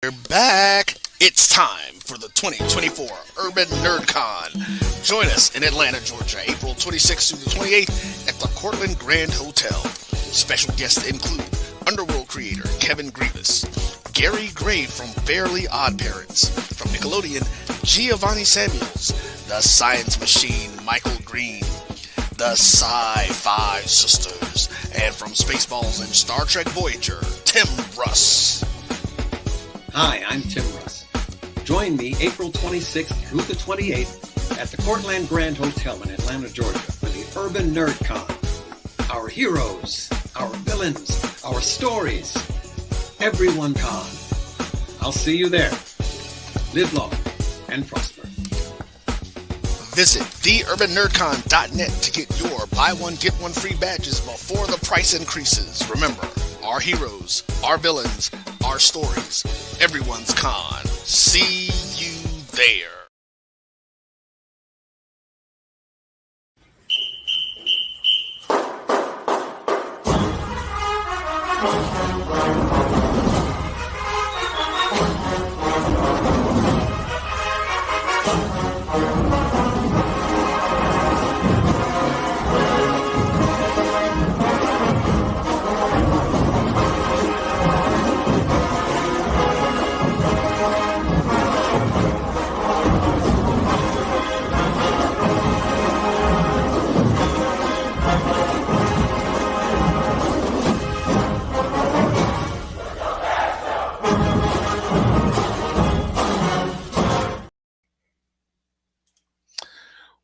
We're back. It's time for the 2024 Urban NerdCon. Join us in Atlanta, Georgia, April 26th through the 28th at the Cortland Grand Hotel. Special guests include Underworld creator Kevin Grievous, Gary Gray from Fairly Odd Parents, from Nickelodeon, Giovanni Samuels, the Science Machine Michael Green, the Sci-Fi Sisters, and from Spaceballs and Star Trek Voyager, Tim Russ. Hi, I'm Tim Russ. Join me April 26th through the 28th at the Cortland Grand Hotel in Atlanta, Georgia for the Urban NerdCon. Our heroes, our villains, our stories. Everyone con. I'll see you there. Live long and prosper. Visit theurbannerdcon.net to get your buy one, get one free badges before the price increases. Remember, our heroes, our villains, our stories. Everyone's con. See you there.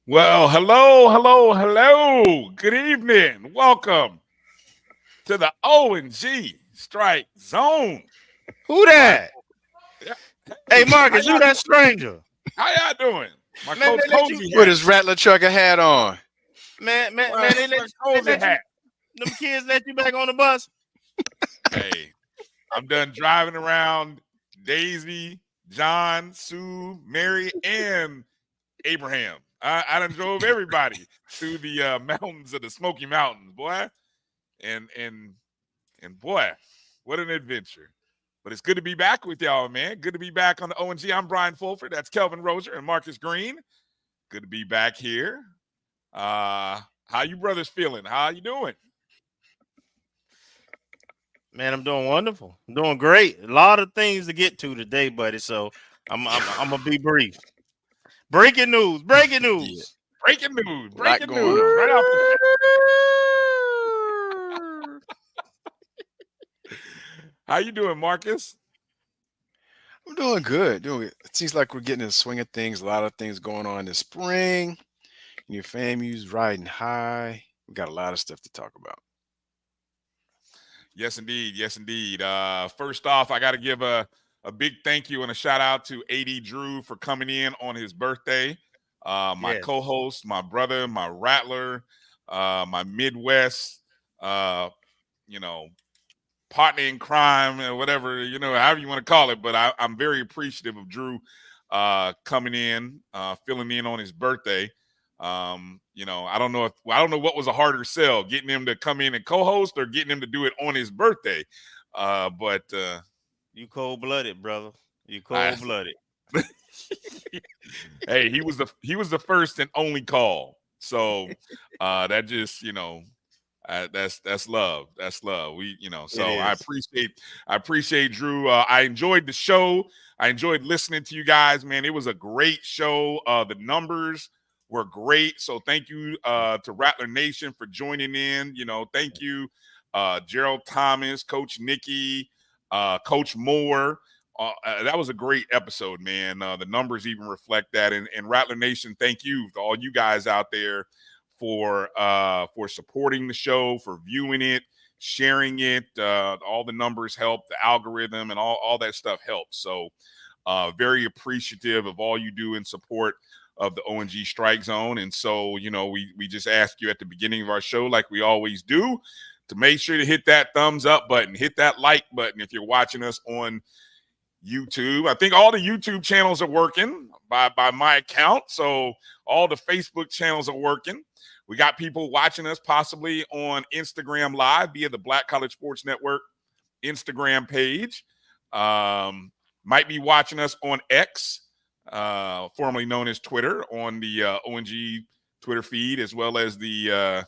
Well, hello. Good evening. Welcome to the O&G StrikeZone. Who that? Hey, Marcus, who that stranger? How y'all doing? My Man, coach they let Colzie you- With his Rattler trucker hat on. Man, they let Colzie you, hat. them kids let you back on the bus. Hey, I'm done driving around Daisy, John, Sue, Mary, and Abraham. I done drove everybody to the mountains of the Smoky Mountains, boy. And boy, what an adventure. But it's good to be back with y'all, man. Good to be back on the O&G. I'm Bryan Fulford. That's Kelvin Rozier and Marcus Green. Good to be back here. How you brothers feeling? How you doing? Man, I'm doing wonderful. I'm doing great. A lot of things to get to today, buddy. So I'm gonna be brief. Breaking news. Breaking news. Breaking news. going on. Right off the How you doing, Marcus? I'm doing good. It seems like we're getting in the swing of things. A lot of things going on this spring. Your FAMU's riding high. We got a lot of stuff to talk about. Yes, indeed. First off, I got to give a big thank you and a shout out to AD Drew for coming in on his birthday. My co-host, my brother, my rattler, my Midwest, partner in crime, or whatever, however you want to call it. But I'm very appreciative of Drew coming in, filling in on his birthday. I don't know what was a harder sell, getting him to come in and co-host or getting him to do it on his birthday. But you cold-blooded, brother. You cold-blooded. Hey, he was the first and only call. So that just, that's love. That's love. So I appreciate Drew. I enjoyed the show. I enjoyed listening to you guys, man. It was a great show. The numbers were great. So thank you to Rattler Nation for joining in. Thank you, Gerald Thomas, Coach Nikki, Coach Moore. That was a great episode, man. The numbers even reflect that. And Rattler Nation, thank you to all you guys out there for supporting the show, for viewing it, sharing it. All the numbers help, the algorithm, and all that stuff helps. So very appreciative of all you do in support of the O&G StrikeZone. And so, we just ask you at the beginning of our show, like we always do, to make sure to hit that thumbs up button, hit that like button if you're watching us on YouTube. I think all the YouTube channels are working by my account. So all the Facebook channels are working. We got people watching us possibly on Instagram Live via the Black College Sports Network Instagram page. might be watching us on X, formerly known as Twitter, on the O&G Twitter feed, as well as the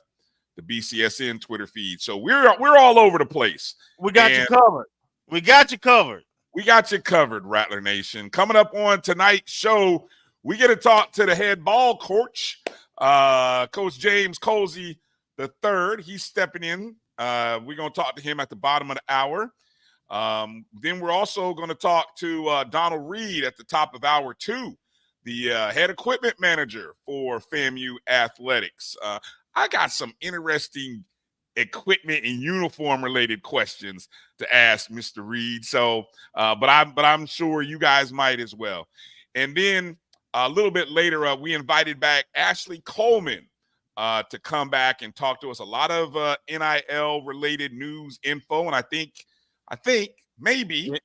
BCSN Twitter feed. So we're all over the place. We got you covered. We got you covered. We got you covered, Rattler Nation. Coming up on tonight's show, we get to talk to the head ball coach, Coach James Colzie III. He's stepping in. We're going to talk to him at the bottom of the hour. Then we're also going to talk to Donald Reed at the top of hour 2, the head equipment manager for FAMU Athletics. I got some interesting equipment and uniform related questions to ask Mr. Reed. So, but I'm sure you guys might as well. And then a little bit later, we invited back Ashley Coleman to come back and talk to us. A lot of NIL related news info, and I think maybe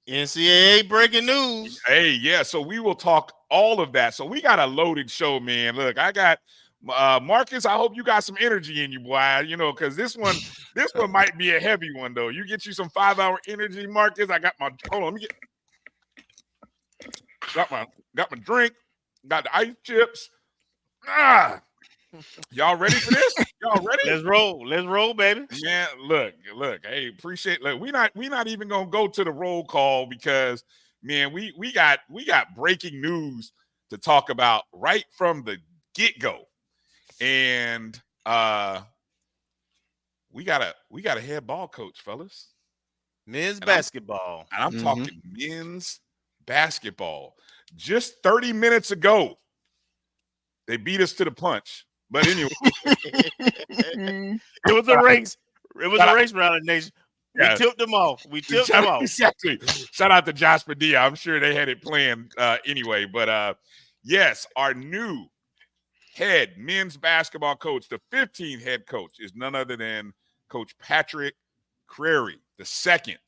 NCAA breaking news. Hey, yeah. So we will talk all of that. So we got a loaded show, man. Look, I got Marcus. I hope you got some energy in you, boy. You know, because this one might be a heavy one, though. You get you some 5-hour energy, Marcus. I got my hold on. Let me got my drink. Got the ice chips. Y'all ready for this? Y'all ready? Let's roll, baby. Yeah, look. Hey, appreciate. Look, we not even gonna go to the roll call because, man, we got breaking news to talk about right from the get go, and we got a head ball coach, fellas. Men's basketball, and I'm talking men's basketball. Just 30 minutes ago, they beat us to the punch. But anyway, it was a race. It was a race, Rattler Nation. We tipped them off. Exactly. Shout out to Josh Padilla. I'm sure they had it planned anyway. But yes, our new head men's basketball coach, the 15th head coach, is none other than Coach Patrick Crary II.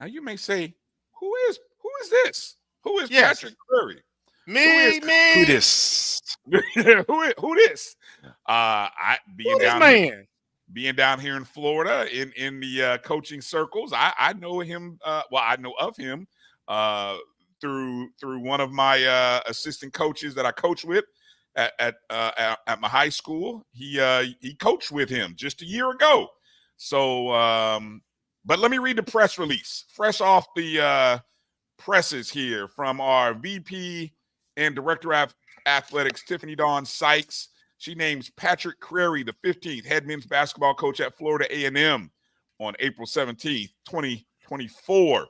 Now you may say, who is this? Who is Patrick Crary? Me. Who this? who this? Being down here in Florida in the coaching circles, I know him. I know of him through one of my assistant coaches that I coach with at my high school. He coached with him just a year ago. So, but let me read the press release, fresh off the presses here from our VP and Director of Athletics, Tiffany Dawn Sykes. She names Patrick Crary the 15th head men's basketball coach at Florida A&M on April 17th, 2024.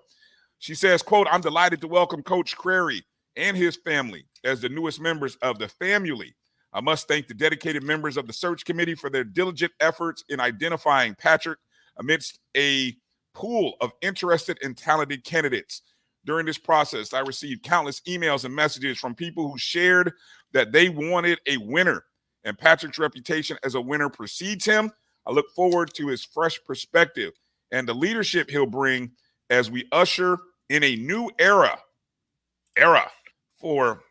She says, quote, "I'm delighted to welcome Coach Crary and his family as the newest members of the family. I must thank the dedicated members of the search committee for their diligent efforts in identifying Patrick amidst a pool of interested and talented candidates. During this process, I received countless emails and messages from people who shared that they wanted a winner, and Patrick's reputation as a winner precedes him. I look forward to his fresh perspective and the leadership he'll bring as we usher in a new era for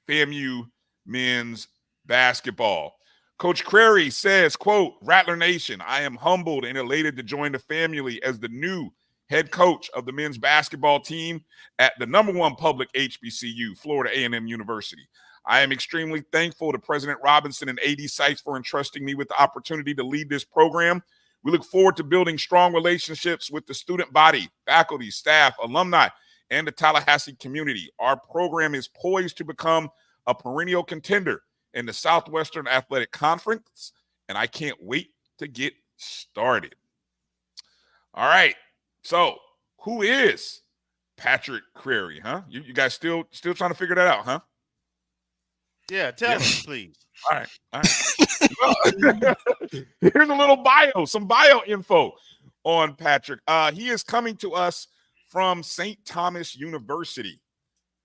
FAMU men's basketball." Coach Crary says, quote, "Rattler Nation, I am humbled and elated to join the family as the new head coach of the men's basketball team at the #1 public HBCU, Florida A&M University. I am extremely thankful to President Robinson and AD Sykes for entrusting me with the opportunity to lead this program. We look forward to building strong relationships with the student body, faculty, staff, alumni, and the Tallahassee community. Our program is poised to become a perennial contender in the Southwestern Athletic Conference, and I can't wait to get started." All right. So, who is Patrick Crary, huh? You guys still trying to figure that out, huh? Yeah, tell us, please. All right. Well, here's a little some bio info on Patrick. He is coming to us from St. Thomas University,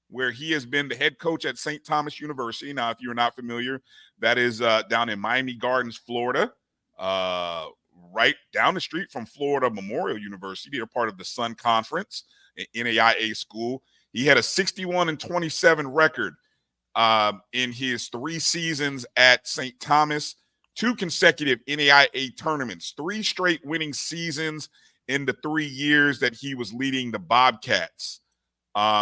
where he has been the head coach at St. Thomas University. Now, if you're not familiar, that is down in Miami Gardens, Florida, right down the street from Florida Memorial University. They're part of the Sun Conference, an NAIA school. He had a 61-27 record in his 3 seasons at St. Thomas, 2 consecutive NAIA tournaments, 3 straight winning seasons in the 3 years that he was leading the Bobcats.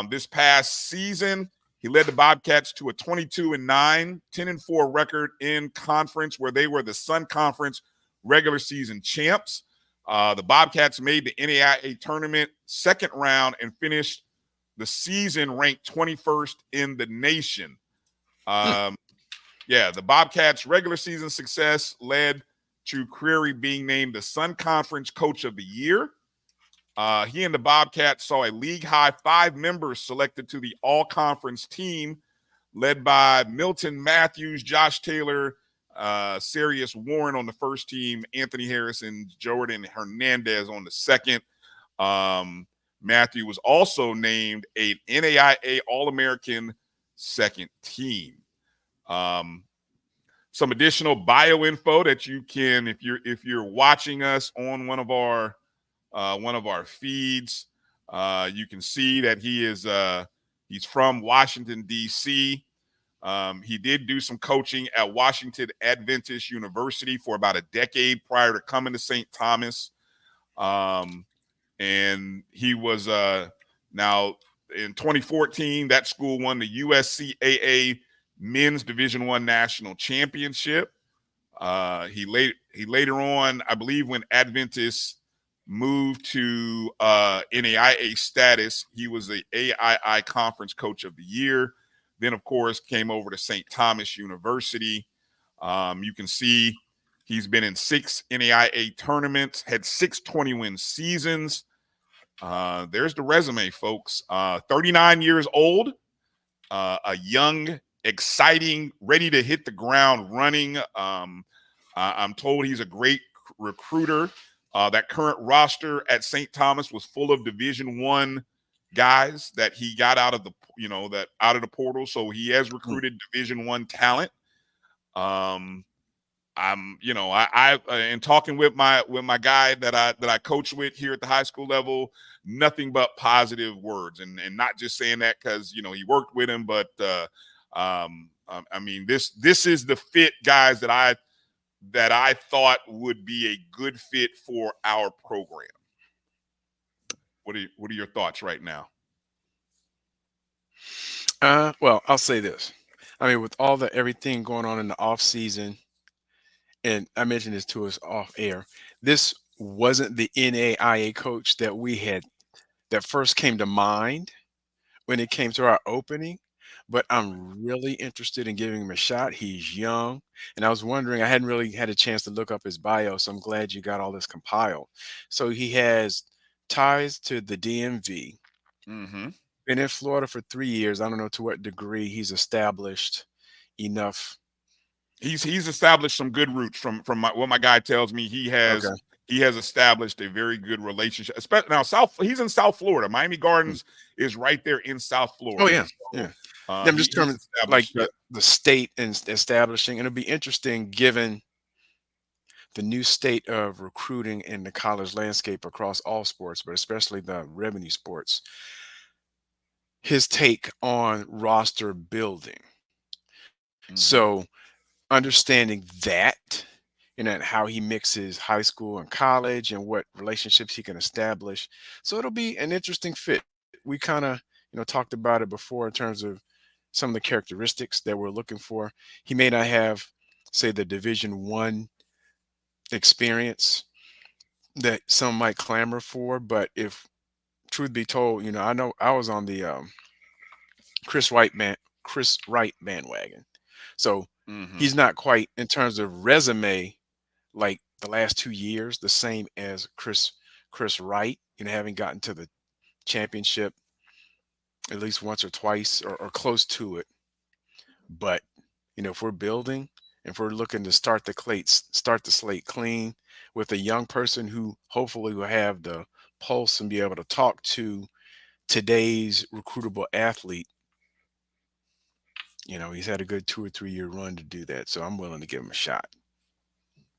This past season, he led the Bobcats to a 22-9, 10-4 record in conference, where they were the Sun Conference regular season champs. The Bobcats made the NAIA tournament second round and finished the season ranked 21st in the nation. The Bobcats' regular season success led to Creary being named the Sun Conference Coach of the Year. He and the Bobcats saw a league-high 5 members selected to the all-conference team, led by Milton Matthews, Josh Taylor, Sirius Warren on the first team, Anthony Harris and Jordan Hernandez on the second. Matthew was also named a NAIA All-American second team. Some additional bio info that you can, if you're watching us on one of our feeds, you can see that he's from Washington, D.C. He did do some coaching at Washington Adventist University for about a decade prior to coming to St. Thomas. And he was now in 2014, that school won the USCAA Men's Division I National Championship. He later on, I believe, when Adventist moved to NAIA status, he was the AII Conference Coach of the Year. Then, of course, came over to St. Thomas University. You can see he's been in 6 NAIA tournaments, had 6 20-win seasons. There's the resume, folks. 39 years old, a young, exciting, ready to hit the ground running. I'm told he's a great recruiter. That current roster at St. Thomas was full of Division I guys that he got out of the portal. So he has recruited Division I talent. In talking with my guy that I coach with here at the high school level, nothing but positive words, and not just saying that because he worked with him, but this is the fit, guys, that I thought would be a good fit for our program. What are your thoughts right now? Well, I'll say this. I mean, with all everything going on in the off season, and I mentioned this to us off air, this wasn't the NAIA coach that we had that first came to mind when it came to our opening. But I'm really interested in giving him a shot. He's young. And I was wondering, I hadn't really had a chance to look up his bio, so I'm glad you got all this compiled. So he has ties to the DMV. Mm-hmm. Been in Florida for 3 years. I don't know to what degree he's established enough. He's established some good roots from what my guy tells me. He has established a very good relationship. Especially now, he's in South Florida. Miami Gardens is right there in South Florida. Oh yeah, so, yeah. I'm just talking like the state and establishing. And it'll be interesting given the new state of recruiting in the college landscape across all sports, but especially the revenue sports. His take on roster building. Mm-hmm. So understanding that and how he mixes high school and college and what relationships he can establish. So it'll be an interesting fit. We kind of, talked about it before in terms of some of the characteristics that we're looking for. He may not have, say, the Division I experience that some might clamor for, but if truth be told, I know I was on the Chris Wright bandwagon. So he's not quite, in terms of resume, like the last 2 years, the same as Chris Wright, having gotten to the championship at least once or twice or close to it. But, if we're building, if we're looking to start the slate clean with a young person who hopefully will have the pulse and be able to talk to today's recruitable athlete, he's had a good 2 or 3 year run to do that. So I'm willing to give him a shot.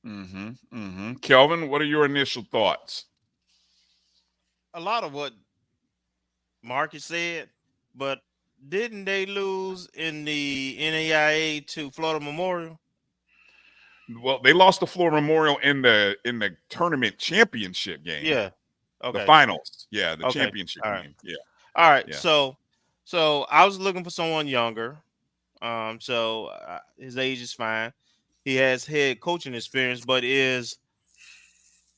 Kelvin, what are your initial thoughts? A lot of what Marcus said, but didn't they lose in the NAIA to Florida Memorial? Well, they lost to Florida Memorial in the tournament championship game. Yeah. Okay. The finals. Yeah, the championship game. Yeah. All right. Yeah. So I was looking for someone younger. His age is fine. He has head coaching experience, but is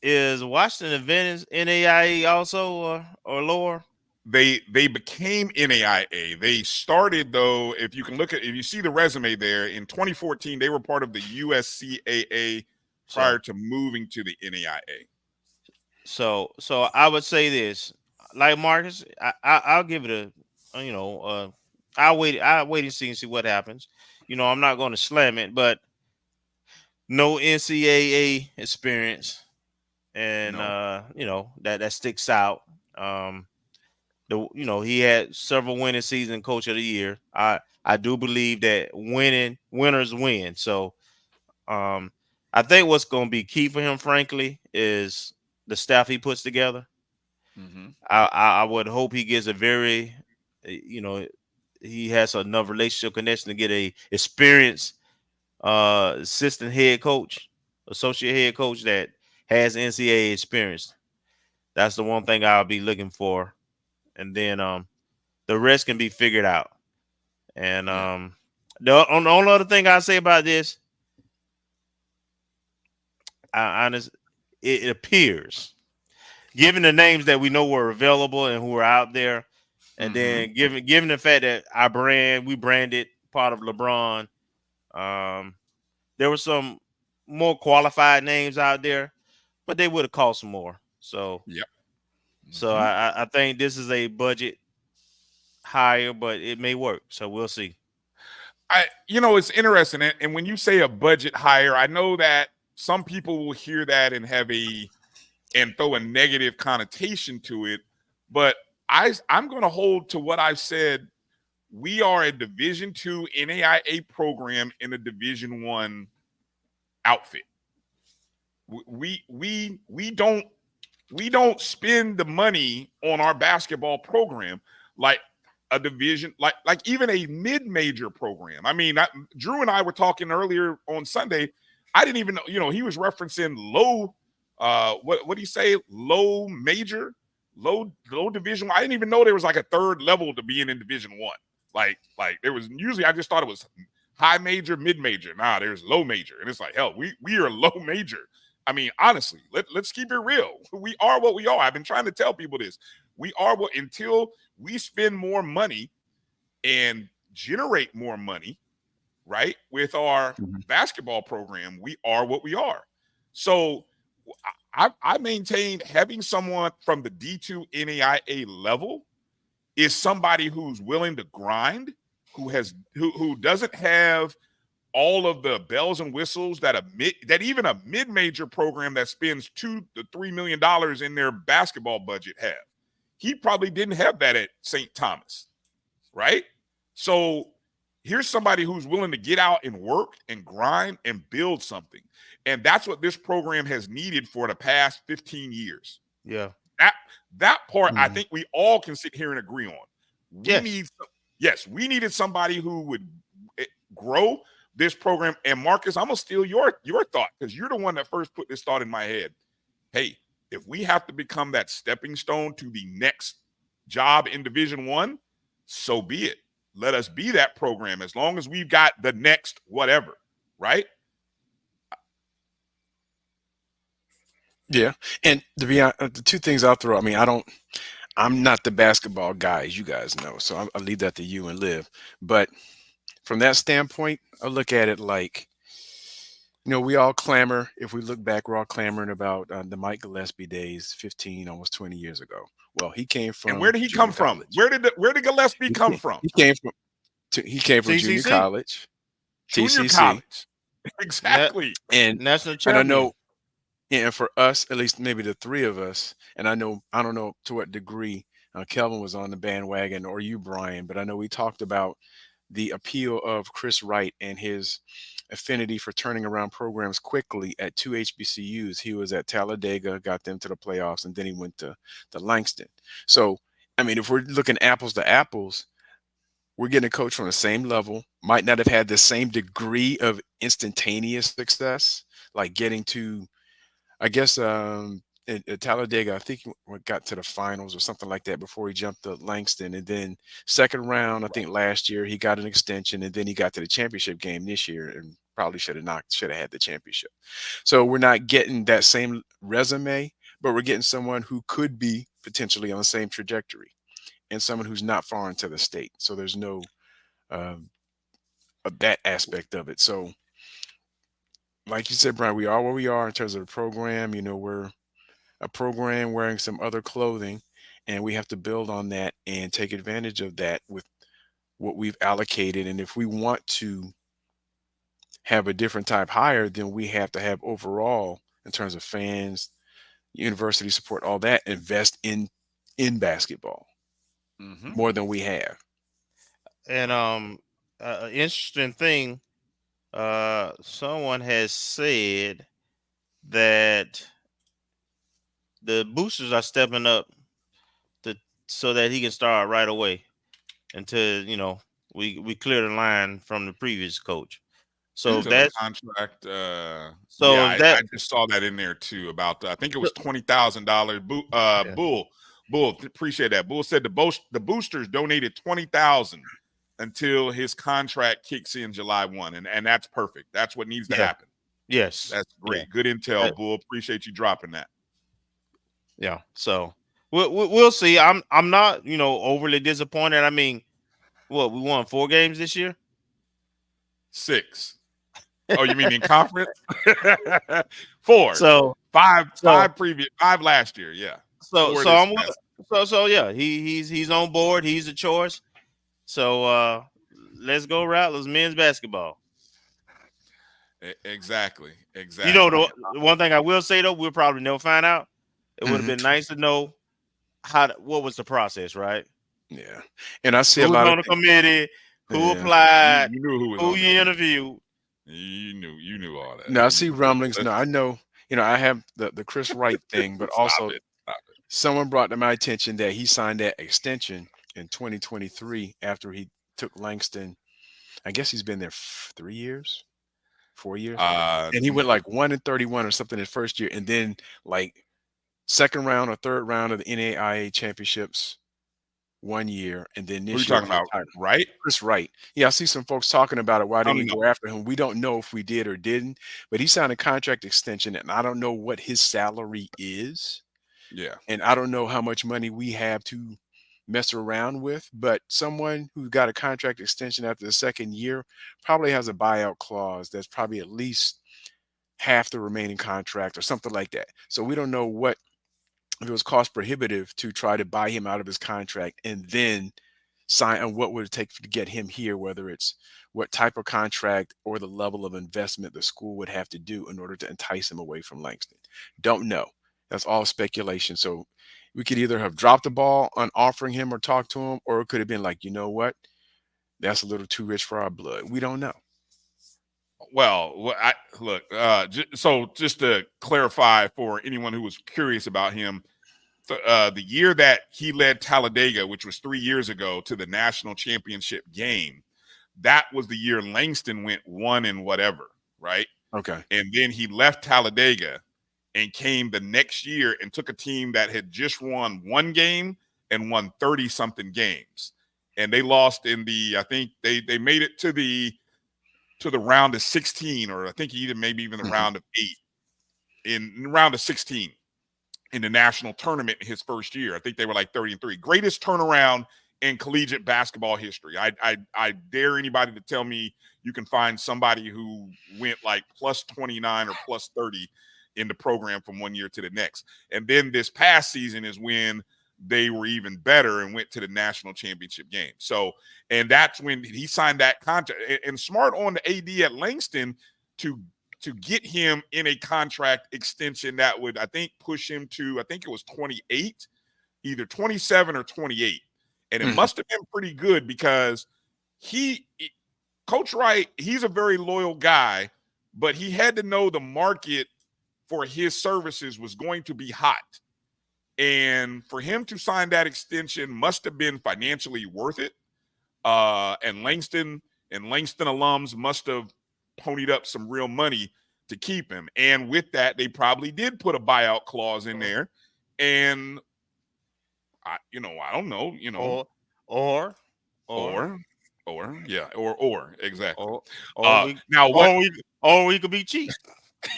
Washington Adventist NAIA also or lower? They became NAIA. They started though. If you see the resume there in 2014, they were part of the USCAA prior So to moving to the NAIA. so I would say this, like Marcus, I'll give it I'll wait and see what happens. I'm not going to slam it, but no NCAA experience, and No. that sticks out. Um, he had several winning season, coach of the year. I do believe that winners win. So I think what's going to be key for him, frankly, is the staff he puts together. Mm-hmm. I would hope he gets a very, he has enough relationship connection to get a experienced assistant head coach, associate head coach that has NCAA experience. That's the one thing I'll be looking for, and then the rest can be figured out. And Yeah. the only other thing I say about this, it appears, given the names that we know were available and who were out there, and then given the fact that we branded part of LeBron, there were some more qualified names out there, but they would have cost more. So, Yep. so I think this is a budget higher, but it may work. So we'll see. It's interesting, and when you say a budget hire, I know that some people will hear that and throw a negative connotation to it, but I'm going to hold to what I've said. We are a Division II NAIA program in a Division I outfit. We don't spend the money on our basketball program like a division, like even a mid-major program. I mean, Drew and I were talking earlier on Sunday. I didn't even know, he was referencing low, what do you say? Low major, low division. I didn't even know there was like a third level to being in Division I. Like there was, usually I just thought it was high major, mid major. Nah, there's low major. And it's like, hell, we are low major. I mean, honestly, let's keep it real. We are what we are. I've been trying to tell people this. We are what, until we spend more money and generate more money, right, with our basketball program, we are what we are. So I maintain having someone from the D2 NAIA level is somebody who's willing to grind, who doesn't have all of the bells and whistles that even a mid-major program that spends $2 to $3 million in their basketball budget have. He probably didn't have that at St. Thomas, right? So here's somebody who's willing to get out and work and grind and build something. And that's what this program has needed for the past 15 years. Yeah. That part, I think we all can sit here and agree on. We needed somebody who would grow this program. And Marcus, I'm gonna steal your thought, because you're the one that first put this thought in my head. Hey, if we have to become that stepping stone to the next job in Division I, so be it. Let us be that program, as long as we've got the next whatever, right? Yeah. And to be honest, the two things I'll throw, I mean, I'm not the basketball guy, as you guys know, so I'll leave that to you and Liv. But from that standpoint, I look at it like, we all clamor. If we look back, we're all clamoring about the Mike Gillespie days 15, almost 20 years ago. Well, he came from. And where did he come from? Where did Gillespie come from? He came from junior college. Junior college. Exactly. And national champion. And I know, and for us, at least maybe the three of us, and I don't know to what degree Kelvin was on the bandwagon, or you, Bryan, but I know we talked about the appeal of Chris Wright and his affinity for turning around programs quickly at two HBCUs. He was at Talladega, got them to the playoffs, and then he went to Langston. So, I mean, if we're looking apples to apples, we're getting a coach from the same level, might not have had the same degree of instantaneous success, like getting to, I guess, at Talladega, I think he got to the finals or something like that before he jumped to Langston. And then second round, I think last year he got an extension, and then he got to the championship game this year and probably should have had the championship. So we're not getting that same resume, but we're getting someone who could be potentially on the same trajectory and someone who's not far into the state. So there's no that aspect of it. So like you said, Brian, we are where we are in terms of the program. We're a program wearing some other clothing, and we have to build on that and take advantage of that with what we've allocated. And if we want to have a different type hire, then we have to have overall, in terms of fans, university support, all that, invest in basketball more than we have. And interesting thing, someone has said that the boosters are stepping up so that he can start right away until we clear the line from the previous coach. So until that's the contract. so I just saw that in there too about I think it was $20,000. Bull, appreciate that. Bull said the boosters donated $20,000 until his contract kicks in July 1, and that's perfect. That's what needs to happen. Yes, that's great. Good intel, Bull. Appreciate you dropping that. Yeah, so we'll see. I'm not overly disappointed. I mean, we won 4 games this year? 6. Oh, you mean in conference? 4. So 5 previous 5 last year. Yeah. So yeah, he's on board. He's a choice. So let's go Rattlers men's basketball. Exactly. The one thing I will say though, we'll probably never find out. It would have been nice to know what was the process, right? Yeah, and I see who a lot on of the committee, who applied, you knew who you interviewed. You knew all that. No, I see rumblings. No, I know. I have the Chris Wright thing, but also someone brought to my attention that he signed that extension in 2023 after he took Langston. I guess he's been there 3 years, 4 years, and he went like 1-31 or something his first year, and then like second round or third round of the NAIA championships 1 year, and then this year. Who are you talking about? Right? Chris Wright. Yeah, I see some folks talking about it. Why didn't he go after him? We don't know if we did or didn't, but he signed a contract extension, and I don't know what his salary is. Yeah. And I don't know how much money we have to mess around with, but someone who got a contract extension after the second year probably has a buyout clause that's probably at least half the remaining contract or something like that. So we don't know if it was cost prohibitive to try to buy him out of his contract and then sign, and what would it take to get him here, whether it's what type of contract or the level of investment the school would have to do in order to entice him away from Langston. Don't know. That's all speculation. So we could either have dropped the ball on offering him or talked to him, or it could have been like, you know what? That's a little too rich for our blood. We don't know. Well, just to clarify for anyone who was curious about him, the year that he led Talladega, which was 3 years ago, to the national championship game, that was the year Langston went 1 and whatever, right? Okay. And then he left Talladega and came the next year and took a team that had just won 1 game and won 30-something games. And they lost in I think they made it to the round of 16, or I think maybe even the round of 8, in round of 16 in the national tournament in his first year. I think they were like 30-3. Greatest turnaround in collegiate basketball history. I dare anybody to tell me you can find somebody who went like plus 29 or plus 30 in the program from 1 year to the next. And then this past season is when they were even better and went to the national championship game. So, and that's when he signed that contract. And smart on the AD at Langston to get him in a contract extension that would, I think, push him to, I think it was 28, either 27 or 28. And it must have been pretty good because Coach Wright, he's a very loyal guy, but he had to know the market for his services was going to be hot. And for him to sign that extension must have been financially worth it. And Langston alums must have ponied up some real money to keep him. And with that, they probably did put a buyout clause in there. And I don't know, or exactly. We could be cheap.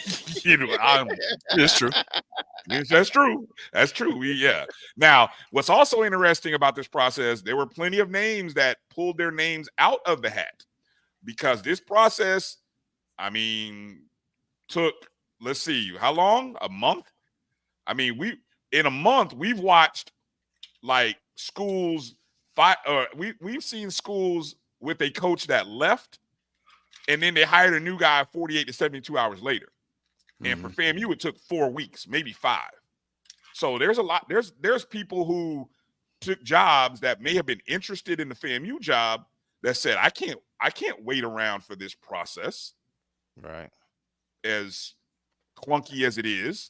It's true. Yes, that's true. That's true. Now, what's also interesting about this process, there were plenty of names that pulled their names out of the hat because this process, took, let's see, how long? A month? In a month, we've watched like schools we've seen schools with a coach that left and then they hired a new guy 48 to 72 hours later. And for FAMU, it took 4 weeks, maybe 5. So there's a lot. There's people who took jobs that may have been interested in the FAMU job that said, I can't wait around for this process. Right. As clunky as it is,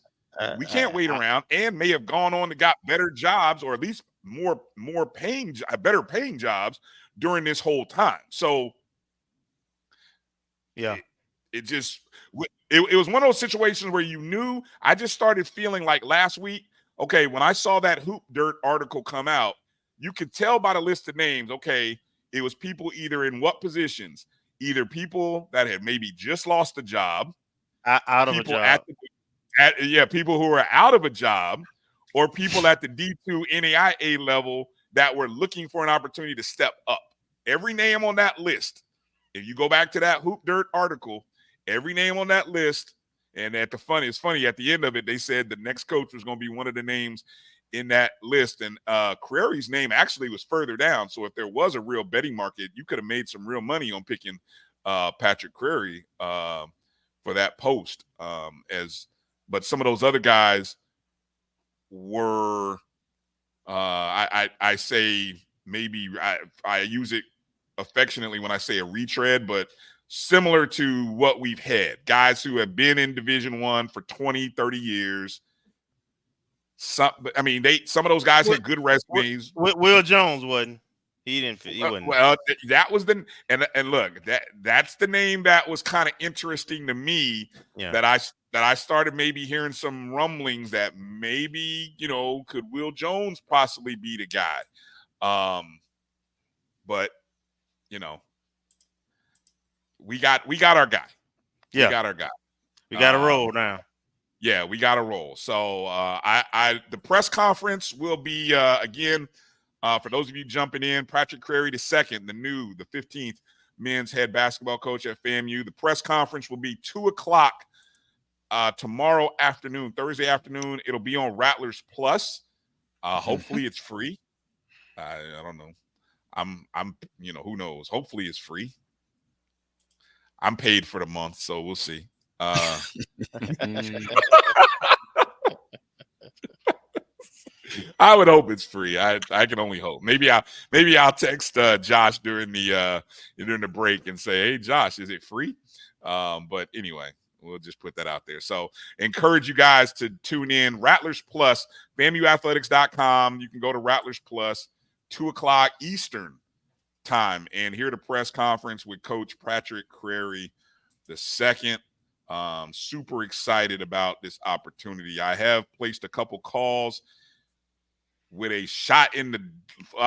we can't wait around, and may have gone on to got better jobs, or at least better paying jobs during this whole time. So yeah, it was one of those situations where I just started feeling like last week, okay, when I saw that Hoop Dirt article come out, you could tell by the list of names, okay, it was people either in what positions, either people that had maybe just lost a job, out of a job, people who are out of a job, or people at the D2 NAIA level that were looking for an opportunity to step up. Every name on that list, if you go back to that Hoop Dirt article, every name on that list, and it's funny, at the end of it, they said the next coach was going to be one of the names in that list. And Crairy's name actually was further down. So if there was a real betting market, you could have made some real money on picking Patrick Crairy for that post. But some of those other guys were, I say maybe I use it affectionately when I say a retread, but similar to what we've had, guys who have been in Division I for 20, 30 years. Some of those guys had good resumes. Will Jones wasn't. He didn't fit. He wasn't. Well, that was and look, that's the name that was kind of interesting to me. Yeah. That I started maybe hearing some rumblings that maybe, could Will Jones possibly be the guy? But we got our guy. Yeah. We got our guy. We got to roll now. Yeah, we got to roll. So the press conference will be again, for those of you jumping in, Patrick Crairy II, the 15th men's head basketball coach at FAMU. The press conference will be 2:00 tomorrow afternoon, Thursday afternoon. It'll be on Rattlers Plus. Hopefully it's free. I don't know. I'm who knows? Hopefully it's free. I'm paid for the month, so we'll see. I would hope it's free. I can only hope. Maybe I'll text Josh during the break and say, "Hey, Josh, is it free?" But anyway, we'll just put that out there. So encourage you guys to tune in. Rattlers Plus, FAMUathletics.com. You can go to Rattlers Plus, 2:00 Eastern time, and hear the press conference with Coach Patrick Crairy II. Super excited about this opportunity. I have placed a couple calls with a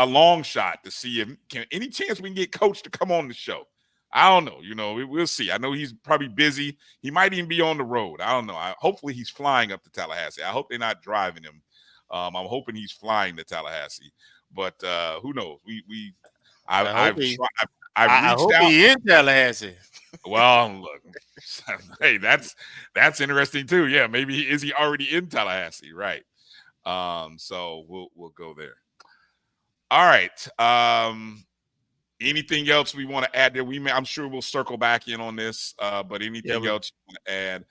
long shot to see if any chance we can get Coach to come on the show. I don't know. We'll see. I know he's probably busy. He might even be on the road. I don't know. Hopefully he's flying up to Tallahassee. I hope they're not driving him. I'm hoping he's flying to Tallahassee. But who knows? I hope he's in Tallahassee. Well, look, hey, that's interesting too. Yeah, maybe is he already in Tallahassee? Right. So we'll go there. All right. Anything else we want to add there? I'm sure we'll circle back in on this. But anything else you want to add?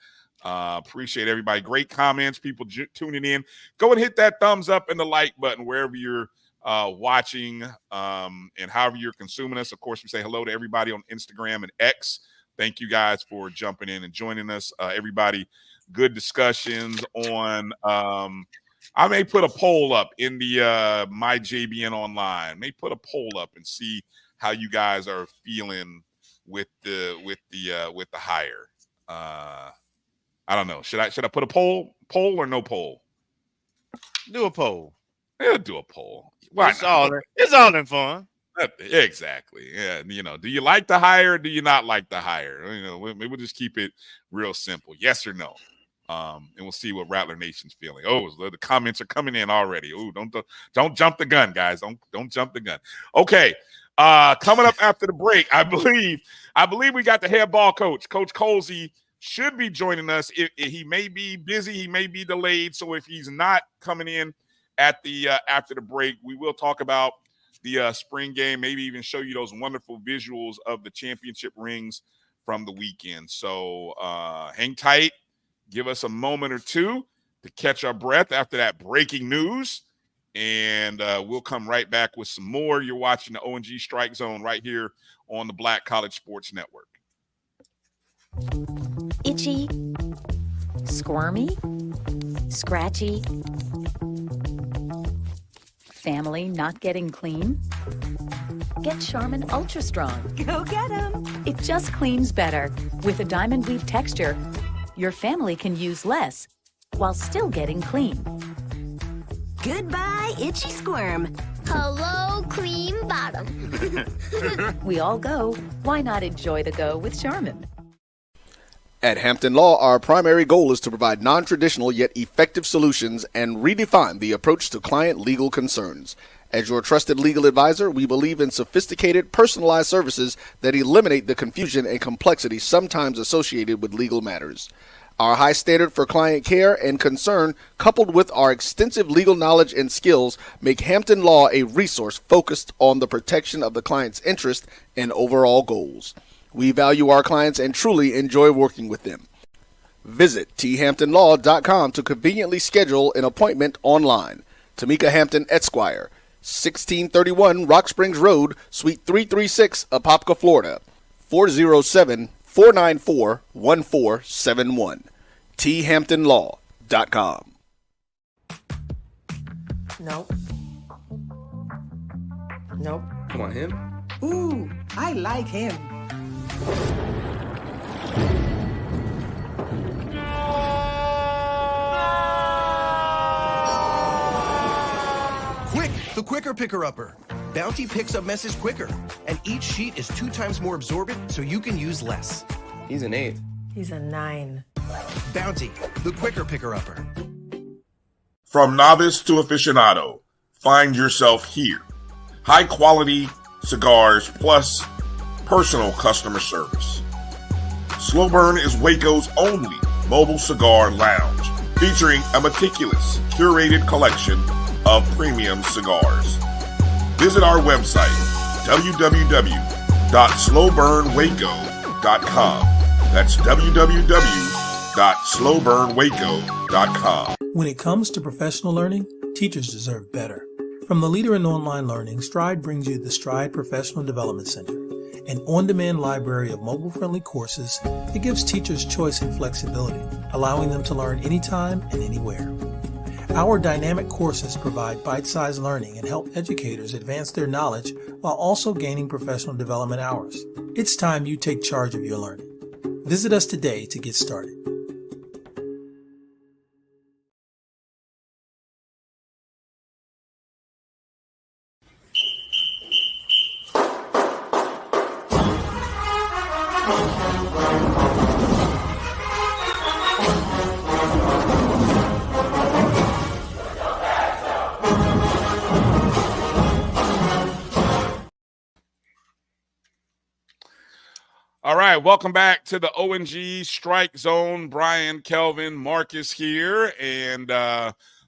Appreciate everybody. Great comments. People tuning in. Go and hit that thumbs up and the like button wherever you're watching and however you're consuming us. Of course, we say hello to everybody on Instagram and X. Thank you guys for jumping in and joining us. Everybody, good discussions on I may put a poll up in the my JBN online. May put a poll up and see how you guys are feeling with the hire. I don't know. Should I put a poll or no poll? Do a poll. Yeah, do a poll. Why It's not? It's all in fun. Exactly. Yeah. Do you like the hire or do you not like the hire? We'll just keep it real simple. Yes or no. And we'll see what Rattler Nation's feeling. Oh, the comments are coming in already. Oh, don't jump the gun, guys. Don't jump the gun. Okay. Coming up after the break, I believe we got the head ball coach, Coach Colzie, should be joining us. He may be busy, he may be delayed. So if he's not coming in at the after the break, we will talk about the spring game, maybe even show you those wonderful visuals of the championship rings from the weekend. So hang tight. Give us a moment or two to catch our breath after that breaking news. And we'll come right back with some more. You're watching the O&G StrikeZone right here on the Black College Sports Network. Itchy, squirmy, scratchy, family not getting clean? Get Charmin Ultra Strong. Go get 'em. It just cleans better. With a diamond weave texture, your family can use less while still getting clean. Goodbye, itchy squirm. Hello, cream bottom. We all go. Why not enjoy the go with Charmin? At Hampton Law, our primary goal is to provide non-traditional yet effective solutions and redefine the approach to client legal concerns. As your trusted legal advisor, we believe in sophisticated, personalized services that eliminate the confusion and complexity sometimes associated with legal matters. Our high standard for client care and concern, coupled with our extensive legal knowledge and skills, make Hampton Law a resource focused on the protection of the client's interest and overall goals. We value our clients and truly enjoy working with them. Visit thamptonlaw.com to conveniently schedule an appointment online. Tamika Hampton Esquire, 1631 Rock Springs Road, Suite 336, Apopka, Florida, 407-494-1471. thamptonlaw.com. Nope. Nope. Come on, him? Ooh, I like him. Quick, the quicker picker-upper. Bounty picks up messes quicker, and each sheet is 2 times more absorbent, so you can use less. He's an 8. He's a 9. Bounty, the quicker picker-upper. From novice to aficionado, find yourself here. High quality cigars plus personal customer service. Slow Burn is Waco's only mobile cigar lounge, featuring a meticulous, curated collection of premium cigars. Visit our website, www.slowburnwaco.com. That's www.slowburnwaco.com. When it comes to professional learning, teachers deserve better. From the leader in online learning, Stride brings you the Stride Professional Development Center, an on-demand library of mobile-friendly courses that gives teachers choice and flexibility, allowing them to learn anytime and anywhere. Our dynamic courses provide bite-sized learning and help educators advance their knowledge while also gaining professional development hours. It's time you take charge of your learning. Visit us today to get started. All right, welcome back to the O&G StrikeZone. Bryan, Kelvin, Marcus here. And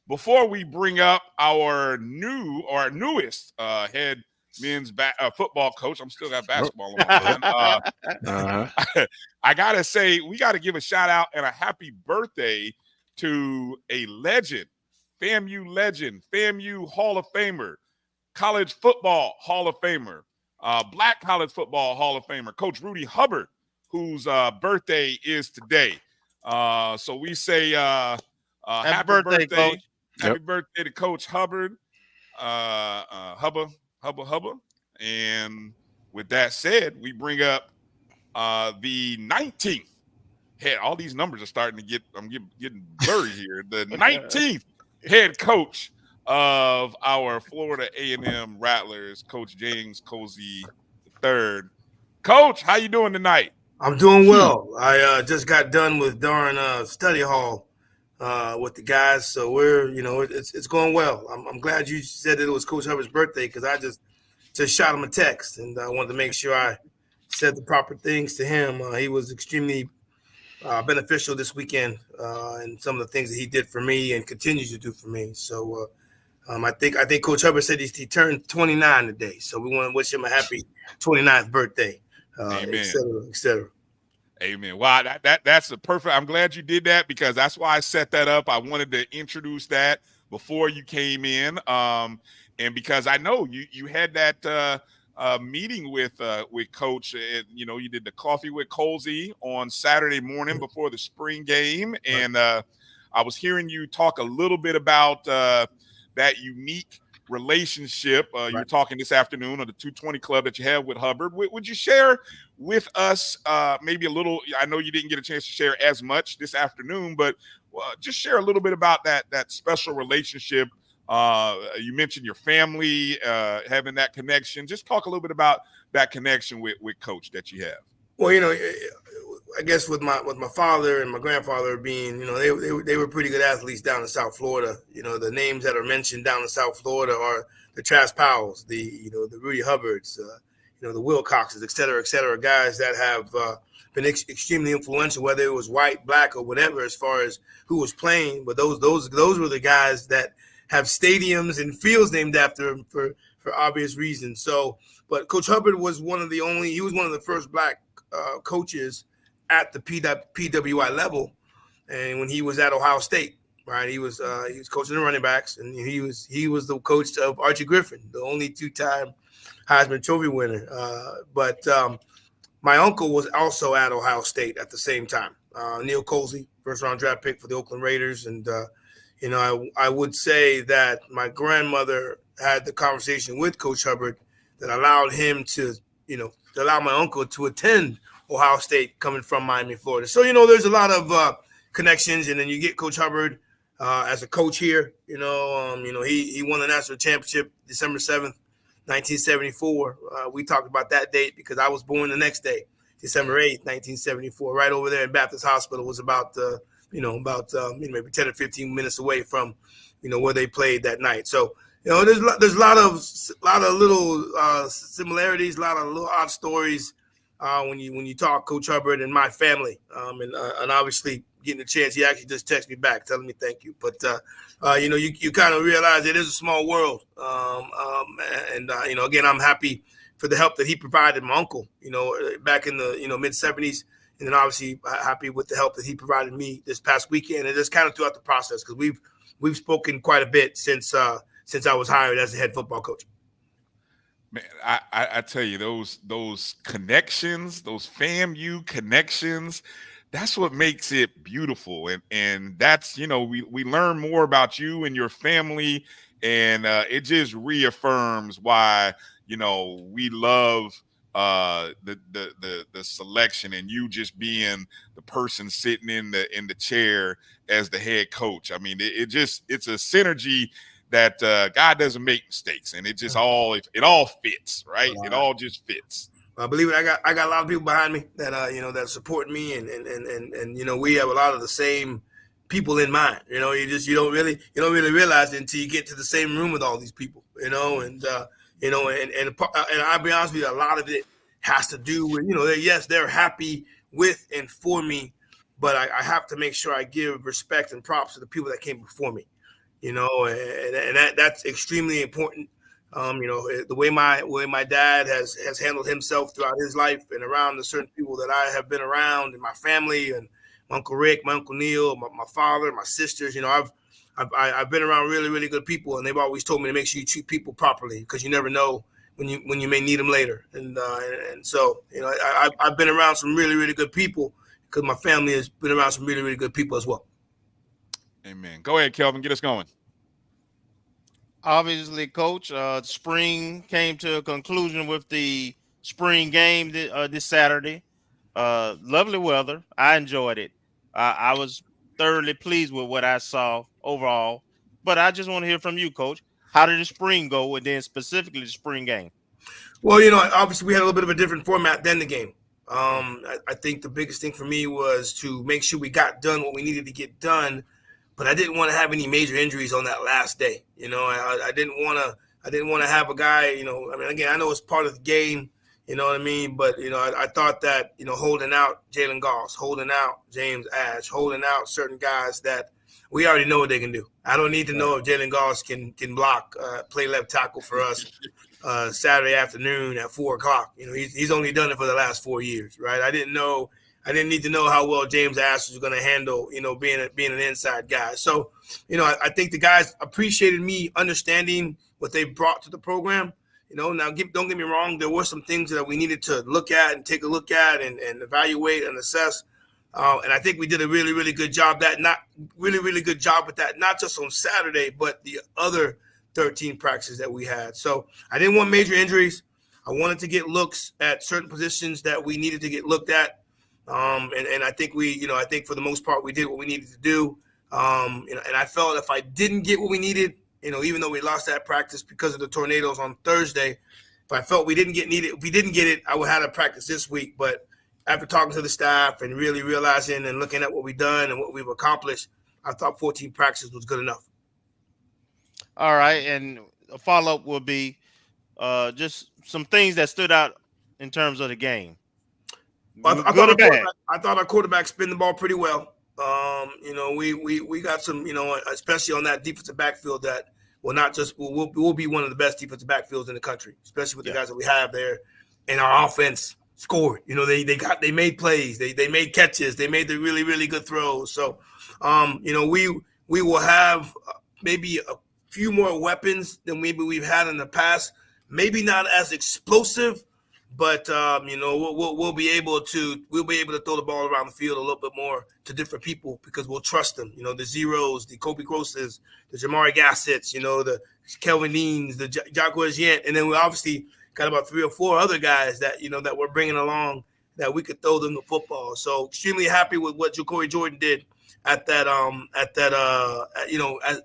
before we bring up our newest head men's football coach, I'm still got basketball on my mind. I got to say, we got to give a shout out and a happy birthday to a legend, FAMU Hall of Famer, college football Hall of Famer, Black college football Hall of Famer, Coach Rudy Hubbard, whose birthday is today. So we say happy birthday, Coach. Happy birthday to Coach Hubbard, Hubba. And with that said, we bring up the 19th all these numbers are starting to getting blurry here. The 19th head coach of our Florida A&M Rattlers, Coach James Colzie III. Coach, how you doing tonight? I'm doing well. I just got done with darn study hall with the guys, so we're it's going well. I'm glad you said that it was Coach Hubbard's birthday because I just shot him a text and I wanted to make sure I said the proper things to him. He was extremely beneficial this weekend and some of the things that he did for me and continues to do for me. So I think Coach Hubbard said he turned 29 today, so we want to wish him a happy 29th birthday. Amen. Et cetera, et cetera. Amen. Wow, that's a perfect. I'm glad you did that because that's why I set that up. I wanted to introduce that before you came in, and because I know you had that meeting with Coach. You did the coffee with Colzie on Saturday morning before the spring game, and I was hearing you talk a little bit about that unique relationship. You were talking this afternoon on the 220 Club that you have with Hubbard. Would you share with us maybe a little? I know you didn't get a chance to share as much this afternoon, but just share a little bit about that special relationship. You mentioned your family having that connection. Just talk a little bit about that connection with Coach that you have. Well, I guess with my father and my grandfather being, they were pretty good athletes down in South Florida. The names that are mentioned down in South Florida are the Travis Powells, the Rudy Hubbards, the Wilcoxes, et cetera, guys that have been extremely influential, whether it was white, black, or whatever, as far as who was playing. But those were the guys that have stadiums and fields named after him for obvious reasons. So, but Coach Hubbard was one of the first black coaches at the PWI level, and when he was at Ohio State, right, he was coaching the running backs, and he was the coach of Archie Griffin, the only two-time Heisman Trophy winner. But my uncle was also at Ohio State at the same time. Neil Colzie, first-round draft pick for the Oakland Raiders, and I would say that my grandmother had the conversation with Coach Hubbard that allowed him to allow my uncle to attend Ohio State coming from Miami, Florida. So, there's a lot of connections, and then you get Coach Hubbard as a coach here. He won the national championship December 7th, 1974. We talked about that date because I was born the next day, December 8th, 1974, right over there in Baptist Hospital. Was about maybe 10 or 15 minutes away from, where they played that night. So, there's a lot of little similarities, a lot of little odd stories when you talk Coach Hubbard and my family, and obviously getting a chance. He actually just texted me back telling me thank you. But you kind of realize it is a small world, and again, I'm happy for the help that he provided my uncle, back in the mid 70s. And then obviously happy with the help that he provided me this past weekend, and just kind of throughout the process, because we've spoken quite a bit since I was hired as the head football coach. Man, I tell you, those connections, those FAMU connections, that's what makes it beautiful. And that's, we learn more about you and your family, and it just reaffirms why, we love the selection, and you just being the person sitting in the chair as the head coach. I mean, it's a synergy that God doesn't make mistakes, and it all fits, right? It all just fits. I believe it. I got a lot of people behind me that that support me, and we have a lot of the same people in mind. You don't really realize it until you get to the same room with all these people. And I'll be honest with you, a lot of it has to do with, yes, they're happy with and for me, but I have to make sure I give respect and props to the people that came before me, and that's extremely important. The way my dad has handled himself throughout his life and around the certain people that I have been around in my family, and my Uncle Rick, my Uncle Neil, my father, my sisters, I've been around really, really good people, and they've always told me to make sure you treat people properly, because you never know when you may need them later. And so I've been around some really, really good people, because my family has been around some really, really good people as well. Amen. Go ahead, Kelvin. Get us going. Obviously, Coach, spring came to a conclusion with the spring game this Saturday. Lovely weather. I enjoyed it. I was thoroughly pleased with what I saw overall. But I just want to hear from you, Coach. How did the spring go, and then specifically the spring game? Well, obviously we had a little bit of a different format than the game. I think the biggest thing for me was to make sure we got done what we needed to get done, but I didn't want to have any major injuries on that last day. I didn't want to have a guy. Again, I know it's part of the game. You know what I mean? But, I thought that, holding out Jalen Goss, holding out James Ash, holding out certain guys that we already know what they can do. I don't need to know if Jalen Goss can block, play left tackle for us Saturday afternoon at 4:00. He's only done it for the last 4 years, right? I didn't need to know how well James Ash was going to handle, being an inside guy. So, I think the guys appreciated me understanding what they brought to the program. Now don't get me wrong. There were some things that we needed to look at and take a look at and evaluate and assess. And I think we did a really, really good job with that, not just on Saturday, but the other 13 practices that we had. So I didn't want major injuries. I wanted to get looks at certain positions that we needed to get looked at. And I think I think for the most part, we did what we needed to do. And I felt if I didn't get what we needed, even though we lost that practice because of the tornadoes on Thursday, if I felt if we didn't get it, I would have had a practice this week. But after talking to the staff and really realizing and looking at what we've done and what we've accomplished, I thought 14 practices was good enough. All right. And a follow-up will be just some things that stood out in terms of the game. I thought our quarterback spin the ball pretty well. We got some, especially on that defensive backfield that will be one of the best defensive backfields in the country, especially with the guys that we have there. And our offense scored. They made plays, they made catches, they made the really, really good throws. So, we will have maybe a few more weapons than maybe we've had in the past. Maybe not as explosive, but we'll be able to throw the ball around the field a little bit more to different people because we'll trust them. The Zeros, the Kobe Grosses, the Jamari Gassets, the Kelvin Deans, the Jocko Yent, and then we obviously got about 3 or 4 other guys that that we're bringing along that we could throw them the football. So extremely happy with what Ja'Cory Jordan did at that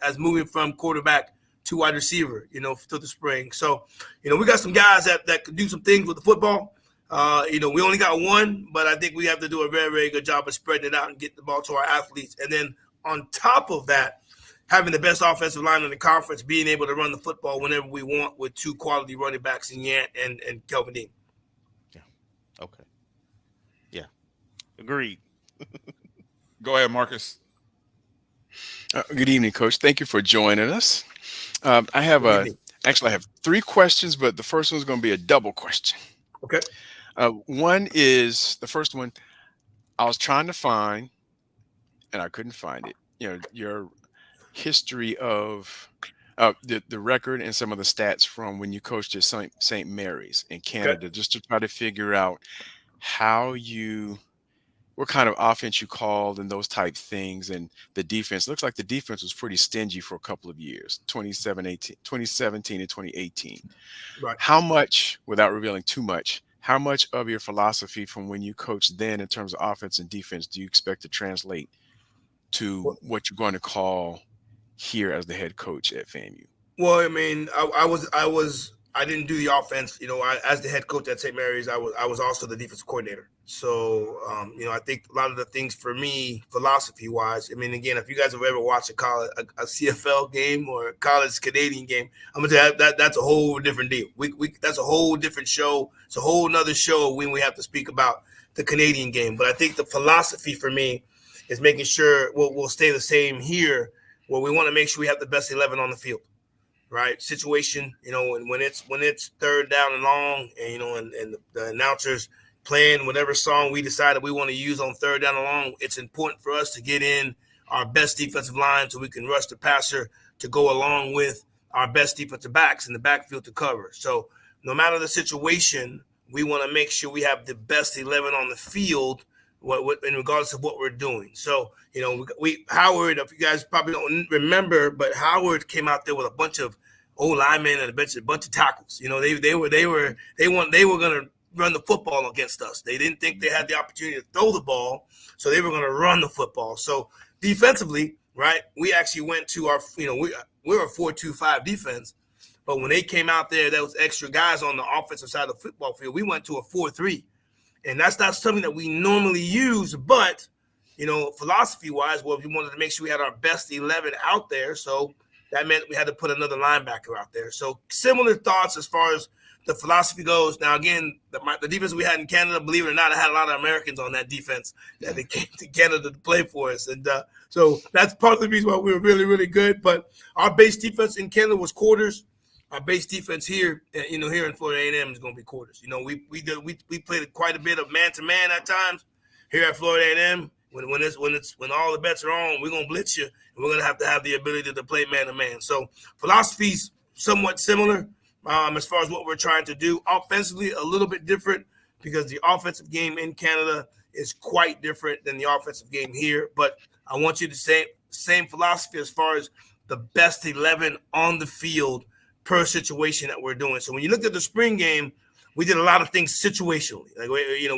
as moving from quarterback to wide receiver, to the spring. So, we got some guys that could do some things with the football. We only got one, but I think we have to do a very, very good job of spreading it out and getting the ball to our athletes. And then on top of that, having the best offensive line in the conference, being able to run the football whenever we want with 2 quality running backs in Yant and Kelvin Dean. Yeah. Okay. Yeah. Agreed. Go ahead, Marcus. Good evening, Coach. Thank you for joining us. I have 3 questions, but the first one's going to be a double question. Okay. The first one, I was trying to find, and I couldn't find it. Your history of the record and some of the stats from when you coached at St. Mary's in Canada, just to try to figure out what kind of offense you called and those type things. And the defense, looks like the defense was pretty stingy for a couple of years, 2017 and 2018. Right. How much, without revealing too much, how much of your philosophy from when you coached then in terms of offense and defense do you expect to translate to what you're going to call here as the head coach at FAMU? Well, I didn't do the offense. As the head coach at St. Mary's, I was also the defensive coordinator. So, I think a lot of the things for me, philosophy-wise, again, if you guys have ever watched a CFL game or a college Canadian game, I'm going to tell you that's a whole different deal. That's a whole different show. It's a whole nother show when we have to speak about the Canadian game. But I think the philosophy for me is making sure we'll stay the same here, where we want to make sure we have the best 11 on the field. Right situation, when it's 3rd down and long, and the announcers playing whatever song we decided we want to use on 3rd down and long, it's important for us to get in our best defensive line so we can rush the passer to go along with our best defensive backs in the backfield to cover. So no matter the situation, we want to make sure we have the best 11 on the field, in regardless of what we're doing. So, Howard, if you guys probably don't remember, but Howard came out there with a bunch of old linemen and a bunch of tackles. They were going to run the football against us. They didn't think they had the opportunity to throw the ball, so they were going to run the football. So defensively, right, we actually went to our, we're a 4-2-5 defense, but when they came out there was extra guys on the offensive side of the football field, we went to a 4-3. And that's not something that we normally use, but, philosophy-wise, well, we wanted to make sure we had our best 11 out there, so that meant we had to put another linebacker out there. So similar thoughts as far as the philosophy goes. Now, again, the defense we had in Canada, believe it or not, I had a lot of Americans on that defense that they came to Canada to play for us. And so that's part of the reason why we were really, really good. But our base defense in Canada was quarters. Our base defense here, here in Florida A&M is going to be quarters. We played quite a bit of man-to-man at times here at Florida A&M. When all the bets are on, we're gonna blitz you, and we're gonna have the ability to play man to man. So philosophy's somewhat similar as far as what we're trying to do. Offensively, a little bit different because the offensive game in Canada is quite different than the offensive game here. But I want you to say same philosophy as far as the best 11 on the field per situation that we're doing. So when you look at the spring game, we did a lot of things situationally. Like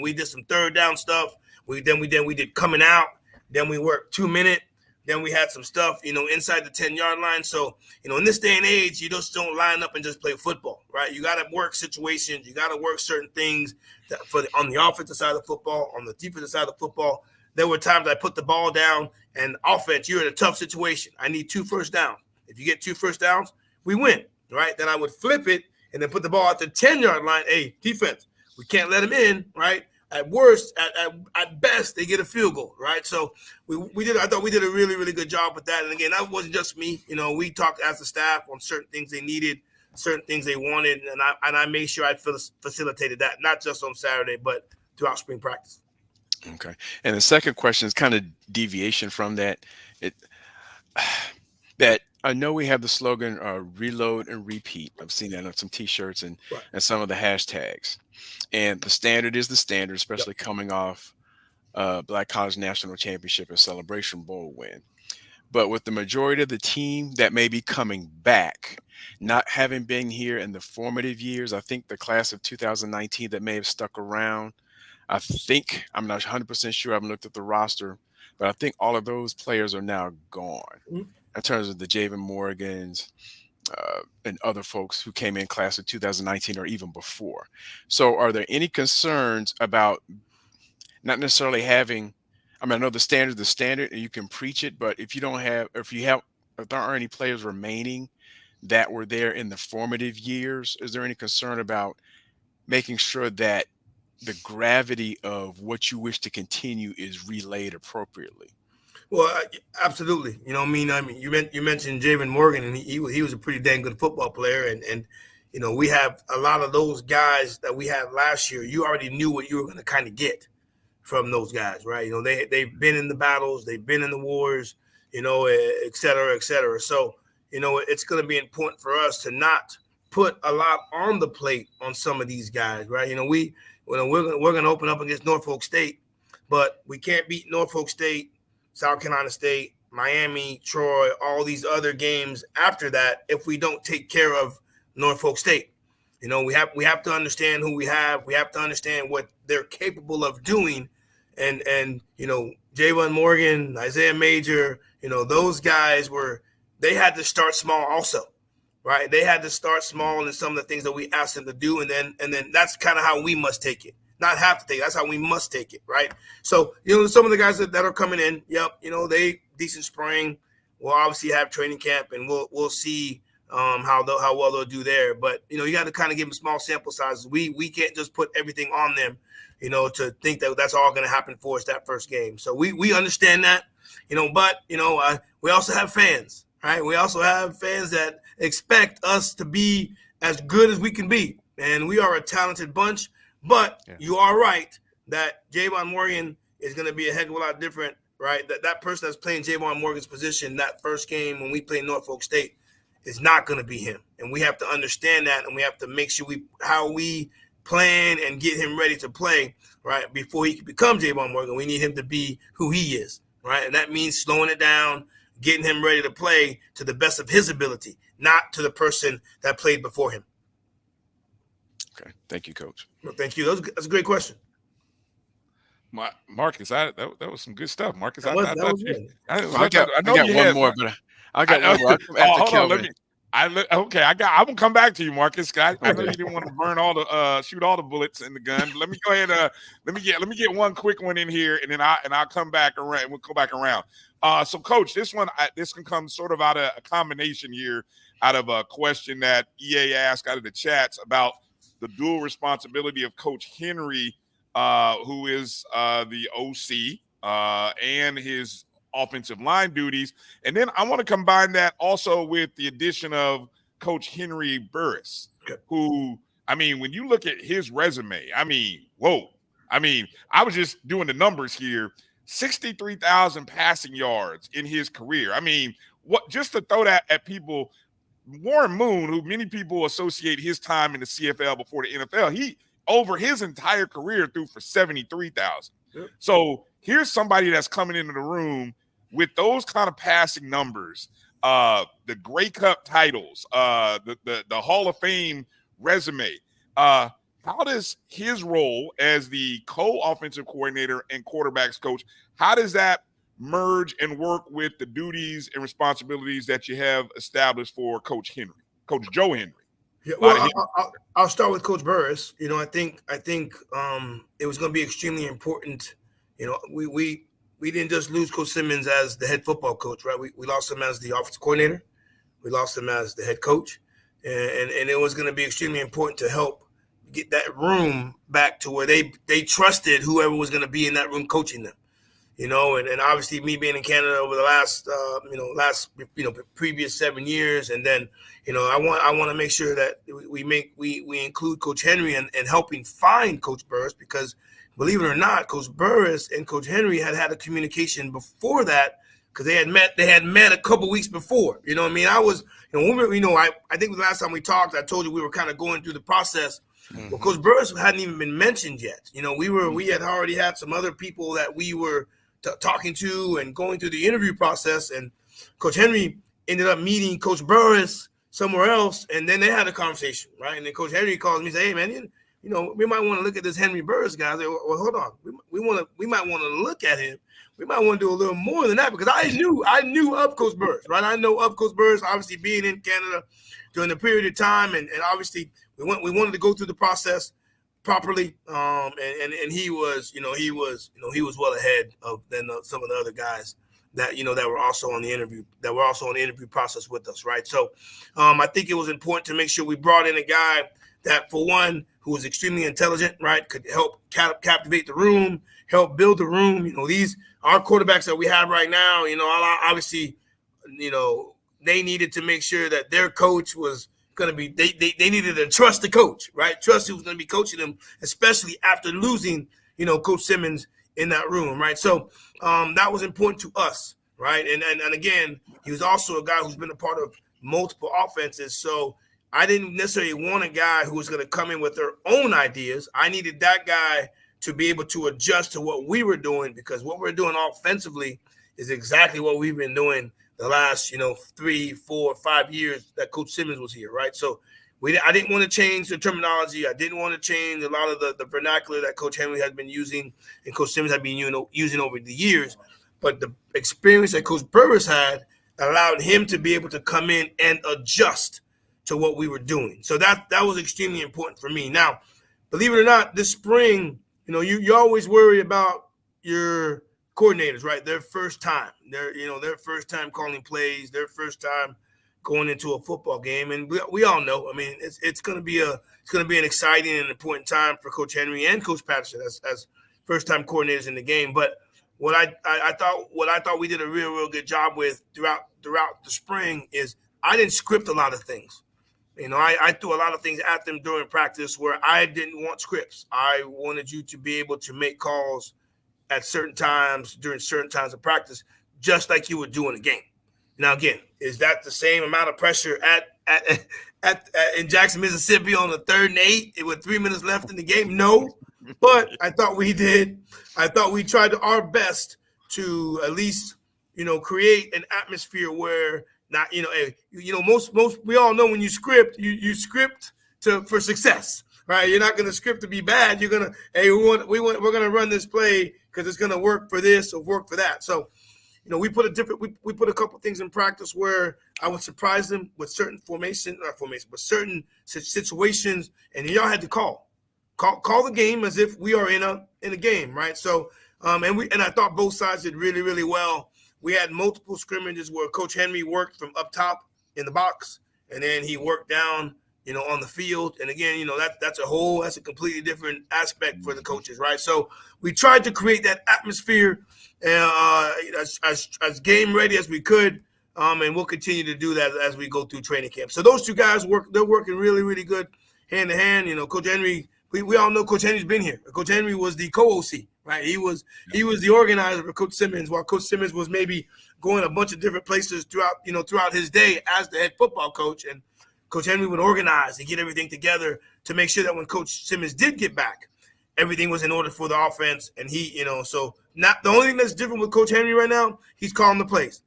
we did some third down stuff. We did coming out, then we worked 2 minute, then we had some stuff, inside the 10-yard line. So, in this day and age, you just don't line up and just play football, right? You got to work situations. You got to work certain things on the offensive side of the football, on the defensive side of the football. There were times I put the ball down and offense, you're in a tough situation. I need 2 first downs. If you get 2 first downs, we win, right? Then I would flip it and then put the ball at the 10-yard line. Hey, defense, we can't let them in, right? At worst, at best, they get a field goal, right? So I thought we did a really, really good job with that. And again, that wasn't just me. We talked as a staff on certain things they needed, certain things they wanted, and I made sure I facilitated that, not just on Saturday, but throughout spring practice. Okay. And the second question is kind of deviation from that. That I know we have the slogan reload and repeat. I've seen that on some T-shirts and some of the hashtags. And the standard is the standard, especially coming off Black College National Championship and Celebration Bowl win. But with the majority of the team that may be coming back, not having been here in the formative years, I think the class of 2019 that may have stuck around, I'm not 100% sure, I haven't looked at the roster, but I think all of those players are now gone in terms of the Javon Morgans, and other folks who came in class of 2019 or even before. So are there any concerns about not necessarily having, I know the standard is the standard and you can preach it, but if there aren't any players remaining that were there in the formative years, is there any concern about making sure that the gravity of what you wish to continue is relayed appropriately? Well, absolutely. You mentioned Javon Morgan, and he was a pretty dang good football player, and we have a lot of those guys that we had last year. You already knew what you were going to kind of get from those guys, right? They've been in the battles, they've been in the wars, et cetera, et cetera. So, it's going to be important for us to not put a lot on the plate on some of these guys, right? We're going to open up against Norfolk State, but we can't beat Norfolk State, South Carolina State, Miami, Troy, all these other games after that if we don't take care of Norfolk State. We have to understand who we have. We have to understand what they're capable of doing. And Javon Morgan, Isaiah Major, those guys they had to start small also, right? They had to start small in some of the things that we asked them to do. And then that's kind of how we must take it. Not have to take it. That's how we must take it, right? So, some of the guys that are coming in, they decent spring. We'll obviously have training camp, and we'll see how well they'll do there. But, you got to kind of give them small sample sizes. We can't just put everything on them, to think that that's all going to happen for us that first game. So we understand that, but, we also have fans, right? We also have fans that expect us to be as good as we can be. And we are a talented bunch. But you are right that Javon Morgan is going to be a heck of a lot different, right? That person that's playing Javon Morgan's position that first game when we play Norfolk State is not going to be him. And we have to understand that, and we have to make sure how we plan and get him ready to play, right, before he can become Javon Morgan. We need him to be who he is, right? And that means slowing it down, getting him ready to play to the best of his ability, not to the person that played before him. Okay. Thank you, Coach. Well, thank you. That's a great question. Marcus, that was some good stuff. Marcus, I got got one more, but I got one more. Hold on, let me. I'm gonna come back to you, Marcus. I know you didn't want to burn all the shoot all the bullets in the gun. But let me go ahead. Let me get one quick one in here, and then I'll come back around. We'll go back around. So, Coach, this can come sort of out of a combination here, out of a question that EA asked out of the chats about the dual responsibility of Coach Henry, who is the OC and his offensive line duties. And then I want to combine that also with the addition of Coach Henry Burris, who, I mean, when you look at his resume, I mean, whoa. I mean, I was just doing the numbers here, 63,000 passing yards in his career. I mean, what, just to throw that at people, Warren Moon, who many people associate his time in the CFL before the NFL, he, over his entire career, threw for 73,000. Yep. So here's somebody that's coming into the room with those kind of passing numbers, the Grey Cup titles, the Hall of Fame resume. How does his role as the co-offensive coordinator and quarterbacks coach, how does that merge and work with the duties and responsibilities that you have established for Coach Henry, Coach Joe Henry? Yeah, well, I'll start with Coach Burris. You know, I think it was going to be extremely important. You know, we didn't just lose Coach Simmons as the head football coach, right? We lost him as the offensive coordinator. We lost him as the head coach. And it was going to be extremely important to help get that room back to where they trusted whoever was going to be in that room coaching them. You know, and obviously me being in Canada over the last previous 7 years. And then, you know, I want to make sure that we include Coach Henry in helping find Coach Burris, because believe it or not, Coach Burris and Coach Henry had a communication before that, because they had met a couple weeks before. You know what I mean? I think the last time we talked, I told you we were kind of going through the process. Mm-hmm. Well, Coach Burris hadn't even been mentioned yet. You know, we had already had some other people that we were talking to and going through the interview process, and Coach Henry ended up meeting Coach Burris somewhere else, and then they had a conversation, right? And then Coach Henry calls me and says, "Hey, man, you know, we might want to look at this Henry Burris guy." I say, well, hold on, we might want to look at him. We might want to do a little more than that, because I knew of Coach Burris, right? I know of Coach Burris, obviously being in Canada during the period of time, and obviously we wanted to go through the process properly, and he was well ahead of than some of the other guys that were also on the interview process with us, right? So I think it was important to make sure we brought in a guy that, for one, who was extremely intelligent, right, could help captivate the room, help build the room. You know, our quarterbacks that we have right now, you know, obviously, you know, they needed to make sure that their coach was going to be, they needed to trust the coach, right? Trust who was going to be coaching them, especially after losing, you know, Coach Simmons in that room, right? So that was important to us, right? And again, he was also a guy who's been a part of multiple offenses. So I didn't necessarily want a guy who was going to come in with their own ideas. I needed that guy to be able to adjust to what we were doing, because what we're doing offensively is exactly what we've been doing the last, 3, 4, 5 years that Coach Simmons was here, right? So I didn't want to change the terminology. I didn't want to change a lot of the vernacular that Coach Henry had been using and Coach Simmons had been using over the years. But the experience that Coach Burris had allowed him to be able to come in and adjust to what we were doing. So that was extremely important for me. Now, believe it or not, this spring, you always worry about your coordinators, right? Their first time, their first time calling plays, their first time going into a football game, and we all know. I mean, it's going to be an exciting and important time for Coach Henry and Coach Patterson as first time coordinators in the game. But what I thought we did a real good job with throughout the spring is I didn't script a lot of things. I threw a lot of things at them during practice where I didn't want scripts. I wanted you to be able to make calls at certain times during certain times of practice, just like you would do in a game. Now, again, is that the same amount of pressure in Jackson, Mississippi on the 3rd and 8 with 3 minutes left in the game? No, but I thought we did. I thought we tried our best to at least, create an atmosphere where most we all know when you script, you script for success, right? You're not going to script to be bad. You're going to, hey, we're going to run this play because it's going to work for this or work for that. So, we put a couple things in practice where I would surprise them with certain but certain situations, and y'all had to call the game as if we are in a game, right? So, and I thought both sides did really, really well. We had multiple scrimmages where Coach Henry worked from up top in the box, and then he worked down, on the field. And again, that's a completely different aspect for the coaches, right? So we tried to create that atmosphere as game ready as we could, and we'll continue to do that as we go through training camp. So those two guys they're working really, really good hand to hand. Coach Henry, we all know Coach Henry's been here. Coach Henry was the co-OC, right? He was the organizer for Coach Simmons, while Coach Simmons was maybe going a bunch of different places throughout his day as the head football coach. And Coach Henry would organize and get everything together to make sure that when Coach Simmons did get back, everything was in order for the offense. And so not the only thing that's different with Coach Henry right now, he's calling the plays,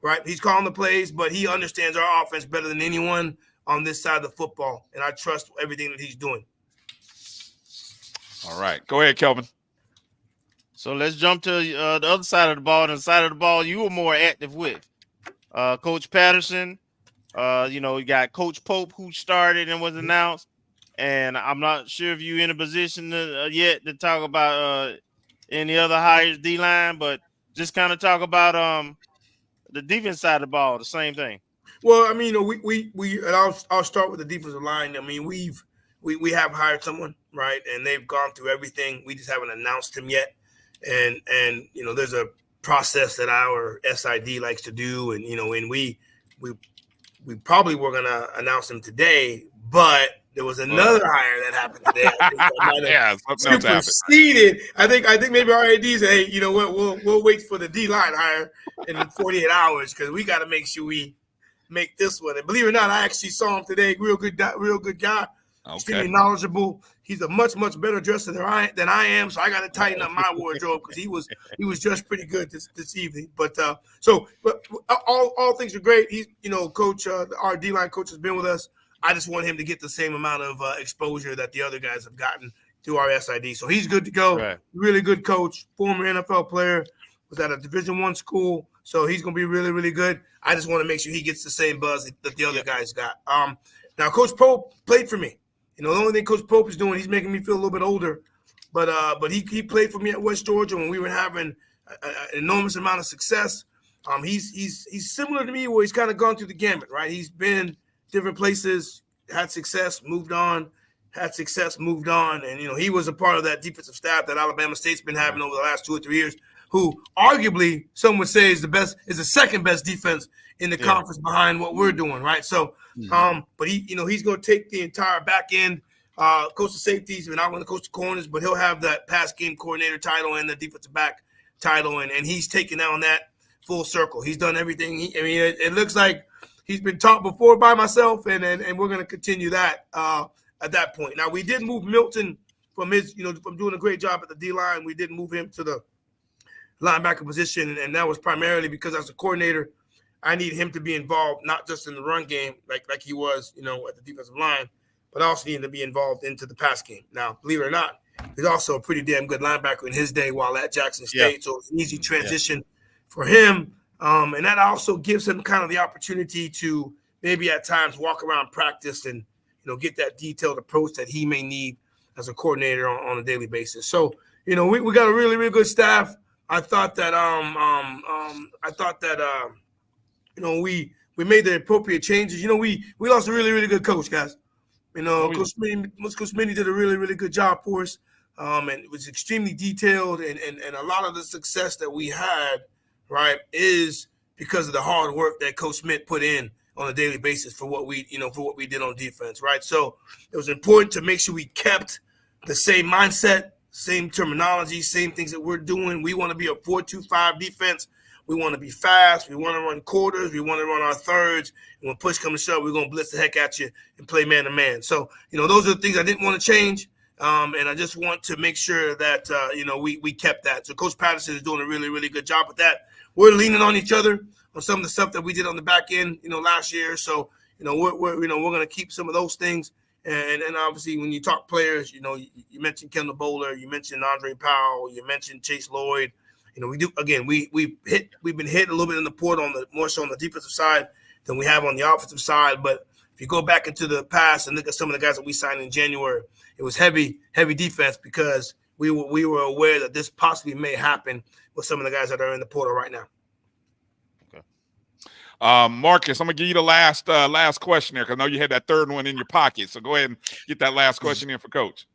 right? He's calling the plays, but he understands our offense better than anyone on this side of the football. And I trust everything that he's doing. All right. Go ahead, Kelvin. So let's jump to the other side of the ball. The side of the ball you were more active with. Coach Patterson. You got Coach Pope, who started and was announced. And I'm not sure if you're in a position yet to talk about any other hires D-line, but just kind of talk about the defense side of the ball, the same thing. Well, I mean, and I'll start with the defensive line. I mean, we have hired someone, right, and they've gone through everything. We just haven't announced him yet, and there's a process that our SID likes to do, and and we probably were going to announce him today, but there was another hire that happened today. Superseded. I think maybe our AD said, hey, you know what? We'll wait for the D-line hire in 48 hours because we got to make sure we make this one. And believe it or not, I actually saw him today. Real good guy. Okay. Extremely knowledgeable. He's a much better dresser than I am. So I got to tighten up my wardrobe because he was dressed pretty good this evening. But all things are great. He's coach. Our D-line coach has been with us. I just want him to get the same amount of exposure that the other guys have gotten through our SID. So he's good to go. Right. Really good coach, former NFL player, was at a Division I school. So he's going to be really, really good. I just want to make sure he gets the same buzz that the other guys got. Now, Coach Pope played for me. The only thing Coach Pope is doing, he's making me feel a little bit older. But he played for me at West Georgia when we were having an enormous amount of success. He's similar to me where he's kind of gone through the gamut, right? He's been different places, had success, moved on, and he was a part of that defensive staff that Alabama State's been having over the last 2 or 3 years, who arguably some would say is the second best defense in the conference behind what we're doing, right? So, but he's going to take the entire back end, coach the safeties, and I'm going to coach the corners, but he'll have that pass game coordinator title and the defensive back title, and he's taken on that full circle. He's done everything. It looks like he's been taught before by myself, and we're going to continue that at that point. Now, we did move Milton from doing a great job at the D-line. We did move him to the linebacker position, and that was primarily because as a coordinator, I need him to be involved, not just in the run game like he was, at the defensive line, but also need to be involved into the pass game. Now, believe it or not, he's also a pretty damn good linebacker in his day while at Jackson State, so it's an easy transition for him. And that also gives him kind of the opportunity to maybe at times walk around practice and, get that detailed approach that he may need as a coordinator on a daily basis. So, we got a really, really good staff. I thought that we made the appropriate changes. We lost a really, really good coach, guys. Coach Smitty did a really, really good job for us. And it was extremely detailed, and a lot of the success that we had, right, is because of the hard work that Coach Smith put in on a daily basis for what we did on defense, right? So it was important to make sure we kept the same mindset, same terminology, same things that we're doing. We want to be a 4-2-5 defense. We want to be fast. We want to run quarters. We want to run our thirds. And when push comes to shove, we're going to blitz the heck at you and play man-to-man. So, those are the things I didn't want to change. And I just want to make sure that, we kept that. So Coach Patterson is doing a really, really good job with that. We're leaning on each other on some of the stuff that we did on the back end, last year. So, we're going to keep some of those things. And obviously when you talk players, you know, you mentioned Kendall Bowler, you mentioned Andre Powell, you mentioned Chase Lloyd. You know, we do again. We've been hit a little bit in the portal more so on the defensive side than we have on the offensive side. But if you go back into the past and look at some of the guys that we signed in January, it was heavy defense because we were aware that this possibly may happen with some of the guys that are in the portal right now. Marcus, I'm gonna give you the last question there because I know you had that third one in your pocket. So go ahead and get that last question in for Coach.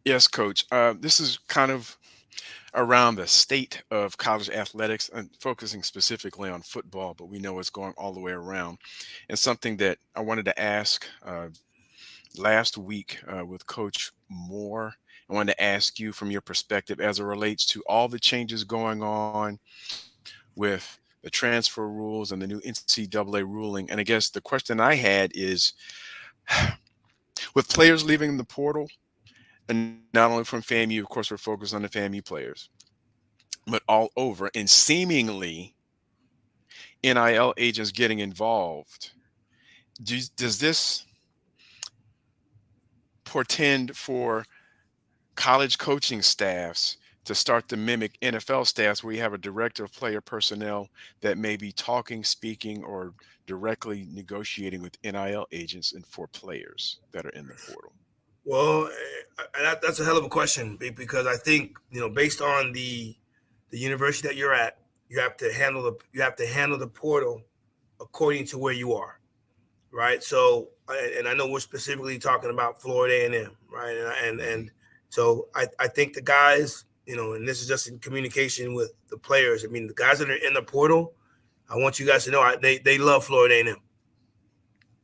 Yes, Coach. This is kind of around the state of college athletics and focusing specifically on football, but we know it's going all the way around. And something that I wanted to ask last week with Coach Moore, I wanted to ask you from your perspective as it relates to all the changes going on with the transfer rules and the new NCAA ruling. And I guess the question I had is, with players leaving the portal, and not only from FAMU, of course, we're focused on the FAMU players, but all over, and seemingly NIL agents getting involved, does this portend for college coaching staffs to start to mimic NFL staffs where you have a director of player personnel that may be talking, speaking, or directly negotiating with NIL agents and for players that are in the portal? Well, that's a hell of a question because I think, you know, based on the university that you're at, you have to handle the portal according to where you are, right? So, and I know we're specifically talking about Florida A&M, right? And so I think the guys, you know, and this is just in communication with the players. I mean, the guys that are in the portal, I want you guys to know they love Florida A&M.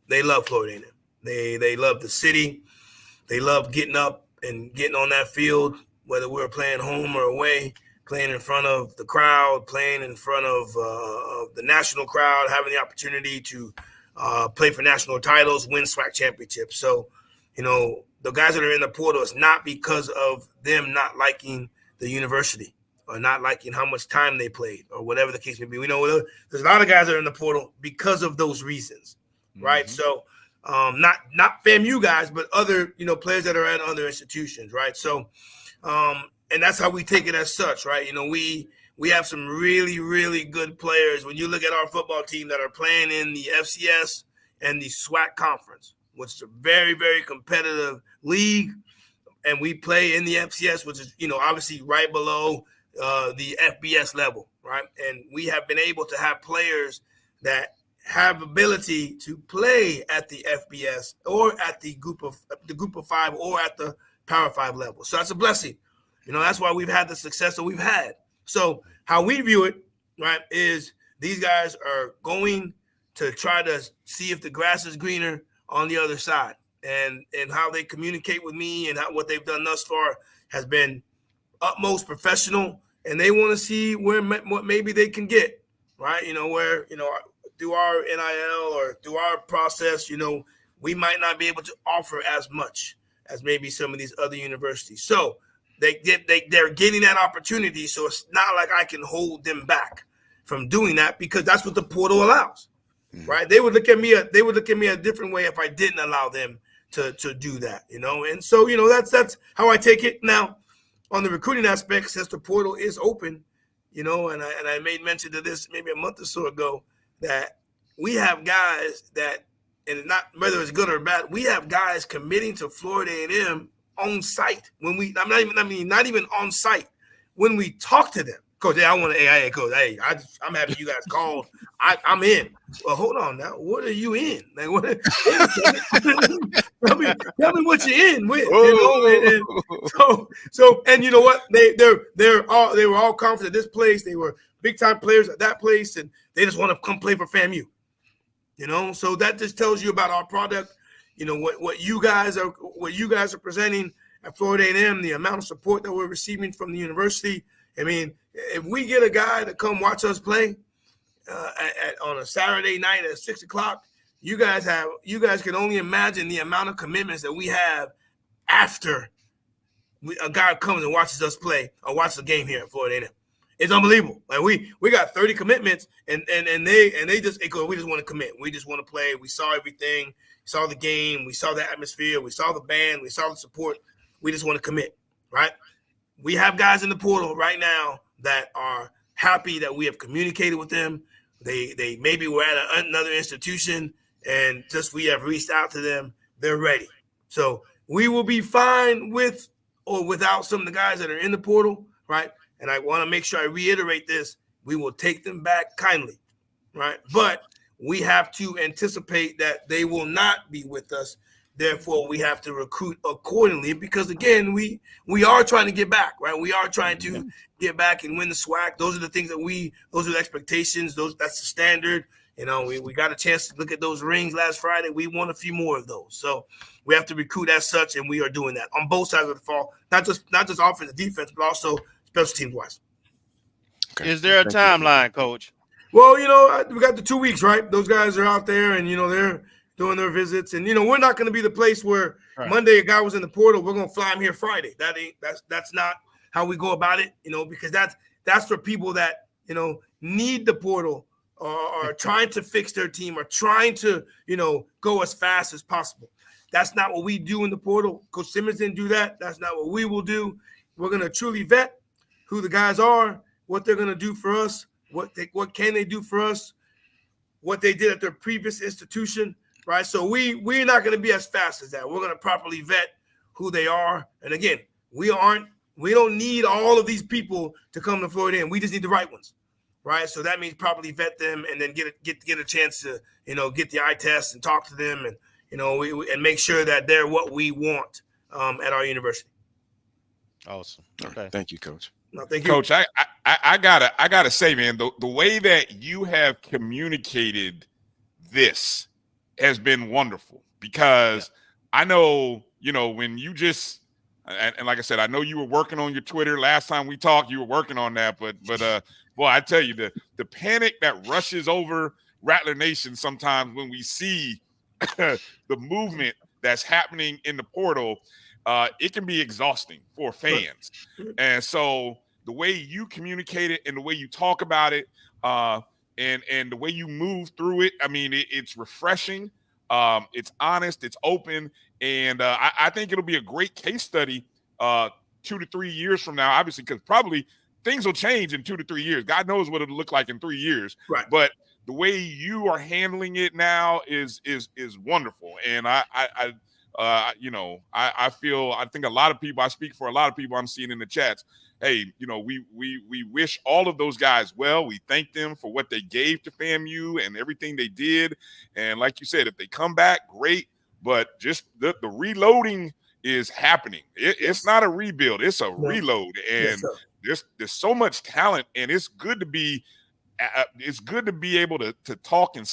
They love Florida A&M. They love the city. They love getting up and getting on that field, whether we're playing home or away, playing in front of the crowd, playing in front of the national crowd, having the opportunity to play for national titles, win SWAC Championship. So, you know, the guys that are in the portal, it's not because of them not liking the university or not liking how much time they played or whatever the case may be. We know there's a lot of guys that are in the portal because of those reasons, right? So not FAMU guys, but other, you know, players that are at other institutions, right? So, and that's how we take it as such, right? You know, we have some really, really good players. When you look at our football team that are playing in the FCS and the SWAC conference, which is a very, very competitive league, and we play in the FCS, which is, you know, obviously right below the FBS level, right? And we have been able to have players that have ability to play at the FBS or at the group of five or at the Power 5 level. So that's a blessing. You know, that's why we've had the success that we've had. So how we view it, right, is these guys are going to try to see if the grass is greener on the other side. And how they communicate with me and what they've done thus far has been utmost professional. And they want to see what maybe they can get, right? You know, where, you know, through our NIL or through our process, you know, we might not be able to offer as much as maybe some of these other universities. So they're getting that opportunity. So it's not like I can hold them back from doing that because that's what the portal allows, right? They would look at me a different way if I didn't allow them to do that, you know? And so, you know, that's how I take it. Now, on the recruiting aspect, since the portal is open, you know, and I made mention to this maybe a month or so ago, that we have guys that, and not whether it's good or bad, we have guys committing to Florida A&M on site not even on site when we talk to them. Coach, hey, I want to, hey, Coach, hey, I'm happy you guys called. I'm in. Well, hold on now. What are you in? Like, what? tell me what you're in with. You know? And you know what? They were all confident. This place, they were big time players at that place, and they just want to come play for FAMU. You know, so that just tells you about our product. You know what you guys are presenting at Florida A&M, the amount of support that we're receiving from the university. I mean, if we get a guy to come watch us play on a Saturday night at 6:00, you guys can only imagine the amount of commitments that we have after a guy comes and watches us play or watches a game here at Florida A&M. It's unbelievable. Like we got 30 commitments, and they just we just want to commit. We just want to play. We saw everything. Saw the game. We saw the atmosphere. We saw the band. We saw the support. We just want to commit, right? We have guys in the portal right now that are happy that we have communicated with them. They maybe were at another institution and just we have reached out to them. They're ready. So we will be fine with or without some of the guys that are in the portal, right? And I want to make sure I reiterate this. We will take them back kindly, right? But we have to anticipate that they will not be with us. Therefore, we have to recruit accordingly because, again, we are trying to get back, right? We are trying to get back and win the SWAC. Those are the things that those are the expectations. That's the standard. You know, we got a chance to look at those rings last Friday. We want a few more of those. So we have to recruit as such, and we are doing that on both sides of the ball, not just offense and defense, but also special teams wise. Okay. Is there a timeline, Coach? Well, you know, we got the 2 weeks, right? Those guys are out there, and, you know, they're doing their visits. And, you know, we're not going to be the place where Monday a guy was in the portal, we're going to fly him here Friday. That's not how we go about it, you know, because that's for people that, you know, need the portal or are trying to fix their team or trying to, you know, go as fast as possible. That's not what we do in the portal. Coach Simmons didn't do that. That's not what we will do. We're going to truly vet who the guys are, what they're going to do for us, what can they do for us, what they did at their previous institution, right? So we're not going to be as fast as that. We're going to properly vet who they are. And again, we don't need all of these people to come to Florida. We just need the right ones, right? So that means properly vet them and then get a chance to, you know, get the eye test and talk to them and, you know, and make sure that they're what we want at our university. Awesome. Okay. Thank you, Coach. No, thank you, Coach. I gotta say, man, the way that you have communicated this has been wonderul because I know, you know, when you just and like I said, I know you were working on your Twitter last time we talked. You were working on that, but boy, I tell you, the panic that rushes over Rattler Nation sometimes when we see the movement that's happening in the portal, it can be exhausting for fans. And so the way you communicate it and the way you talk about it, and the way you move through it, I mean, it's refreshing. It's honest, it's open, and I think it'll be a great case study 2 to 3 years from now, obviously, because probably things will change in 2 to 3 years. God knows what it'll look like in 3 years. Right. But the way you are handling it now is wonderful. And I think a lot of people, I speak for a lot of people I'm seeing in the chats. Hey, you know, we wish all of those guys well. We thank them for what they gave to FAMU and everything they did. And like you said, if they come back, great. But just the reloading is happening. It's not a rebuild. It's a reload. And there's so much talent, and it's good to be able to talk and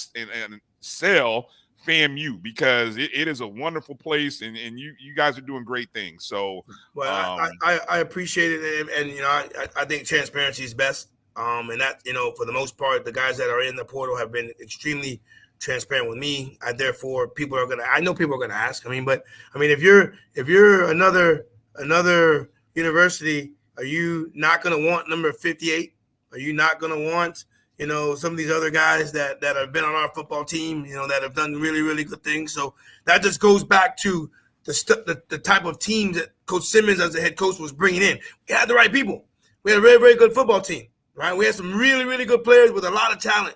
sell FAMU because it is a wonderful place, and you guys are doing great things. So, well, I appreciate it, and you know, I think transparency is best. And that, you know, for the most part, the guys that are in the portal have been extremely transparent with me. I know people are gonna ask. If you're another university, are you not gonna want number 58? Are you not gonna want, you know, some of these other guys that have been on our football team, you know, that have done really, really good things? So that just goes back to the type of team that Coach Simmons as the head coach was bringing in. We had the right people. We had a very, very good football team, right? We had some really, really good players with a lot of talent.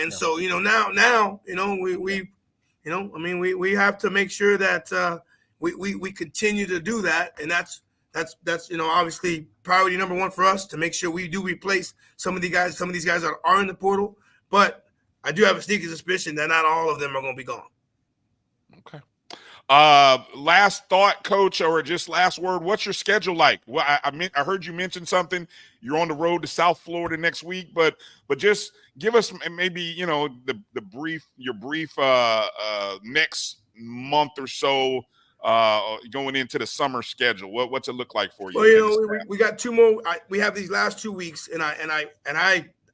So, you know, now, you know, we have to make sure that we continue to do that. And that's, you know, obviously priority number one for us to make sure we do replace some of these guys that are in the portal. But I do have a sneaky suspicion that not all of them are going to be gone. Okay. Last thought, Coach, or just last word. What's your schedule like? Well, I heard you mention something. You're on the road to South Florida next week, but just give us maybe, you know, your brief next month or so going into the summer schedule. What's it look like for you? Well, you know, we got 2 more. We have these last 2 weeks, and I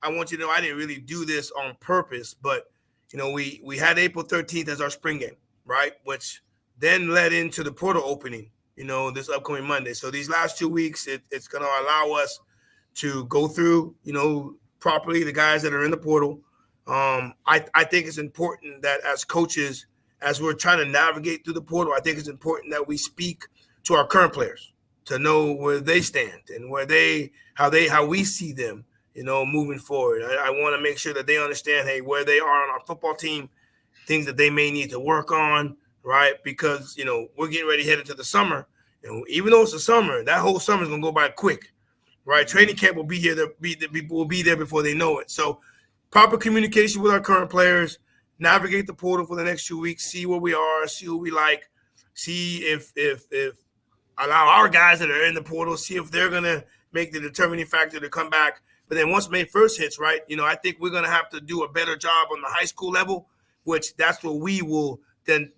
want you to know I didn't really do this on purpose, but you know, we had April 13th as our spring game, right? Which then led into the portal opening, you know, this upcoming Monday. So these last 2 weeks, it's going to allow us to go through, properly the guys that are in the portal. I think it's important that as coaches, as we're trying to navigate through the portal, I think it's important that we speak to our current players to know where they stand and how we see them, moving forward. I want to make sure that they understand, hey, where they are on our football team, things that they may need to work on, right? Because, we're getting ready to head into the summer. And even though it's the summer, that whole summer is going to go by quick, right? Training camp will be here. People will be there before they know it. So proper communication with our current players, navigate the portal for the next 2 weeks, see where we are, see who we like, see if allow our guys that are in the portal, see if they're going to make the determining factor to come back. But then once May 1st hits, right, I think we're going to have to do a better job on the high school level, which that's where we will then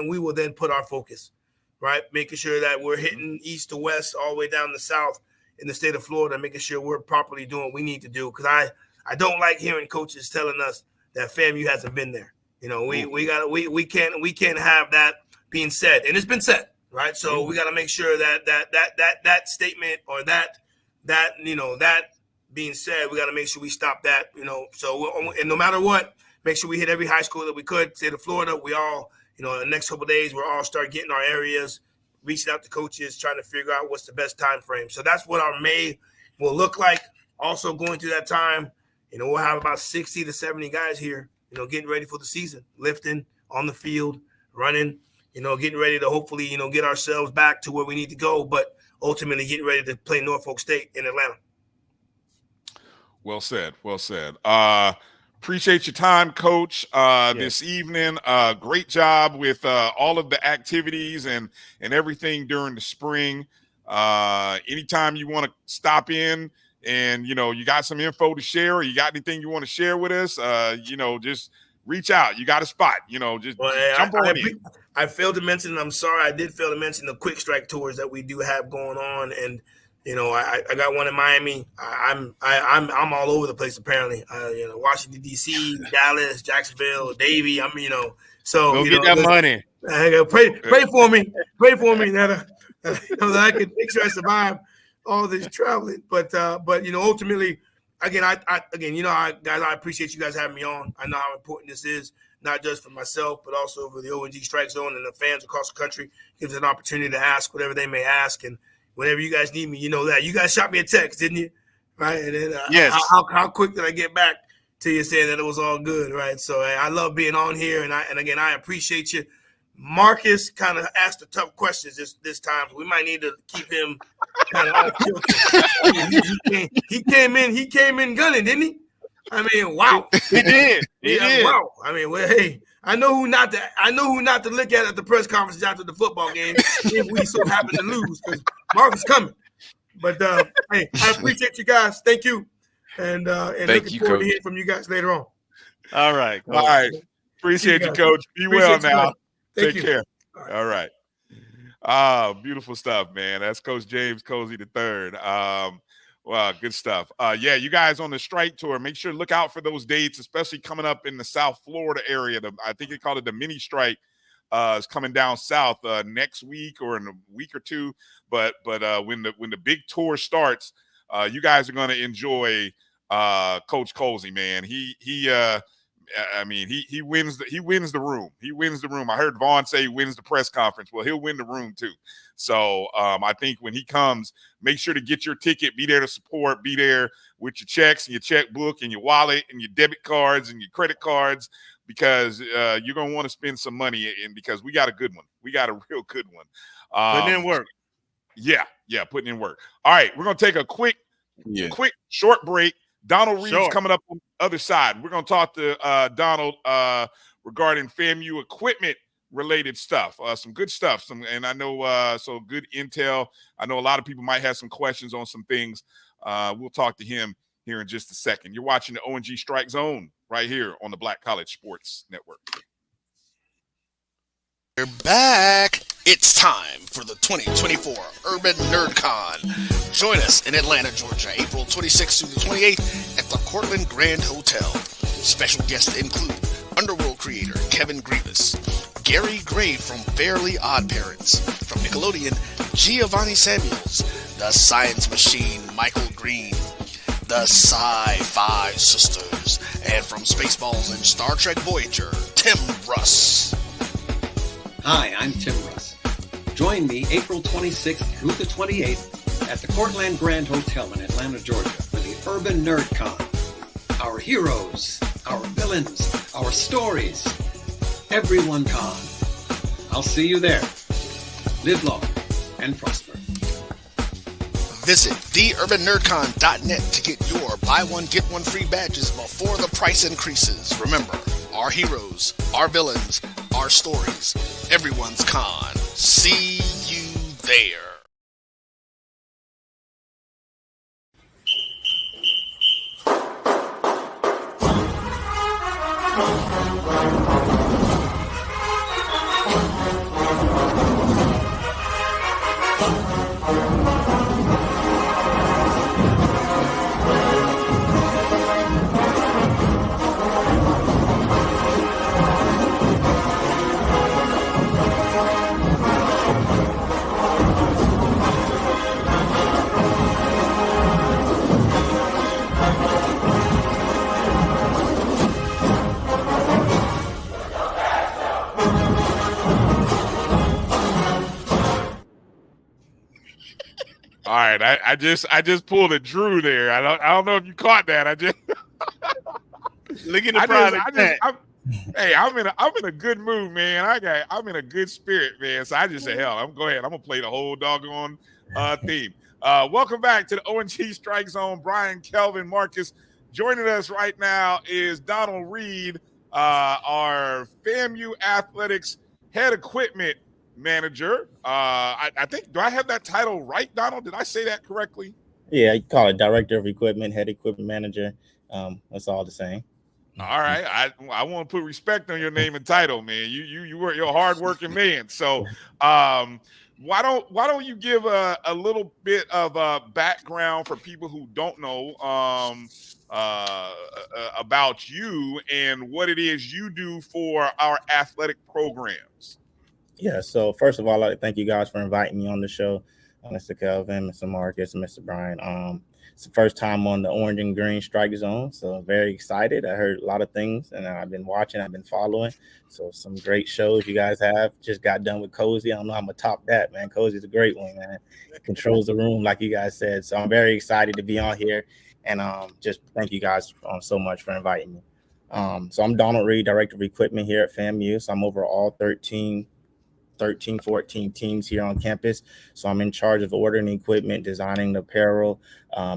we will then put our focus, right? Making sure that we're hitting east to west all the way down to south in the state of Florida, making sure we're properly doing what we need to do. Because I don't like hearing coaches telling us that FAMU hasn't been there. We can't have that being said, and it's been said, right? So we got to make sure that statement or that being said, we got to make sure we stop that. So and no matter what, make sure we hit every high school that we could. State of Florida, we all, in the next couple of days, we'll all start getting our areas, reaching out to coaches, trying to figure out what's the best time frame. So that's what our May will look like. Also going through that time, we'll have about 60 to 70 guys here, getting ready for the season, lifting on the field, running, getting ready to hopefully, get ourselves back to where we need to go, but ultimately getting ready to play Norfolk State in Atlanta. Well said. Well said. Appreciate your time, Coach, this evening. Great job with all of the activities and everything during the spring. Anytime you want to stop in and, you got some info to share or you got anything you want to share with us, just reach out. You got a spot, just jump on in. I failed to mention, and I'm sorry, I did fail to mention the quick strike tours that we do have going on. And, I got one in Miami. I'm all over the place apparently. Washington D.C., Dallas, Jacksonville, Davie. So go get that money. Pray for me. Pray for me that I can make sure I survive all this traveling. But ultimately, again, guys, I appreciate you guys having me on. I know how important this is, not just for myself, but also for the O&G StrikeZone and the fans across the country. Gives us an opportunity to ask whatever they may ask, and whenever you guys need me, that. You guys shot me a text, didn't you? Right? And then yes. How quick did I get back to you saying that it was all good, right? So I love being on here, and again, I appreciate you. Marcus kind of asked the tough questions this time. So we might need to keep him kind of off kilter. He came in gunning, didn't he? I mean, wow. He did. He did. Wow. I mean, well, hey, I know who not to look at the press conferences after the football game if we so happen to lose, because Marcus coming. But hey, I appreciate you guys. Thank you. And looking forward to hearing from you guys later on. All right. All right. Appreciate you, Coach. Be well now. Take care. All right. Beautiful stuff, man. That's Coach James Colzie III. Wow, good stuff. You guys on the strike tour, make sure to look out for those dates, especially coming up in the South Florida area. I think they call it the mini strike. Is coming down south next week or in a week or two. But when the big tour starts, you guys are going to enjoy Coach Colzie, man. He wins the room. He wins the room. I heard Vaughn say he wins the press conference. Well, he'll win the room too. So I think when he comes, make sure to get your ticket, be there to support, be there with your checks and your checkbook and your wallet and your debit cards and your credit cards, because you're going to want to spend some money, and because we got a good one. We got a real good one. Putting in work. Yeah, putting in work. All right, we're going to take a quick short break. Donald Reed's coming up on the other side. We're going to talk to Donald regarding FAMU equipment related stuff, some good stuff. And I know so good intel. I know a lot of people might have some questions on some things. We'll talk to him here in just a second. You're watching the O&G StrikeZone right here on the Black College Sports Network. We're back. It's time for the 2024 Urban NerdCon. Join us in Atlanta, Georgia, April 26th through the 28th at the Cortland Grand Hotel. Special guests include Underworld creator Kevin Grievous, Gary Gray from Fairly Odd Parents, from Nickelodeon, Giovanni Samuels, the Science Machine Michael Green, the Sci-Fi Sisters, and from Spaceballs and Star Trek Voyager, Tim Russ. Hi, I'm Tim Russ. Join me April 26th through the 28th at the Cortland Grand Hotel in Atlanta, Georgia for the Urban Nerd Con. Our heroes, our villains, our stories. Everyone con. I'll see you there. Live long and prosper. Visit theurbannerdcon.net to get your buy one, get one free badges before the price increases. Remember, our heroes, our villains, our stories. Everyone's con. See you there. All right, I just pulled a Drew there. I don't know if you caught that. I just look at the product. I'm in a good mood, man. I'm in a good spirit, man. So I just said, hell, I'm gonna play the whole doggone theme. Welcome back to the O&G StrikeZone. Bryan, Kelvin, Marcus. Joining us right now is Donald Reed, our FAMU Athletics head equipment manager. I think, do I have that title right, Donald? Did I say that correctly? Yeah, you call it director of equipment, head equipment manager. That's all the same. All right, I want to put respect on your name and title, man. You're a hardworking man. So, why don't you give a little bit of a background for people who don't know about you and what it is you do for our athletic programs? Yeah, so first of all, I'd like to thank you guys for inviting me on the show, Mr. Kelvin, Mr. Marcus, and Mr. Bryan. It's the first time on the Orange and Green Strike Zone, so I'm very excited. I heard a lot of things, and I've been watching, I've been following. So some great shows you guys have. Just got done with Colzie. I don't know how I'm going to top that, man. Colzie's a great one, man. Controls the room, like you guys said. So I'm very excited to be on here, and just thank you guys so much for inviting me. So I'm Donald Reed, Director of Equipment here at FAMU. So I'm over all 14 teams here on campus. So I'm in charge of ordering equipment, designing the apparel,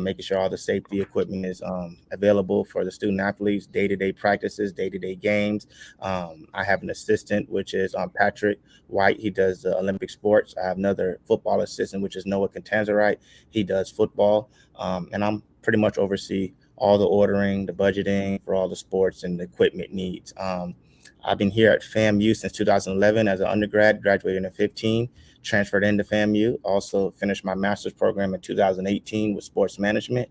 making sure all the safety equipment is available for the student athletes, day-to-day practices, day-to-day games. I have an assistant, which is Patrick White. He does Olympic sports. I have another football assistant, which is Noah Contanzarite. He does football. And I'm pretty much oversee all the ordering, the budgeting for all the sports and the equipment needs. I've been here at FAMU since 2011 as an undergrad, graduated in 2015, transferred into FAMU, also finished my master's program in 2018 with sports management,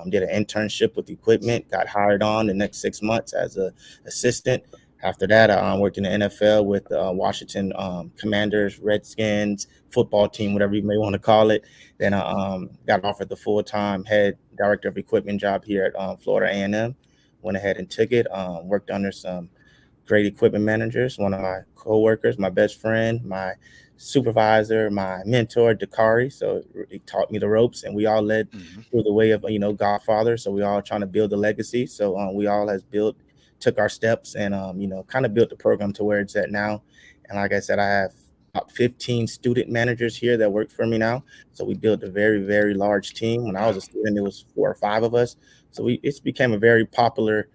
did an internship with equipment, got hired on the next 6 months as an assistant. After that, I worked in the NFL with Washington Commanders, Redskins, football team, whatever you may want to call it. Then I got offered the full-time head director of equipment job here at Florida A&M. Went ahead and took it, worked under some great equipment managers, one of my coworkers, my best friend, my supervisor, my mentor, Dakari. So he taught me the ropes, and we all led through the way of, Godfather. So we all trying to build a legacy. So we all took our steps and, kind of built the program to where it's at now. And like I said, I have about 15 student managers here that work for me now. So we built a very, very large team. When I was a student, it was 4 or 5 of us. So it's became a very popular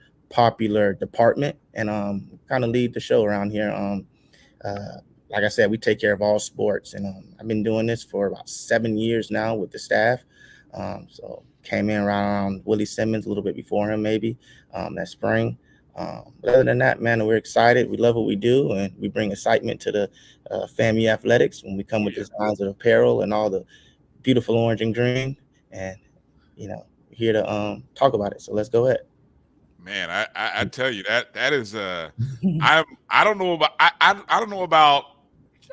department, and kind of lead the show around here. Like I said, we take care of all sports, and I've been doing this for about 7 years now with the staff. So came in around Willie Simmons a little bit before him, maybe that spring. But other than that, man, we're excited. We love what we do, and we bring excitement to the FAMU Athletics when we come with designs of apparel and all the beautiful orange and green, and here to talk about it. So let's go ahead. Man, I tell you that is I don't know about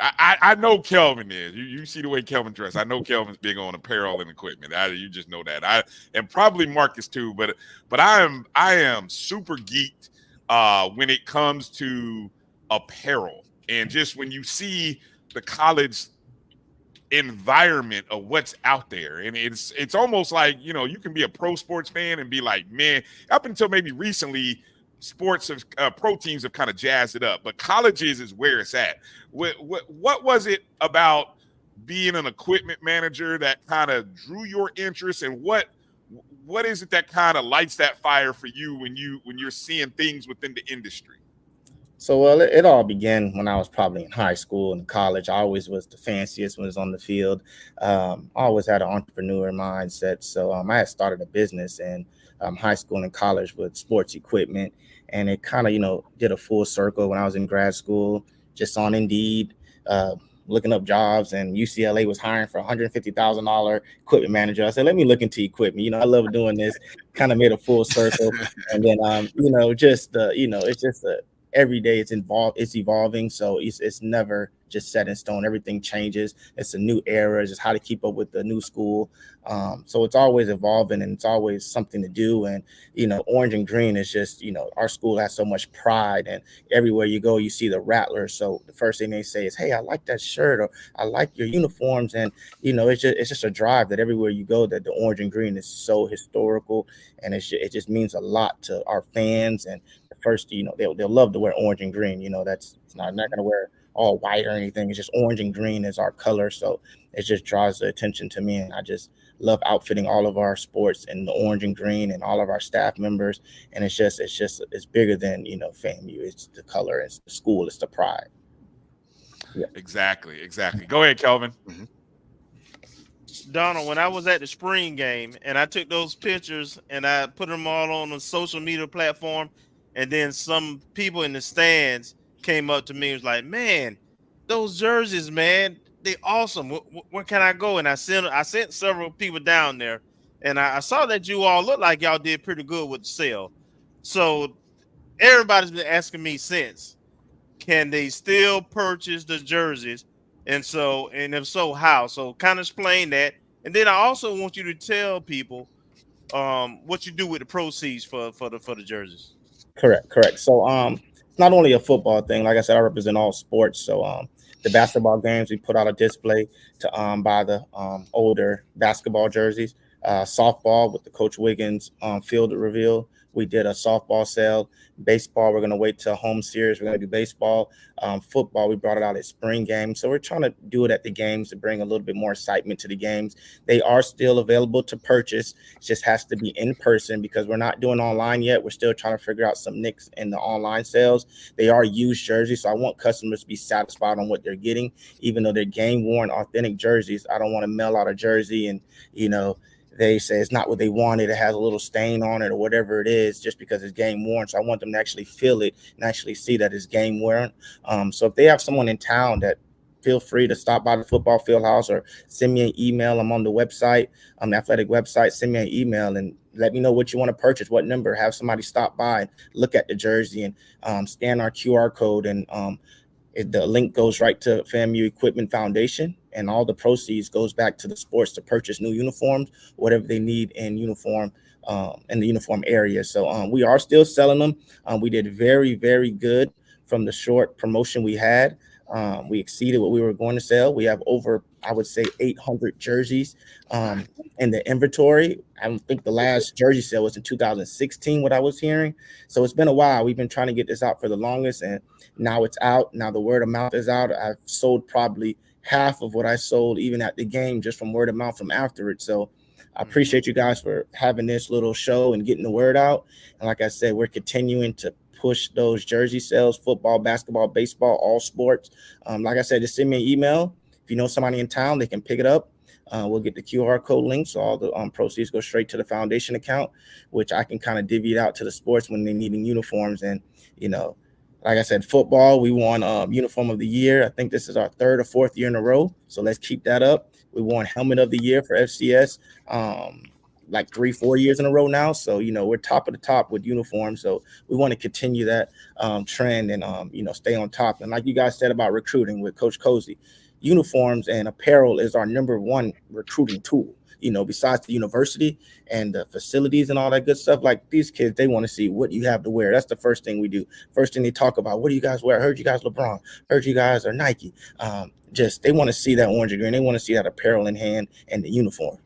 I know Kelvin is. You see the way Kelvin dressed. I know Kelvin's big on apparel and equipment. You just know that. And probably Marcus too. But I am super geeked when it comes to apparel, and just when you see the college environment of what's out there, and it's almost like, you know, you can be a pro sports fan and be like, man, up until maybe recently, sports have pro teams have kind of jazzed it up, but colleges is where it's at. What was it about being an equipment manager that kind of drew your interest, and what is it that kind of lights that fire for you when you're seeing things within the industry? So, well, it all began when I was probably in high school and college. I always was the fanciest when I was on the field. I always had an entrepreneur mindset. So I had started a business in high school and college with sports equipment. And it kind of, you know, did a full circle when I was in grad school, just on Indeed, looking up jobs, and UCLA was hiring for $150,000 equipment manager. I said, let me look into equipment. You know, I love doing this. Kind of made a full circle. And then, you know, just, you know, it's just every day it's evolving. So it's never just set in stone. Everything changes. It's a new era. It's just how to keep up with the new school. So it's always evolving, and it's always something to do. And, you know, orange and green is just, you know, our school has so much pride, and everywhere you go, you see the Rattlers. So the first thing they say is, hey, I like that shirt, or I like your uniforms. And, you know, it's just a drive that everywhere you go, that the orange and green is so historical, and it just means a lot to our fans. And first, you know, they'll love to wear orange and green. You know, it's not going to wear all white or anything. It's just orange and green is our color. So it just draws the attention to me. And I just love outfitting all of our sports in the orange and green, and all of our staff members. And it's bigger than, you know, FAMU. It's the color, it's the school, it's the pride. Yeah. Exactly. Go ahead, Kelvin. Mm-hmm. Donald, when I was at the spring game and I took those pictures and I put them all on a social media platform, and then some people in the stands came up to me and was like, man, those jerseys, man, they awesome. Where can I go? And I sent several people down there, and I saw that you all look like y'all did pretty good with the sale. So everybody's been asking me since, can they still purchase the jerseys? And if so, how? So kind of explain that. And then I also want you to tell people what you do with the proceeds for the jerseys. Correct. So it's not only a football thing. Like I said, I represent all sports. So the basketball games, we put out a display to buy the older basketball jerseys. Softball with the Coach Wiggins field reveal, we did a softball sale. Baseball, we're going to wait till home series. We're going to do baseball. Football, we brought it out at spring games. So we're trying to do it at the games to bring a little bit more excitement to the games. They are still available to purchase. It just has to be in person, because we're not doing online yet. We're still trying to figure out some nicks in the online sales. They are used jerseys, so I want customers to be satisfied on what they're getting. Even though they're game-worn, authentic jerseys, I don't want to mail out a jersey and, you know, they say it's not what they wanted. It has a little stain on it or whatever it is, just because it's game worn. So I want them to actually feel it and actually see that it's game worn. So if they have someone in town, that feel free to stop by the football field house or send me an email. I'm on the website, the athletic website. Send me an email and let me know what you want to purchase, what number. Have somebody stop by and look at the jersey and scan our QR code. And the link goes right to FAMU Equipment Foundation, and all the proceeds goes back to the sports to purchase new uniforms, whatever they need in uniform, in the uniform area. So we are still selling them. We did very, very good from the short promotion we had. We exceeded what we were going to sell. We have over, I would say, 800 jerseys in the inventory. I think the last jersey sale was in 2016, what I was hearing. So it's been a while. We've been trying to get this out for the longest, and now it's out. Now the word of mouth is out. I've sold probably half of what I sold even at the game, just from word of mouth from after it. So I appreciate you guys for having this little show and getting the word out. And like I said, we're continuing to push those jersey sales, football, basketball, baseball, all sports. Like I said, just send me an email. If you know somebody in town, they can pick it up. We'll get the QR code link, so all the proceeds go straight to the foundation account, which I can kind of divvy it out to the sports when they're needing uniforms. And, you know, like I said, football, we won uniform of the year. I think this is our third or fourth year in a row, so let's keep that up. We won helmet of the year for FCS. like 3-4 years in a row now. So, we're top of the top with uniforms. So we want to continue that trend and, stay on top. And like you guys said about recruiting with Coach Colzie, uniforms and apparel is our number one recruiting tool. Besides the university and the facilities and all that good stuff, like these kids, they want to see what you have to wear. That's the first thing we do. First thing they talk about, what do you guys wear? I heard you guys LeBron. Heard you guys are Nike. They want to see that orange and green. They want to see that apparel in hand and the uniform.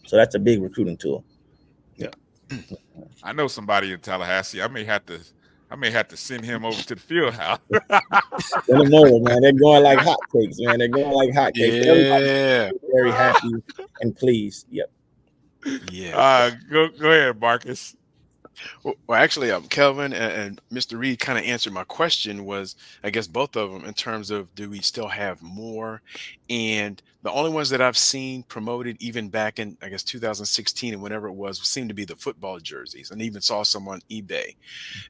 So that's a big recruiting tool. Yeah. I know somebody in Tallahassee. I may have to send him over to the field house. Send them over, man. They're going like hotcakes, man. They're going like hotcakes. Yeah. Very happy and pleased. Yep. Yeah. Go ahead, Marcus. Well, actually, Kelvin and Mr. Reed kind of answered my question. Was, I guess, both of them in terms of, do we still have more? And the only ones that I've seen promoted, even back in, I guess, 2016 and whenever it was, seemed to be the football jerseys, and even saw some on eBay.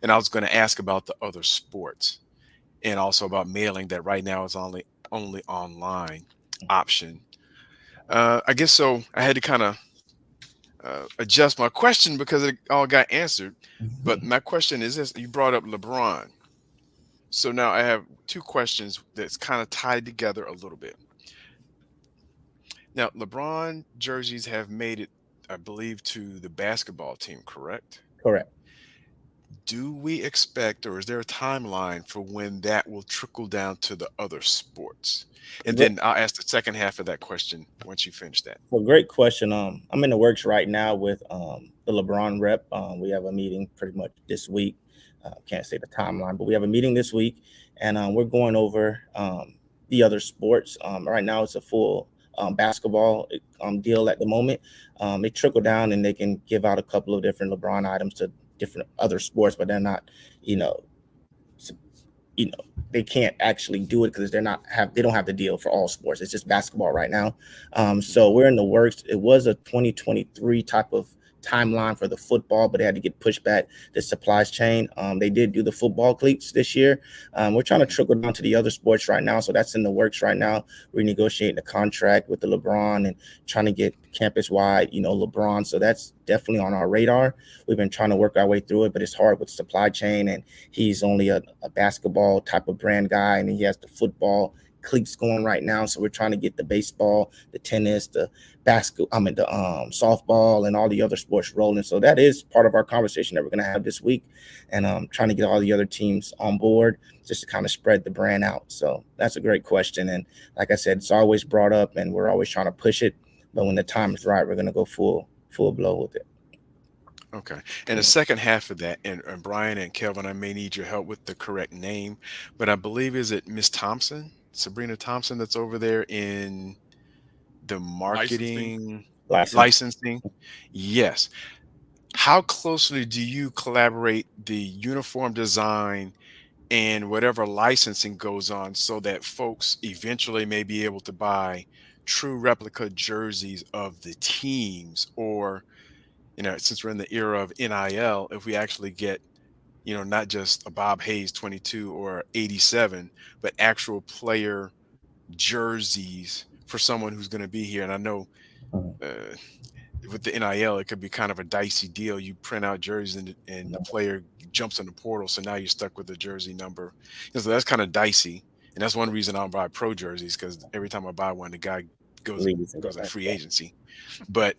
And I was going to ask about the other sports and also about mailing that right now is only online option. I guess so. I had to kind of adjust my question because it all got answered. But my question is this: you brought up LeBron, so now I have two questions that's kind of tied together a little bit. Now, LeBron jerseys have made it, I believe, to the basketball team, correct? Correct. Do we expect, or is there a timeline for when that will trickle down to the other sports? And then I'll ask the second half of that question once you finish that. Well, great question. I'm in the works right now with the LeBron rep. We have a meeting pretty much this week. Can't say the timeline, but we have a meeting this week, and we're going over the other sports. Right now, it's a full basketball deal at the moment. They trickle down, and they can give out a couple of different LeBron items to different other sports, but they're not, they can't actually do it because they don't have the deal for all sports. It's just basketball right now. So we're in the works. It was a 2023 type of timeline for the football, but they had to get pushed back the supplies chain. They did do the football cleats this year. We're trying to trickle down to the other sports right now. So that's in the works right now. We're negotiating a contract with the LeBron and trying to get campus wide, LeBron. So that's definitely on our radar. We've been trying to work our way through it, but it's hard with supply chain, and he's only a basketball type of brand guy, and he has the football cleats going right now. So we're trying to get the baseball, the tennis, the softball, and all the other sports rolling. So that is part of our conversation that we're going to have this week, and trying to get all the other teams on board just to kind of spread the brand out. So that's a great question. And like I said, it's always brought up, and we're always trying to push it. But when the time is right, we're going to go full blow with it. Okay. And the second half of that, and Bryan and Kelvin, I may need your help with the correct name, but I believe, is it Miss Thompson, Sabrina Thompson, that's over there in the marketing licensing? Yes. How closely do you collaborate the uniform design and whatever licensing goes on so that folks eventually may be able to buy true replica jerseys of the teams? Or, since we're in the era of NIL, if we actually get, not just a Bob Hayes 22 or 87, but actual player jerseys for someone who's going to be here. And I know with the NIL, it could be kind of a dicey deal. You print out jerseys and the player jumps in the portal, so now you're stuck with the jersey number. So that's kind of dicey. And that's one reason I don't buy pro jerseys, because every time I buy one, the guy goes at free agency. But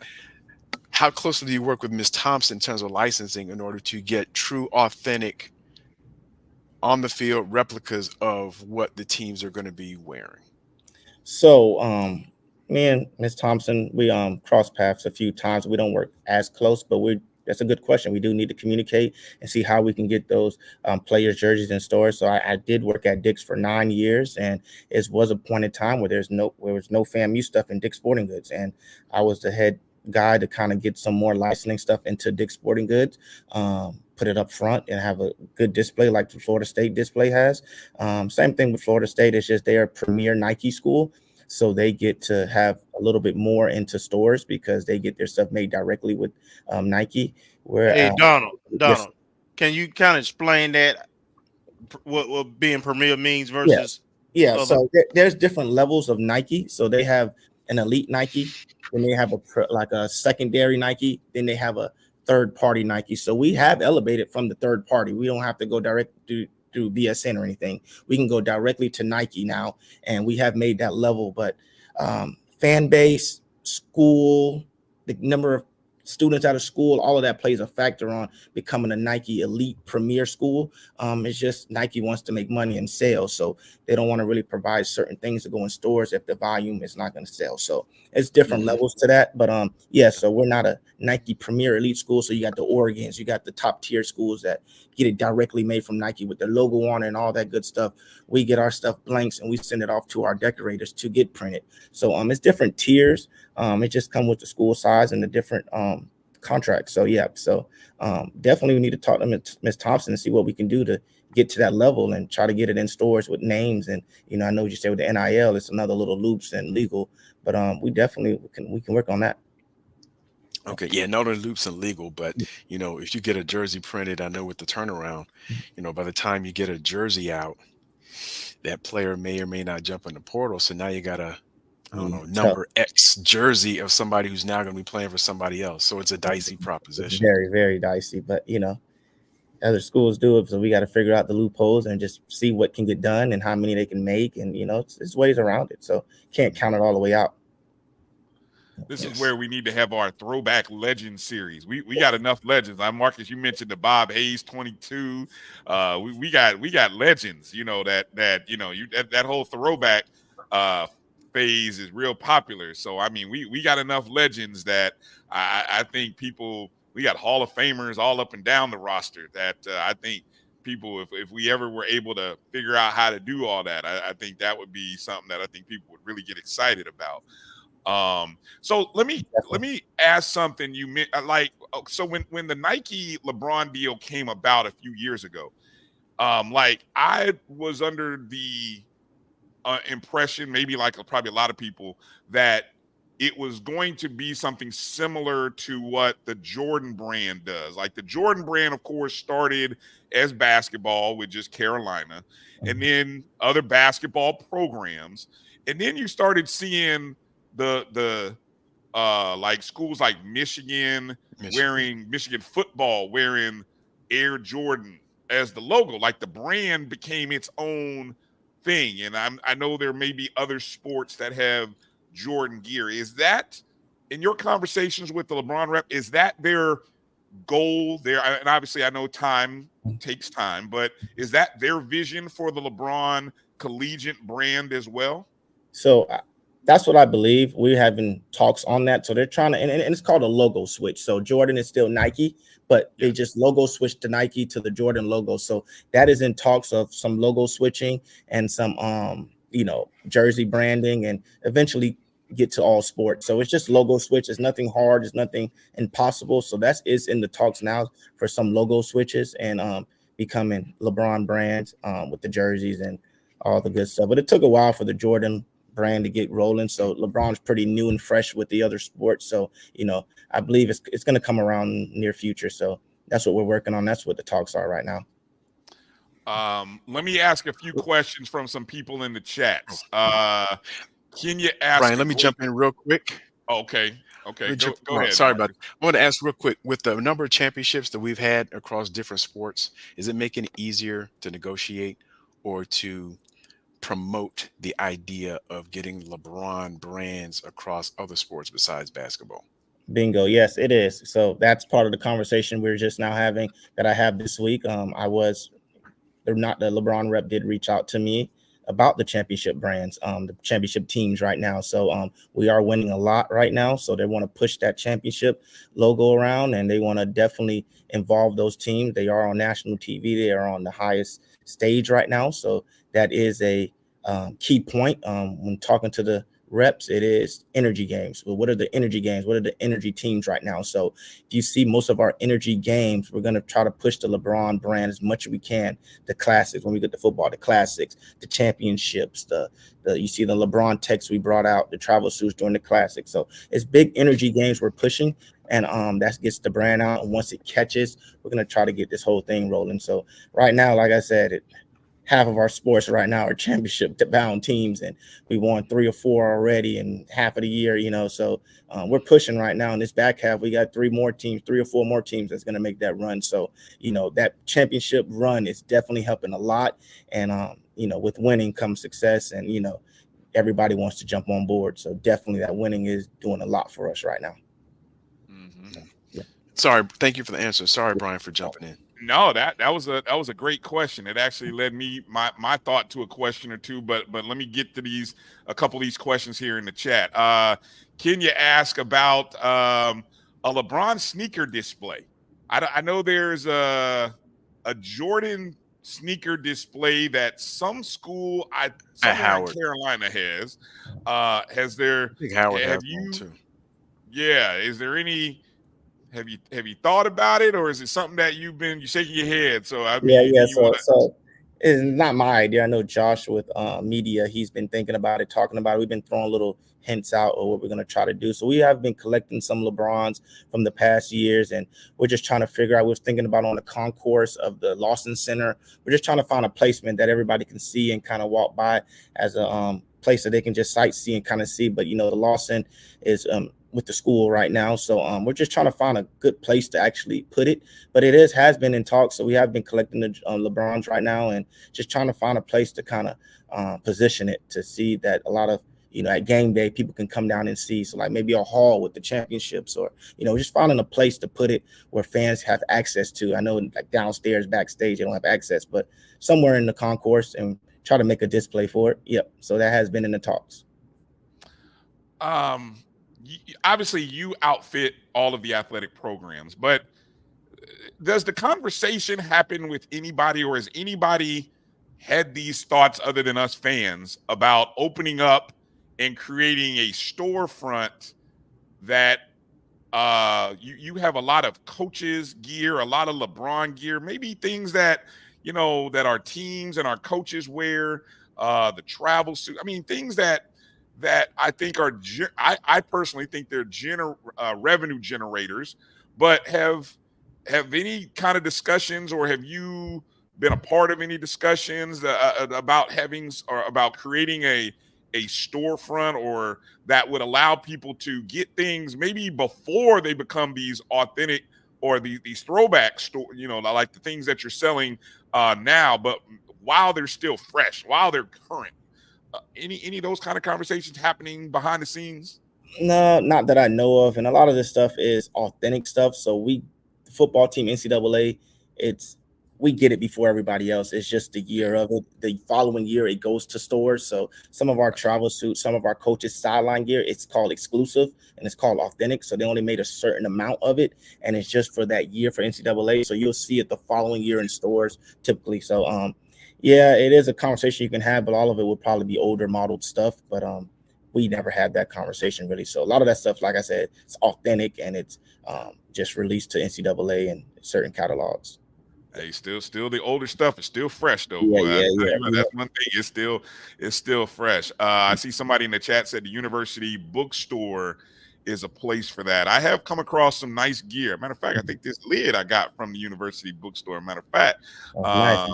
how closely do you work with Ms. Thompson in terms of licensing in order to get true, authentic, on the field replicas of what the teams are going to be wearing? So me and Ms. Thompson, we cross paths a few times. We don't work as close, but that's a good question. We do need to communicate and see how we can get those players' jerseys in stores. So I did work at Dick's for 9 years, and it was a point in time where there was no FAMU stuff in Dick's Sporting Goods, and I was the head guy to kind of get some more licensing stuff into Dick's Sporting Goods, put it up front and have a good display like the Florida State display has. Same thing with Florida State. It's just they're a premier Nike school, so they get to have a little bit more into stores because they get their stuff made directly with Nike. Hey, Donald, yes. Can you kind of explain that, what being premier means versus? Yeah. So there's different levels of Nike. So they have an elite Nike, then they have a secondary Nike, then they have a third party Nike. So we have elevated from the third party. We don't have to go direct through BSN or anything. We can go directly to Nike now, and we have made that level. But fan base, school, the number of students out of school, all of that plays a factor on becoming a Nike elite premier school. It's just Nike wants to make money in sales, so they don't want to really provide certain things to go in stores if the volume is not going to sell. So it's different levels to that. But so we're not a Nike premier elite school. So you got the Oregons, you got the top tier schools that get it directly made from Nike with the logo on it and all that good stuff. We get our stuff blanks and we send it off to our decorators to get printed. So it's different tiers. It just comes with the school size and the different contracts. So definitely we need to talk to Ms. Thompson and see what we can do to get to that level and try to get it in stores with names. And I know what you said with the NIL, it's another little loops and legal, but we definitely we can work on that. Okay, yeah, not only loops and legal, but if you get a jersey printed, I know with the turnaround, by the time you get a jersey out, that player may or may not jump in the portal. So now you got a number X jersey of somebody who's now going to be playing for somebody else. So it's a dicey proposition. It's very, very dicey, but other schools do it, so we got to figure out the loopholes and just see what can get done and how many they can make, and it's ways around it. So can't count it all the way out. This is where we need to have our throwback legend series. We got enough legends. Marcus, you mentioned the Bob Hayes 22. We got legends. That whole throwback phase is real popular. So we got enough legends that I think we got Hall of Famers all up and down the roster that I think people, if we ever were able to figure out how to do all that, I think that would be something that I think people would really get excited about. So let me ask something. You meant so when the Nike LeBron deal came about a few years ago, I was under the impression, maybe probably a lot of people, that it was going to be something similar to what the Jordan brand does. Like the Jordan brand, of course, started as basketball with just Carolina, and then other basketball programs, and then you started seeing the schools like Michigan wearing Michigan football wearing Air Jordan as the logo. Like the brand became its own thing. And I know there may be other sports that have Jordan gear. Is that, in your conversations with the LeBron rep, is that their goal there? And obviously I know time takes time, but is that their vision for the LeBron collegiate brand as well? So that's what I believe. We're having talks on that. So they're trying to, and it's called a logo switch. So Jordan is still Nike, but they just logo switched to Nike to the Jordan logo. So that is in talks of some logo switching and some, jersey branding, and eventually get to all sports. So it's just logo switch. It's nothing hard. It's nothing impossible. So that is in the talks now for some logo switches and becoming LeBron brands with the jerseys and all the good stuff. But it took a while for the Jordan brand to get rolling. So LeBron's pretty new and fresh with the other sports. So, I believe it's going to come around near future. So that's what we're working on. That's what the talks are right now. Let me ask a few questions from some people in the chats. Can you ask Bryan, let me jump in real quick. Okay. Go ahead. Sorry about it. I want to ask real quick, with the number of championships that we've had across different sports, is it making it easier to negotiate or to promote the idea of getting LeBron brands across other sports besides basketball? Bingo. Yes, it is. So that's part of the conversation we're just now having that I have this week. The LeBron rep did reach out to me about the championship brands, the championship teams right now. So we are winning a lot right now. So they want to push that championship logo around, and they want to definitely involve those teams. They are on national TV. They are on the highest stage right now. So that is a key point when talking to the reps. It is energy games. Well, what are the energy games? What are the energy teams right now? So if you see most of our energy games, we're going to try to push the LeBron brand as much as we can. The classics, when we get to football, the classics, the championships, you see the LeBron text we brought out, the travel suits during the classics. So it's big energy games we're pushing, and that gets the brand out. And once it catches, we're going to try to get this whole thing rolling. So right now, like I said, half of our sports right now are championship bound teams, and we won 3 or 4 already in half of the year, so we're pushing right now in this back half. We got 3 or 4 more teams that's going to make that run. So that championship run is definitely helping a lot, and with winning comes success, and everybody wants to jump on board. So definitely that winning is doing a lot for us right now. Yeah. Sorry, thank you for the answer. Sorry, Bryan, for jumping in. No, that was a great question. It actually led me my thought to a question or two, but let me get to a couple of these questions here in the chat. Kenya asked about a LeBron sneaker display. I know there's a Jordan sneaker display that some school somewhere in Carolina has. Has there? I think Howard have has you? one too. Yeah. Is there any? Have you thought about it, or is it something that you're shaking your head? So I mean, So it's not my idea. I know Josh with media, he's been thinking about it, talking about it. We've been throwing little hints out of what we're going to try to do. So we have been collecting some LeBrons from the past years, and we're just trying to figure out. We're thinking about on the concourse of the Lawson Center. We're just trying to find a placement that everybody can see and kind of walk by as a place that they can just sightsee and kind of see. But the Lawson is with the school right now, so we're just trying to find a good place to actually put it. But it has been in talks, so we have been collecting the LeBrons right now and just trying to find a place to kind of position it to see that a lot of at game day people can come down and see. So like maybe a hall with the championships, or just finding a place to put it where fans have access to. I know like downstairs backstage they don't have access, but somewhere in the concourse, and try to make a display for it. Yep. So that has been in the talks. Obviously you outfit all of the athletic programs, but does the conversation happen with anybody, or has anybody had these thoughts other than us fans about opening up and creating a storefront that you have a lot of coaches gear, a lot of LeBron gear, maybe things that that our teams and our coaches wear, the travel suit. I mean, things that I think are, I personally think they're revenue generators. But have any kind of discussions, or have you been a part of any discussions about creating a storefront, or that would allow people to get things maybe before they become these authentic or these throwback store, like the things that you're selling now, but while they're still fresh, while they're current? Any of those kind of conversations happening behind the scenes? No, not that I know of. And a lot of this stuff is authentic stuff. So the football team, NCAA, we get it before everybody else. It's just the year of it. The following year, it goes to stores. So some of our travel suits, some of our coaches' sideline gear, it's called exclusive and it's called authentic. So they only made a certain amount of it, and it's just for that year for NCAA. So you'll see it the following year in stores typically. So yeah, it is a conversation you can have, but all of it would probably be older modeled stuff. But we never had that conversation really. So a lot of that stuff, like I said, it's authentic, and it's just released to NCAA and certain catalogs. Hey, still the older stuff is still fresh though. Yeah. That's one thing. It's still fresh. I see somebody in the chat said the university bookstore is a place for that. I have come across some nice gear. Matter of fact, I think this lid I got from the university bookstore. Matter of fact, nice.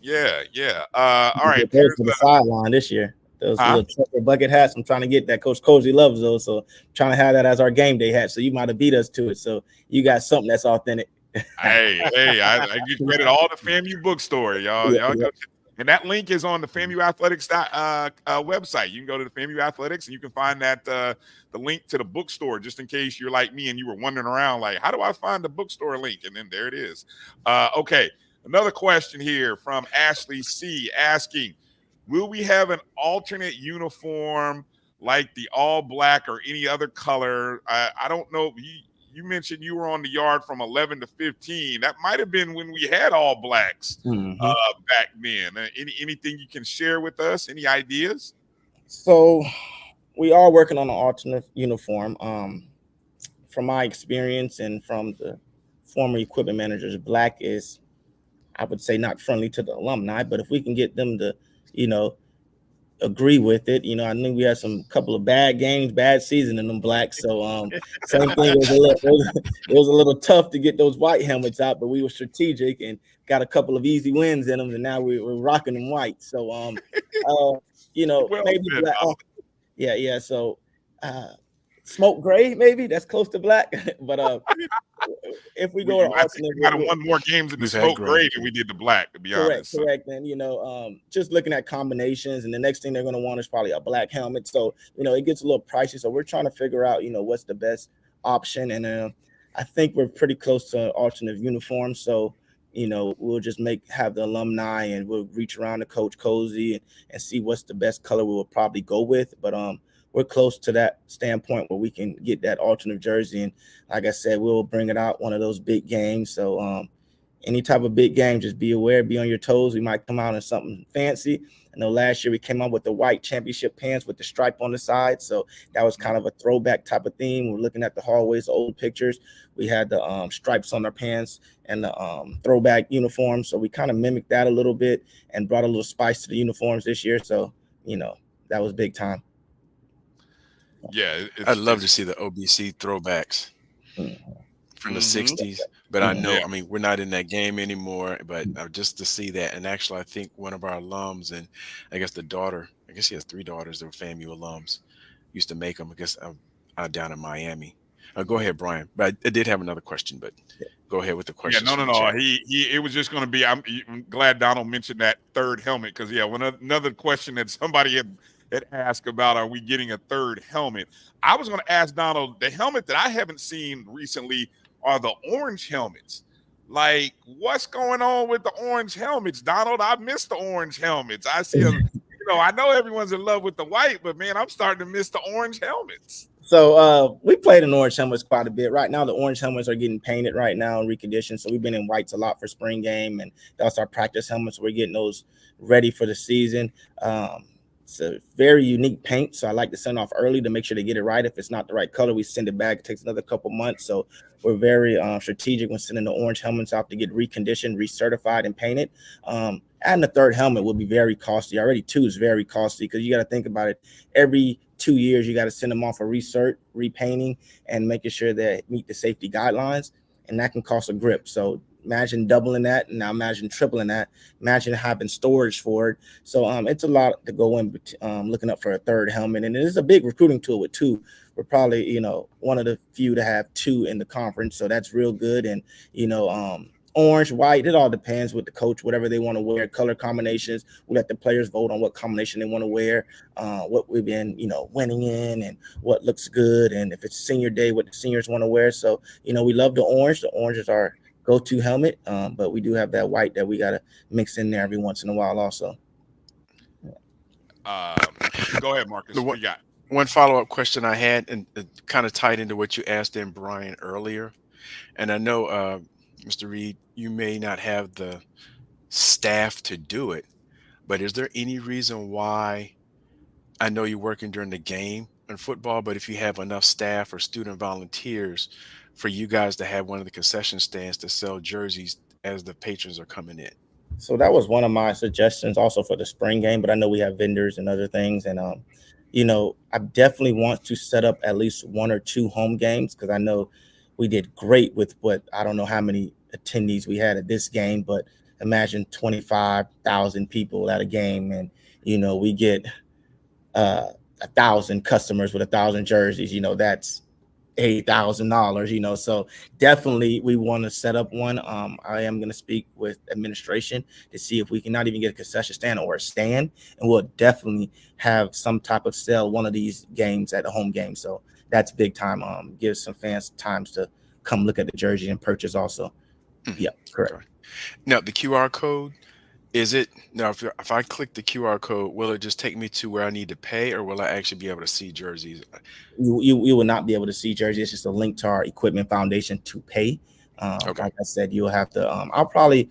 Yeah. All right. For the sideline this year. Those little trucker bucket hats. I'm trying to get that. Coach Colzie loves those, so I'm trying to have that as our game day hat. So you might have beat us to it. So you got something that's authentic. Hey, I give credit all the FAMU bookstore, y'all. Y'all go, and that link is on the FAMU Athletics website. You can go to the FAMU Athletics and you can find that the link to the bookstore, just in case you're like me and you were wondering around, like, how do I find the bookstore link? And then there it is. Okay. Another question here from Ashley C. asking, will we have an alternate uniform like the all black or any other color? I don't know. You mentioned you were on the yard from 11 to 15. That might have been when we had all blacks back then. Anything you can share with us? Any ideas? So we are working on an alternate uniform. From my experience and from the former equipment managers, black is, I would say, not friendly to the alumni, but if we can get them to, agree with it. You know, I think we had some couple of bad games, bad season in them Blacks. So same thing. It was a little tough to get those white helmets out, but we were strategic and got a couple of easy wins in them, and now we're rocking them white. So you know, Well maybe said, black. Yeah. So smoke gray, maybe that's close to black. But if we go to I think alternate, we might have won more games in the We've had smoke gray, gray too. than we did the black, to be honest. correct. And you know, just looking at combinations, and the next thing they're going to want is probably a black helmet. So you know, it gets a little pricey. So we're trying to figure out, you know, what's the best option. And I think we're pretty close to an alternate uniform. So you know, we'll just have the alumni, and we'll reach around to Coach Colzie and see what's the best color we will probably go with. But we're close to that standpoint where we can get that alternate jersey. And like I said, we'll bring it out one of those big games. So any type of big game, just be aware, be on your toes. We might come out in something fancy. I know last year we came out with the white championship pants with the stripe on the side. So that was kind of a throwback type of theme. We're looking at the hallways, old pictures. We had the stripes on our pants and the throwback uniforms. So we kind of mimicked that a little bit and brought a little spice to the uniforms this year. So, you know, that was big time. Yeah. I'd love to see the OBC throwbacks from the 60s. But I know, I mean, we're not in that game anymore, but just to see that. And actually, I think one of our alums, and I guess the daughter, I guess she has 3 daughters that were FAMU alums, used to make them, I guess, down in Miami. Go ahead, Bryan. But I did have another question, but go ahead with the question. Yeah, no. It was just going to be, I'm glad Donald mentioned that third helmet, because, another question that somebody had asked about, are we getting a third helmet? I was going to ask Donald, the helmet that I haven't seen recently are the orange helmets. Like, what's going on with the orange helmets, Donald? I miss the orange helmets. I see I know everyone's in love with the white, but man, I'm starting to miss the orange helmets. So we played in orange helmets quite a bit. Right now, the orange helmets are getting painted right now and reconditioned. So we've been in whites a lot for spring game, and that's our practice helmets. We're getting those ready for the season. It's a very unique paint, so I like to send off early to make sure they get it right. If it's not the right color, we send it back. It takes another couple months, so we're very strategic when sending the orange helmets out to get reconditioned, recertified, and painted. Adding a third helmet will be very costly. Already 2 is very costly, because you got to think about it. Every 2 years, you got to send them off for recert, repainting, and making sure they meet the safety guidelines, and that can cost a grip. So imagine doubling that, and now imagine tripling that. Imagine having storage for it. So it's a lot to go in looking up for a third helmet, and it is a big recruiting tool with 2. We're probably, one of the few to have 2 in the conference, so that's real good. And orange, white, it all depends with the coach, whatever they want to wear. Color combinations, we let the players vote on what combination they want to wear, what we've been, winning in, and what looks good, and if it's senior day, what the seniors want to wear. So, we love the orange. The orange is our go-to helmet, but we do have that white that we got to mix in there every once in a while also. Go ahead, Marcus. What you got? One follow-up question I had, and kind of tied into what you asked in Bryan earlier. And I know, Mr. Reed, you may not have the staff to do it, but is there any reason why, I know you're working during the game in football, but if you have enough staff or student volunteers for you guys to have one of the concession stands to sell jerseys as the patrons are coming in? So that was one of my suggestions also for the spring game, but I know we have vendors and other things. And, I definitely want to set up at least 1 or 2 home games, because I know we did great with I don't know how many attendees we had at this game, but imagine 25,000 people at a game, and, we get 1,000 customers with 1,000 jerseys, that's $8,000, so definitely we want to set up one. I am going to speak with administration to see if we can not even get a concession stand or a stand, and we'll definitely have some type of sale one of these games at a home game. So that's big time. Gives some fans times to come look at the jersey and purchase also. Yeah, correct. Okay. Now the QR code, is it now if I click the QR code, will it just take me to where I need to pay, or will I actually be able to see jerseys? You will not be able to see jerseys. It's just a link to our equipment foundation to pay. Like I said, you'll have to. I'll probably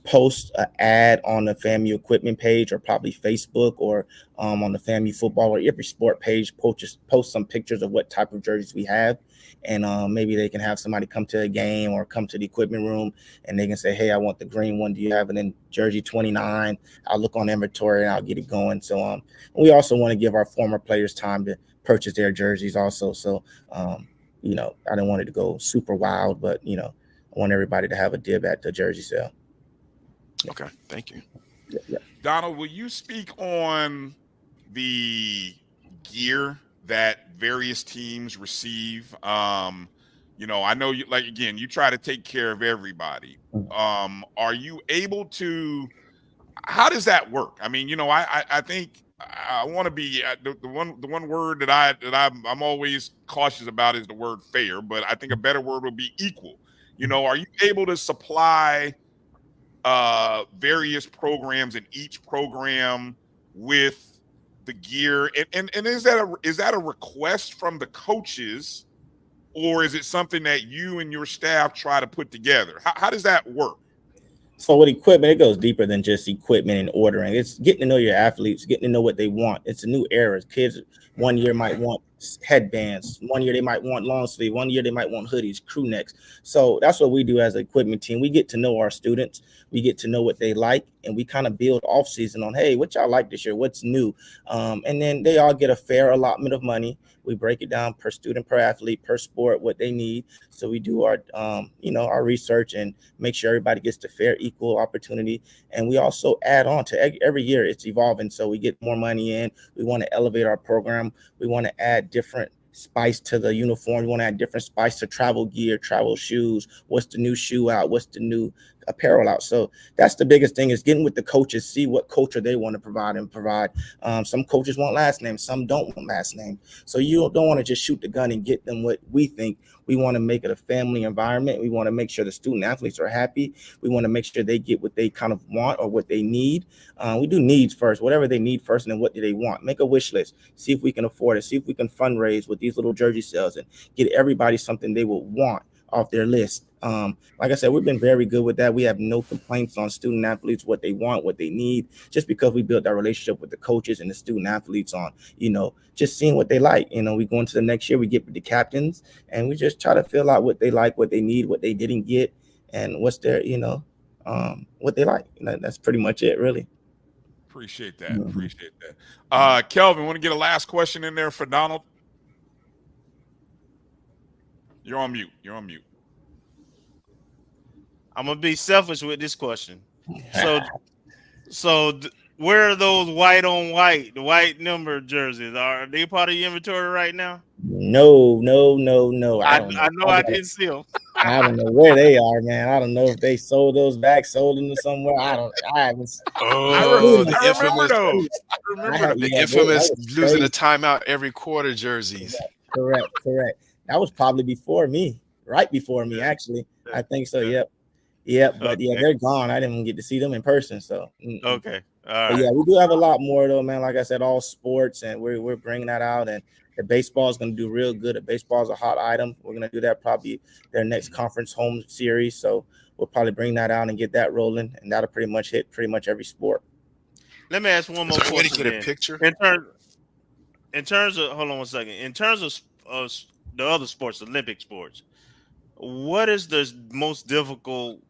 post an ad on the FAMU equipment page, or probably Facebook, or on the FAMU football or every sport page, post some pictures of what type of jerseys we have. And maybe they can have somebody come to a game or come to the equipment room, and they can say, hey, I want the green one. Do you have it in jersey 29? I'll look on inventory and I'll get it going. So we also want to give our former players time to purchase their jerseys also. So, you know, I don't want it to go super wild, but, you know, I want everybody to have a dib at the jersey sale. Okay, thank you. Yeah. Donald, will you speak on the gear that various teams receive? You know, I know you, like, again, you try to take care of everybody. Are you able to, how does that work? I mean, you know, I think I want to be the one word that I'm always cautious about is the word fair, but I think a better word would be equal. You know, are you able to supply various programs and each program with the gear, and is that a request from the coaches, or is it something that you and your staff try to put together? How does that work? So with equipment, it goes deeper than just equipment and ordering. It's getting to know your athletes, getting to know what they want. It's a new era. Kids one year might want headbands. One year they might want long sleeve. One year they might want hoodies, crew necks. So that's what we do as an equipment team. We get to know our students. We get to know what they like, and we kind of build off season on, hey, what y'all like this year? What's new? And then they all get a fair allotment of money. We break it down per student, per athlete, per sport, what they need. So we do our, you know, our research and make sure everybody gets the fair, equal opportunity. And we also add on to every year. It's evolving. So we get more money in. We want to elevate our program. We want to add different spice to the uniform. We want to add different spice to travel gear, travel shoes. What's the new shoe out? What's the new apparel out? So that's the biggest thing, is getting with the coaches, see what culture they want to provide and provide. Some coaches want last name, some don't want last name. So you don't want to just shoot the gun and get them what we think. We want to make it a family environment. We want to make sure the student athletes are happy. We want to make sure they get what they kind of want or what they need. We do needs first, whatever they need first, and then what do they want? Make a wish list. See if we can afford it. See if we can fundraise with these little jersey sales and get everybody something they will want off their list. Like I said, we've been very good with that. We have no complaints on student athletes, what they want, what they need, just because we built that relationship with the coaches and the student athletes on, you know, just seeing what they like. You know, we go into the next year, we get with the captains, and we just try to fill out what they like, what they need, what they didn't get, and what's their, you know, what they like. You know, that's pretty much it, really. Appreciate that. Appreciate that. Kelvin, want to get a last question in there for Donald? You're on mute. You're on mute. I'm gonna be selfish with this question. So where are those white on white, the white number jerseys? Are they part of your inventory right now? No. I know I didn't see them. I don't know where they are, man. I don't know if they sold those back, sold them to somewhere. I haven't. The infamous losing a timeout every quarter jerseys. Correct. That was probably before me, right before me, actually. I think so. Yep. But yeah, they're gone. I didn't even get to see them in person. So okay. All right. But yeah, we do have a lot more though, man. Like I said, all sports, and we're bringing that out. And the baseball is going to do real good. The baseball is a hot item. We're going to do that probably their next conference home series. So we'll probably bring that out and get that rolling, and that'll pretty much hit pretty much every sport. Let me ask one more question. Get a picture. In terms of, hold on one second. In terms of the other sports, Olympic sports, what is the most difficult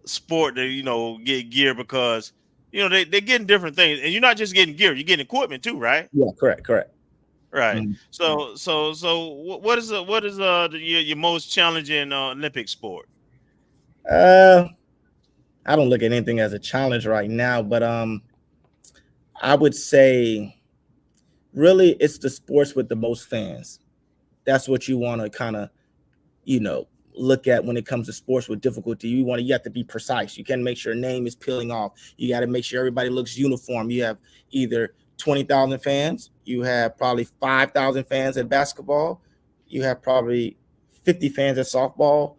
sport to, you know, get gear? Because, you know, they're getting different things, and you're not just getting gear, you're getting equipment too, right? Yeah, correct. Right. So what is your most challenging Olympic sport? I don't look at anything as a challenge right now, but I would say really it's the sports with the most fans. That's what you want to kind of, you know, look at when it comes to sports with difficulty. You have to be precise. You can't make sure your name is peeling off. You got to make sure everybody looks uniform. You have either 20,000 fans, you have probably 5,000 fans at basketball, you have probably 50 fans at softball,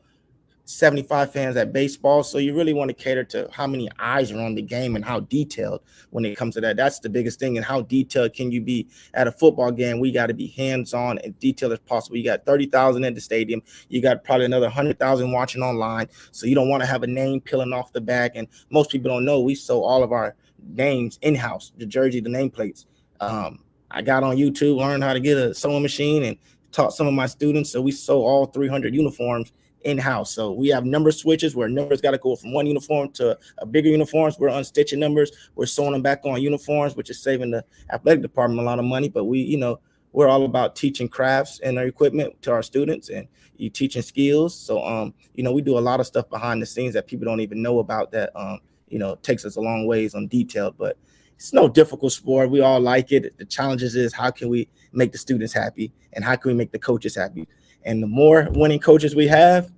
75 fans at baseball. So you really want to cater to how many eyes are on the game and how detailed when it comes to that. That's the biggest thing. And how detailed can you be at a football game? We got to be hands-on and detailed as possible. You got 30,000 in the stadium. You got probably another 100,000 watching online. So you don't want to have a name peeling off the back. And most people don't know we sew all of our names in-house, the jersey, the nameplates. I got on YouTube, learned how to get a sewing machine, and taught some of my students. So we sew all 300 uniforms in-house. So we have number switches where numbers got to go from one uniform to a bigger uniforms. We're unstitching numbers. We're sewing them back on uniforms, which is saving the athletic department a lot of money. But we're all about teaching crafts and our equipment to our students, and you teaching skills. So, we do a lot of stuff behind the scenes that people don't even know about that, takes us a long ways on detail, but it's no difficult sport. We all like it. The challenges is how can we make the students happy and how can we make the coaches happy? And the more winning coaches we have,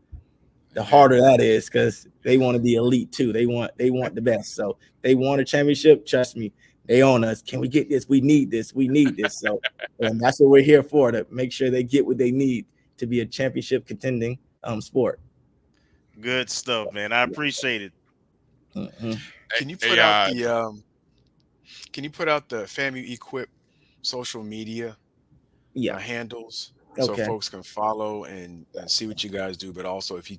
the harder that is, because they want to be elite too. They want the best. So they want a championship. Trust me, they own us. Can we get this? We need this. We need this. So and that's what we're here for, to make sure they get what they need to be a championship contending sport. Good stuff, man. I appreciate it. Mm-hmm. Can you put out the FAMU Equip social media handles so folks can follow and see what you guys do? But also, if you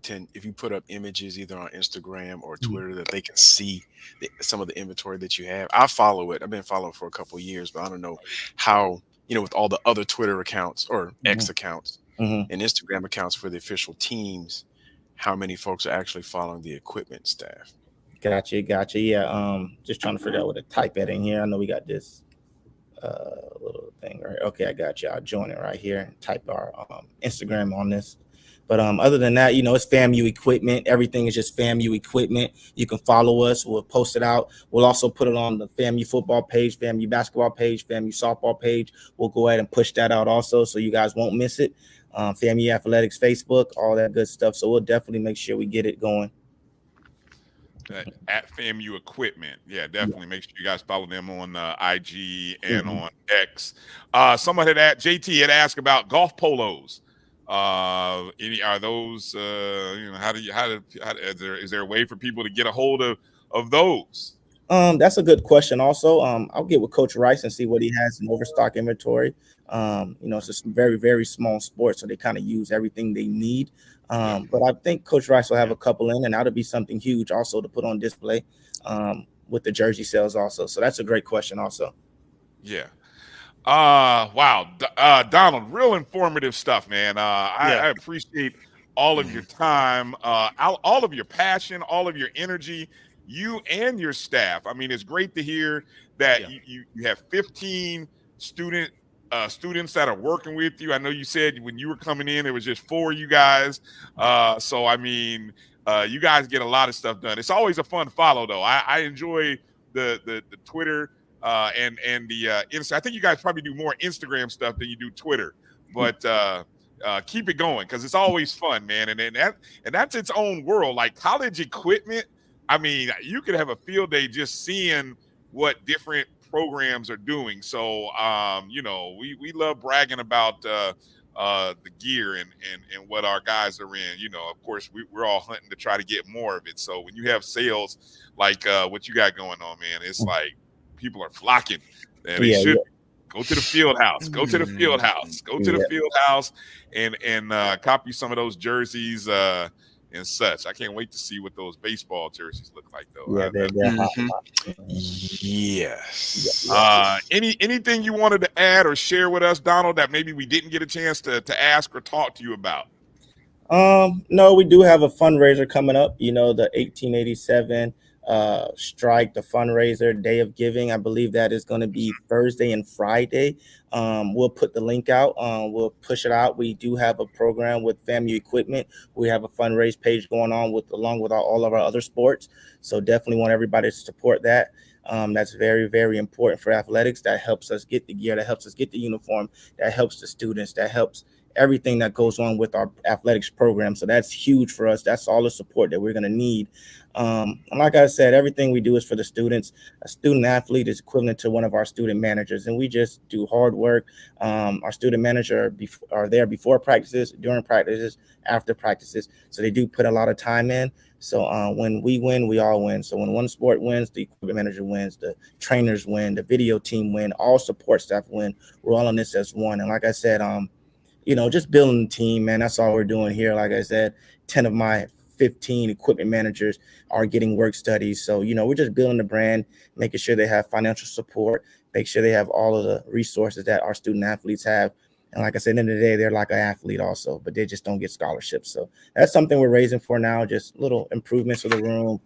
put up images either on Instagram or Twitter that they can see some of the inventory that you have. I follow it. I've been following for a couple of years, but I don't know how, with all the other Twitter accounts or X accounts and Instagram accounts for the official teams, how many folks are actually following the equipment staff. Gotcha. Yeah. Just trying to figure out what to type at in here. I know we got this little thing right. Okay, I got you. I'll join it right here and type our Instagram on this. But other than that, it's FAMU equipment. Everything is just FAMU equipment. You can follow us. We'll post it out. We'll also put it on the FAMU football page, FAMU basketball page, FAMU softball page. We'll go ahead and push that out also, so you guys won't miss it. FAMU Athletics Facebook, all that good stuff. So we'll definitely make sure we get it going. At FAMU Equipment. Yeah, definitely make sure you guys follow them on IG and on X. Someone JT had asked about golf polos. Are those is there a way for people to get a hold of those? That's a good question. Also, I'll get with Coach Rice and see what he has in overstock inventory. It's a very, very small sport, so they kind of use everything they need. But I think Coach Rice will have a couple in, and that'll be something huge also to put on display with the jersey sales also. So that's a great question also. Yeah. Wow. Donald, real informative stuff, man. I appreciate all of your time, all of your passion, all of your energy, you and your staff. I mean, it's great to hear that you have 15 students that are working with you. I know you said when you were coming in, it was just 4 of you guys. So, I mean, you guys get a lot of stuff done. It's always a fun follow, though. I enjoy the Twitter and the Insta. I think you guys probably do more Instagram stuff than you do Twitter. But keep it going, because it's always fun, man. And that's its own world. Like college equipment, I mean, you could have a field day just seeing what different programs are doing. So we love bragging about the gear and what our guys are in. Of course we're all hunting to try to get more of it. So when you have sales like what you got going on, man, it's like people are flocking, and they should go to the field house, go to the field house and copy some of those jerseys and such. I can't wait to see what those baseball jerseys look like, though. Yes. Anything you wanted to add or share with us, Donald, that maybe we didn't get a chance to ask or talk to you about? No, we do have a fundraiser coming up. The 1887 strike, the fundraiser, Day of Giving. I believe that is going to be Thursday and Friday. We'll put the link out. We'll push it out. We do have a program with FAMU Equipment. We have a fundraise page going on along with all of our other sports. So definitely want everybody to support that. That's very, very important for athletics. That helps us get the gear. That helps us get the uniform. That helps the students. That helps everything that goes on with our athletics program. So that's huge for us. That's all the support that we're going to need. And like I said, everything we do is for the students. A student athlete is equivalent to one of our student managers, and we just do hard work. Our student manager are there before practices, during practices, after practices. So they do put a lot of time in. So when we win, we all win. So when one sport wins, the equipment manager wins, the trainers win, the video team win, all support staff win. We're all in this as one. And like I said, just building the team, man, that's all we're doing here. Like I said, 10 of my 15 equipment managers are getting work studies. So, we're just building the brand, making sure they have financial support, make sure they have all of the resources that our student athletes have. And like I said, at the end of the day, they're like an athlete also, but they just don't get scholarships. So that's something we're raising for now, just little improvements of the room,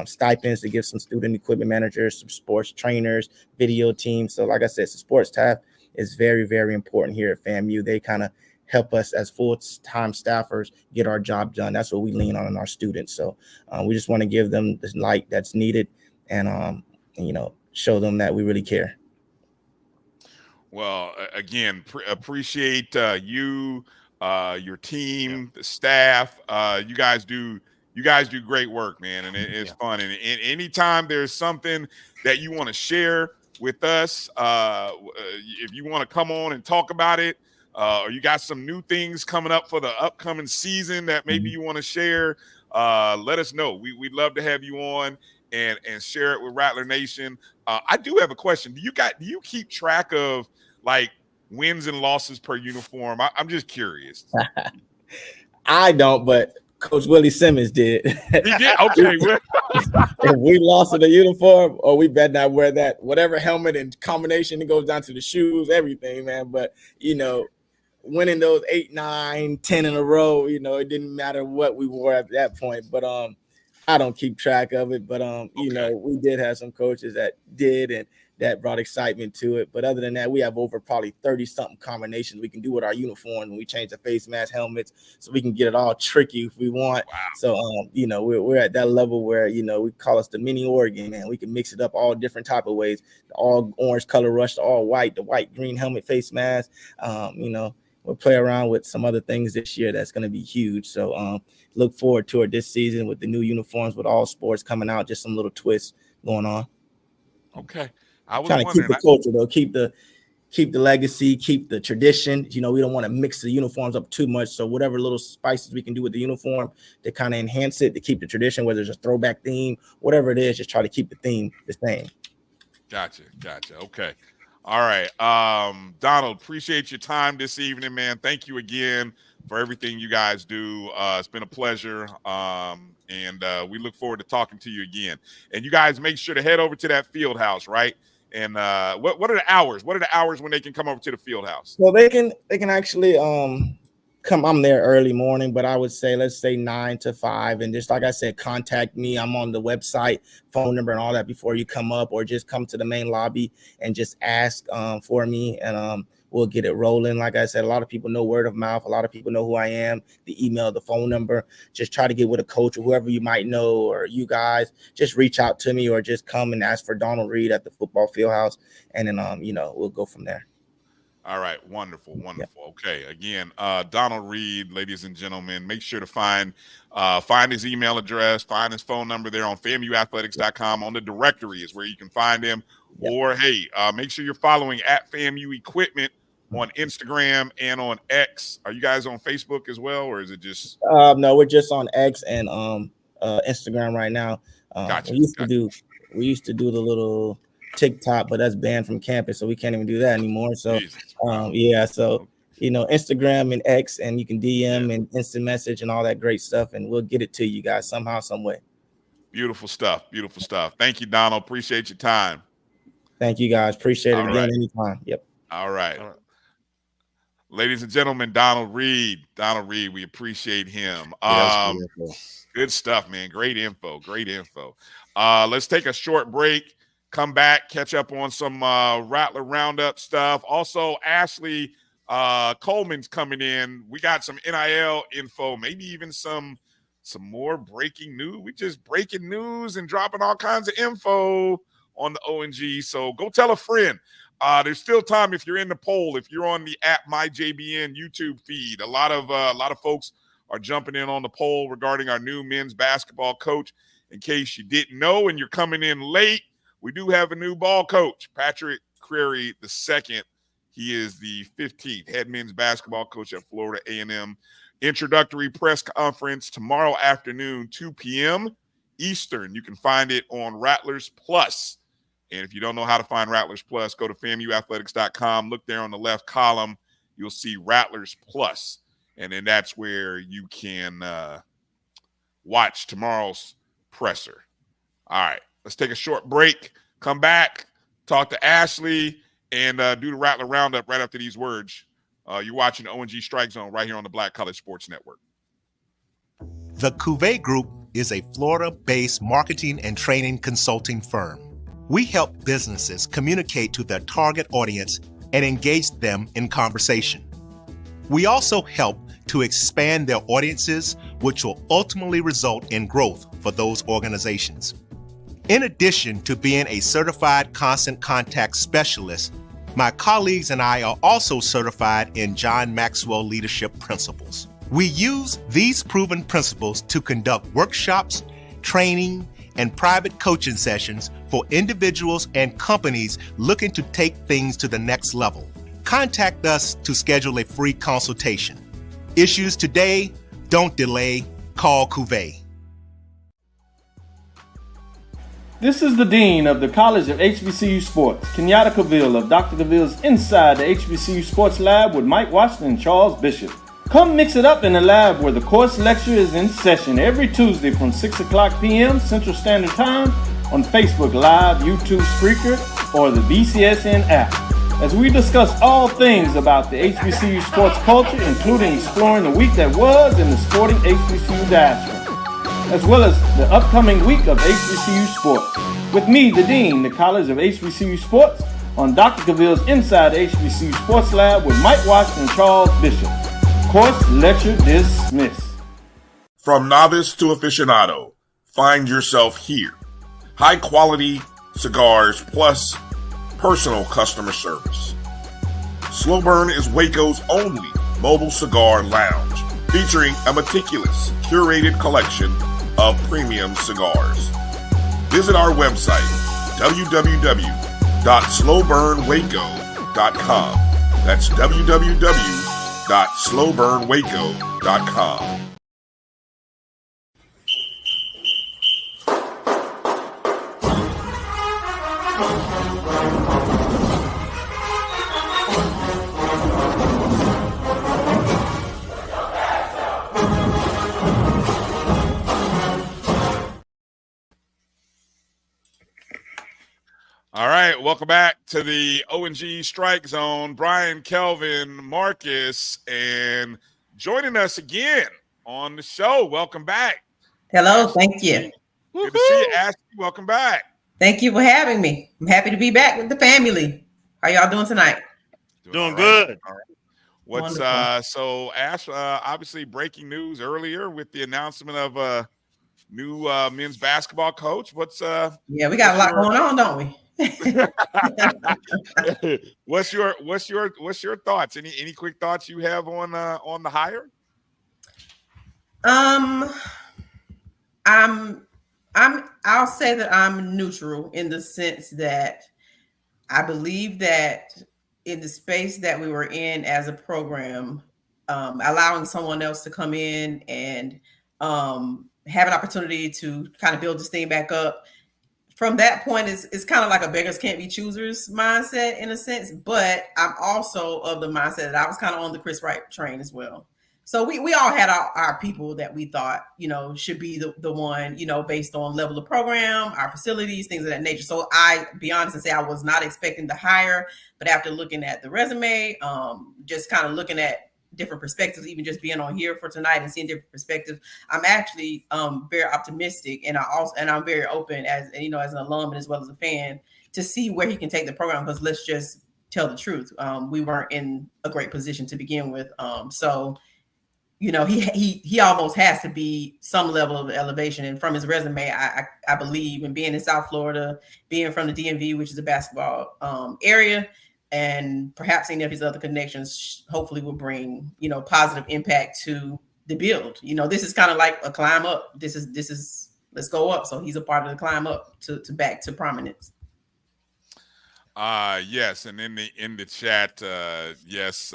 stipends to give some student equipment managers, some sports trainers, video teams. So like I said, the sports staff is very, very important here at FAMU. They kind of help us as full-time staffers get our job done. That's what we lean on in our students. So we just want to give them the light that's needed and show them that we really care. Well, again, appreciate you, your team, the staff. You guys do great work, man, and it's fun. And anytime there's something that you want to share with us, if you want to come on and talk about it, or you got some new things coming up for the upcoming season that maybe you want to share, let us know. We'd love to have you on and share it with Rattler Nation. I do have a question. Do you keep track of like wins and losses per uniform? I'm just curious. I don't, but Coach Willie Simmons did. He did? Okay. If we lost in the uniform, or we better not wear that, whatever helmet and combination, it goes down to the shoes, everything, man. But, winning those 8, 9, 10 in a row, it didn't matter what we wore at that point. But I don't keep track of it. But, we did have some coaches that did, and that brought excitement to it. But other than that, we have over probably 30-something combinations we can do with our uniforms when we change the face mask, helmets, so we can get it all tricky if we want. Wow. So, we're at that level where, we call us the mini Oregon, man. We can mix it up all different type of ways. The all orange color rush, the all white, the white, green helmet, face mask. We'll play around with some other things this year that's going to be huge. So look forward to it this season with the new uniforms, with all sports coming out, just some little twists going on. Okay. I was trying to keep the culture, though, keep the legacy, keep the tradition. We don't want to mix the uniforms up too much. So whatever little spices we can do with the uniform to kind of enhance it, to keep the tradition, whether it's a throwback theme, whatever it is, just try to keep the theme the same. Gotcha. Okay. All right. Donald, appreciate your time this evening, man. Thank you again for everything you guys do. It's been a pleasure. And we look forward to talking to you again. And you guys make sure to head over to that field house, right? And what are the hours? What are the hours when they can come over to the field house? Well, they can actually come. I'm there early morning, but I would say, let's say 9 to 5. And just like I said, contact me. I'm on the website, phone number and all that before you come up, or just come to the main lobby and just ask for me, and we'll get it rolling. Like I said, a lot of people know word of mouth. A lot of people know who I am, the email, the phone number. Just try to get with a coach or whoever you might know, or you guys just reach out to me, or just come and ask for Donald Reed at the football field house. And then, we'll go from there. All right. Wonderful. Yep. Okay. Again, Donald Reed, ladies and gentlemen, make sure to find his email address, find his phone number there on FAMUathletics.com. On the directory is where you can find him. Yep. Or, hey, make sure you're following at FAMU Equipment on Instagram and on X. Are you guys on Facebook as well, or is it just? No, we're just on X and Instagram right now. Gotcha. We used to do the little TikTok, but that's banned from campus, so we can't even do that anymore. So Instagram and X, and you can DM and instant message and all that great stuff, and we'll get it to you guys somehow, some way. Beautiful stuff. Thank you, Donald. Appreciate your time. Thank you, guys. Appreciate it again. Anytime. Yep. All right. Ladies and gentlemen, Donald Reed, we appreciate him. Good stuff, man. Great info. Let's take a short break. Come back, catch up on some Rattler Roundup stuff. Also, Ashley Coleman's coming in. We got some NIL info, maybe even some more breaking news. We just breaking news and dropping all kinds of info on the O&G. So go tell a friend. There's still time if you're in the poll, if you're on the app MyJBN YouTube feed. A lot of folks are jumping in on the poll regarding our new men's basketball coach. In case you didn't know and you're coming in late, we do have a new ball coach, Patrick Creary II. He is the 15th head men's basketball coach at Florida A&M. Introductory press conference tomorrow afternoon, 2 p.m. Eastern. You can find it on Rattlers Plus. And if you don't know how to find Rattlers Plus, go to FAMUathletics.com. Look there on the left column. You'll see Rattlers Plus. And then that's where you can watch tomorrow's presser. All right, let's take a short break. Come back, talk to Ashley, and do the Rattler Roundup right after these words. You're watching O&G StrikeZone right here on the Black College Sports Network. The Cuvée Group is a Florida-based marketing and training consulting firm. We help businesses communicate to their target audience and engage them in conversation. We also help to expand their audiences, which will ultimately result in growth for those organizations. In addition to being a certified constant contact specialist, my colleagues and I are also certified in John Maxwell Leadership Principles. We use these proven principles to conduct workshops, training, and private coaching sessions for individuals and companies looking to take things to the next level. Contact us to schedule a free consultation. Issues today, don't delay, call Cuvée. This is the Dean of the College of HBCU Sports, Kenyatta Cavill of Dr. Cavill's Inside the HBCU Sports Lab with Mike Washington and Charles Bishop. Come mix it up in the lab where the course lecture is in session every Tuesday from 6 o'clock p.m. Central Standard Time on Facebook Live, YouTube Spreaker, or the BCSN app, as we discuss all things about the HBCU sports culture, including exploring the week that was in the sporting HBCU diaspora, as well as the upcoming week of HBCU sports. With me, the Dean, the College of HBCU Sports, on Dr. Cavill's Inside the HBCU Sports Lab with Mike Washington and Charles Bishop. Course lecture dismissed. From novice to aficionado, find yourself here. High quality cigars plus personal customer service. Slow Burn is Waco's only mobile cigar lounge, featuring a meticulous, curated collection of premium cigars. Visit our website, www.slowburnwaco.com. That's www.slowburnwaco.com. All right, welcome back to the O&G StrikeZone. Bryan, Kelvin, Marcus, and joining us again on the show. Welcome back. Hello, thank you. Good to see you, Ashley. Welcome back. Thank you for having me. I'm happy to be back with the family. How y'all doing tonight? Doing good. All right. What's so Ash? Obviously, breaking news earlier with the announcement of a new men's basketball coach. What's yeah, we got a lot going on, don't we? What's your thoughts? Any quick thoughts you have on the hire? I'll say that I'm neutral in the sense that I believe that in the space that we were in as a program, allowing someone else to come in and have an opportunity to kind of build this thing back up. From that point, it's kind of like a beggars can't be choosers mindset in a sense, but I'm also of the mindset that I was kind of on the Chris Wright train as well. So we all had our people that we thought, should be the one, based on level of program, our facilities, things of that nature. So I be honest and say I was not expecting to hire, but after looking at the resume, just kind of looking at different perspectives, even just being on here for tonight and seeing different perspectives, I'm actually very optimistic, and I'm very open as an alum and as well as a fan to see where he can take the program. Because let's just tell the truth, we weren't in a great position to begin with. So he almost has to be some level of elevation. And from his resume, I believe, and being in South Florida, being from the DMV, which is a basketball area, and perhaps any of his other connections hopefully will bring, positive impact to the build. This is kind of like a climb up. This is let's go up. So he's a part of the climb up to back to prominence. Yes, and in the chat, yes,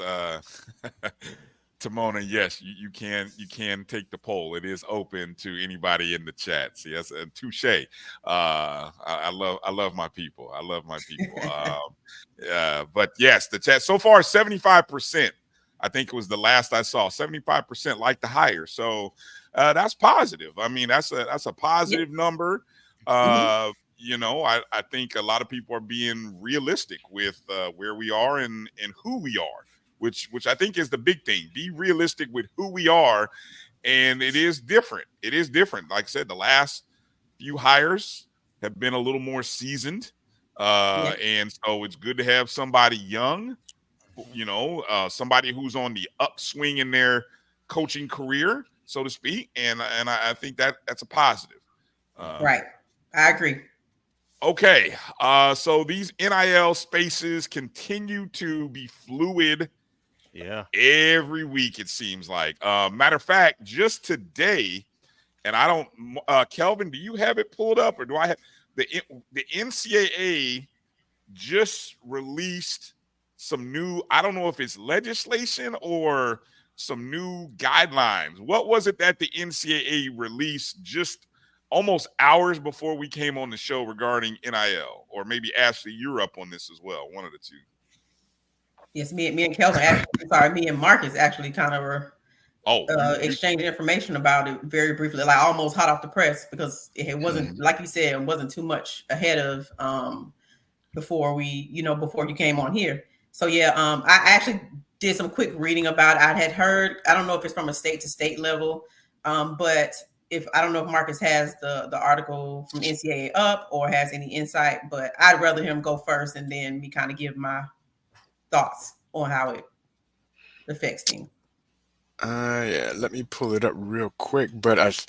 Timona, yes, you can take the poll. It is open to anybody in the chat. So yes, touche. I love my people. I love my people. But yes, the chat so far 75%. I think it was the last I saw. 75% like the hire. So that's positive. I mean, that's a positive number. I think a lot of people are being realistic with where we are and who we are, which I think is the big thing. Be realistic with who we are, and it is different. It is different. Like I said, the last few hires have been a little more seasoned, and so it's good to have somebody young, somebody who's on the upswing in their coaching career, so to speak, and I think that's a positive. Right. I agree. Okay. So these NIL spaces continue to be fluid. Yeah. Every week, it seems like. Matter of fact, just today, and I don't, Kelvin, do you have it pulled up, or do I have the NCAA just released some new, I don't know if it's legislation or some new guidelines. What was it that the NCAA released just almost hours before we came on the show regarding NIL? Or maybe Ashley, you're up on this as well, one of the two. Yes, me and Kelvin, me and Marcus actually kind of were exchanging information about it very briefly, like almost hot off the press, because it wasn't, like you said, it wasn't too much ahead of before you came on here. So yeah, I actually did some quick reading about it. I had heard, I don't know if it's from a state to state level, but I don't know if Marcus has the article from NCAA up or has any insight, but I'd rather him go first and then me kind of give my thoughts on how it affects things. Yeah, let me pull it up real quick. But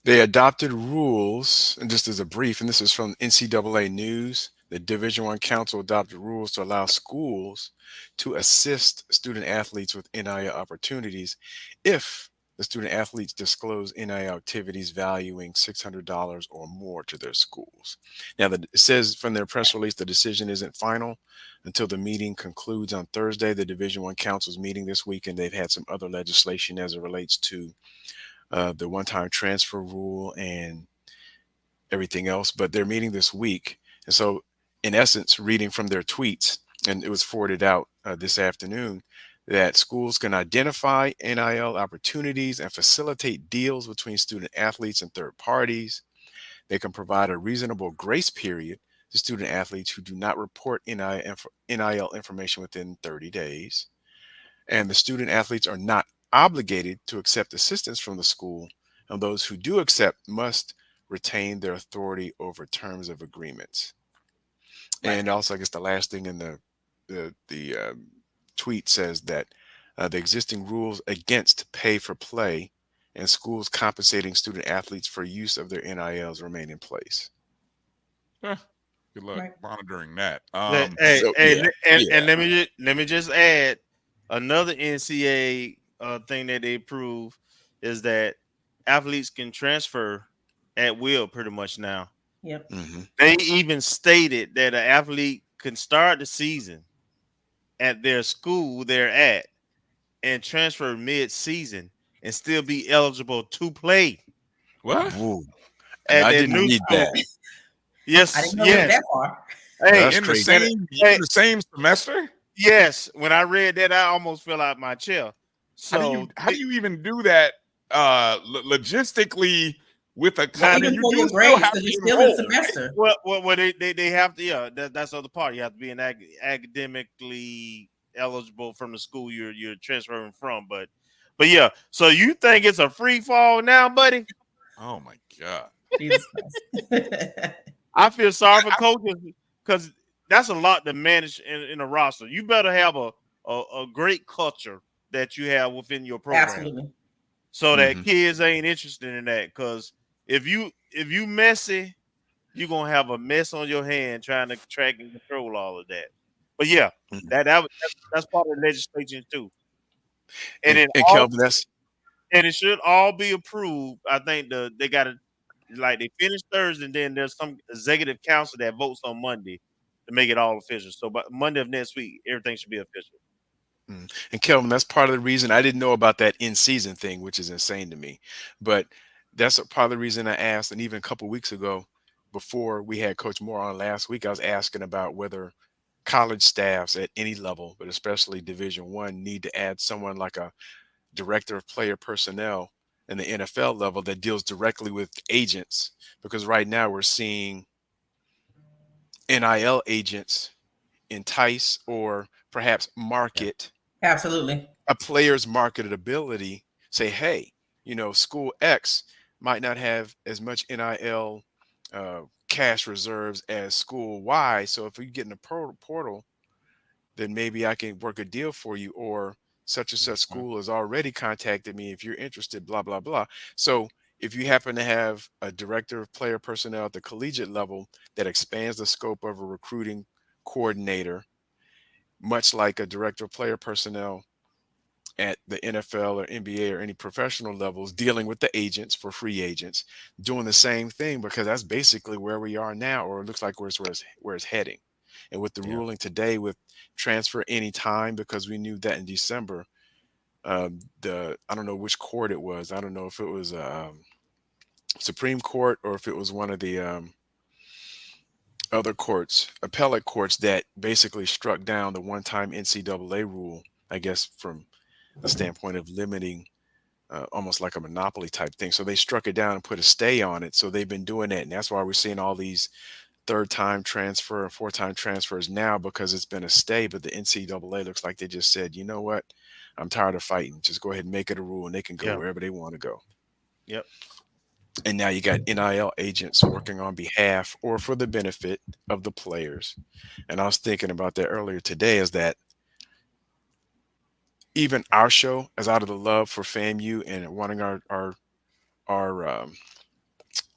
they adopted rules, and just as a brief, and this is from NCAA News. The Division I Council adopted rules to allow schools to assist student athletes with NIL opportunities if the student athletes disclose NIL activities valuing $600 or more to their schools. Now, it says from their press release, the decision isn't final until the meeting concludes on Thursday. The Division I Council's meeting this week, and they've had some other legislation as it relates to the one-time transfer rule and everything else, but they're meeting this week. And so, in essence, reading from their tweets, and it was forwarded out this afternoon, that schools can identify NIL opportunities and facilitate deals between student athletes and third parties. They can provide a reasonable grace period to student athletes who do not report NIL information within 30 days. And the student athletes are not obligated to accept assistance from the school, and those who do accept must retain their authority over terms of agreements. Right. And also, I guess the last thing in the tweet says that the existing rules against pay for play and schools compensating student athletes for use of their NILs remain in place. Good luck monitoring that. And let me just add another NCAA thing that they prove is that athletes can transfer at will pretty much now. Yep. Mm-hmm. They even stated that an athlete can start the season at their school they're at and transfer mid-season and still be eligible to play. What? And I didn't read that. Yes, I didn't know it that far. Hey, in the same semester? Yes. When I read that, I almost fell out my chair. So how do you even do that logistically with a kind of you grades because you're still in semester? Well, they have to. Yeah, that's the other part. You have to be an academically eligible from the school you're transferring from. But yeah. So you think it's a free fall now, buddy? Oh my God. Jesus I feel sorry for coaches because that's a lot to manage in a roster. You better have a great culture that you have within your program. Absolutely. So that kids ain't interested in that. Because if you messy, you're gonna have a mess on your hand trying to track and control all of that. But yeah, that's part of the legislation too. And Kelvin, it should all be approved. I think they got to they finish Thursday, and then there's some executive council that votes on Monday to make it all official. So by Monday of next week, everything should be official. And Kelvin, that's part of the reason I didn't know about that in-season thing, which is insane to me. But that's part of the reason I asked. And even a couple of weeks ago, before we had Coach Moore on last week, I was asking about whether college staffs at any level, but especially Division I, need to add someone like a director of player personnel in the NFL level that deals directly with agents. Because right now we're seeing NIL agents entice or perhaps market absolutely a player's marketability. Say, hey, school X might not have as much NIL cash reserves as school Y. So if we get in the portal, then maybe I can work a deal for you, or such and such school has already contacted me if you're interested, blah, blah, blah. So if you happen to have a director of player personnel at the collegiate level that expands the scope of a recruiting coordinator, much like a director of player personnel at the NFL or NBA or any professional levels, dealing with the agents for free agents, doing the same thing, because that's basically where we are now, or it looks like where it's heading. And with the ruling today with transfer anytime, because we knew that in December, I don't know which court it was. I don't know if it was Supreme Court or if it was one of the other courts, appellate courts, that basically struck down the one-time NCAA rule, I guess, from the standpoint of limiting almost like a monopoly type thing. So they struck it down and put a stay on it. So they've been doing that. And that's why we're seeing all these third-time transfer and fourth-time transfers now, because it's been a stay. But the NCAA looks like they just said, you know what? I'm tired of fighting. Just go ahead and make it a rule, and they can go wherever they want to go. Yep. And now you got NIL agents working on behalf or for the benefit of the players. And I was thinking about that earlier today, is that even our show, as out of the love for FAMU and wanting our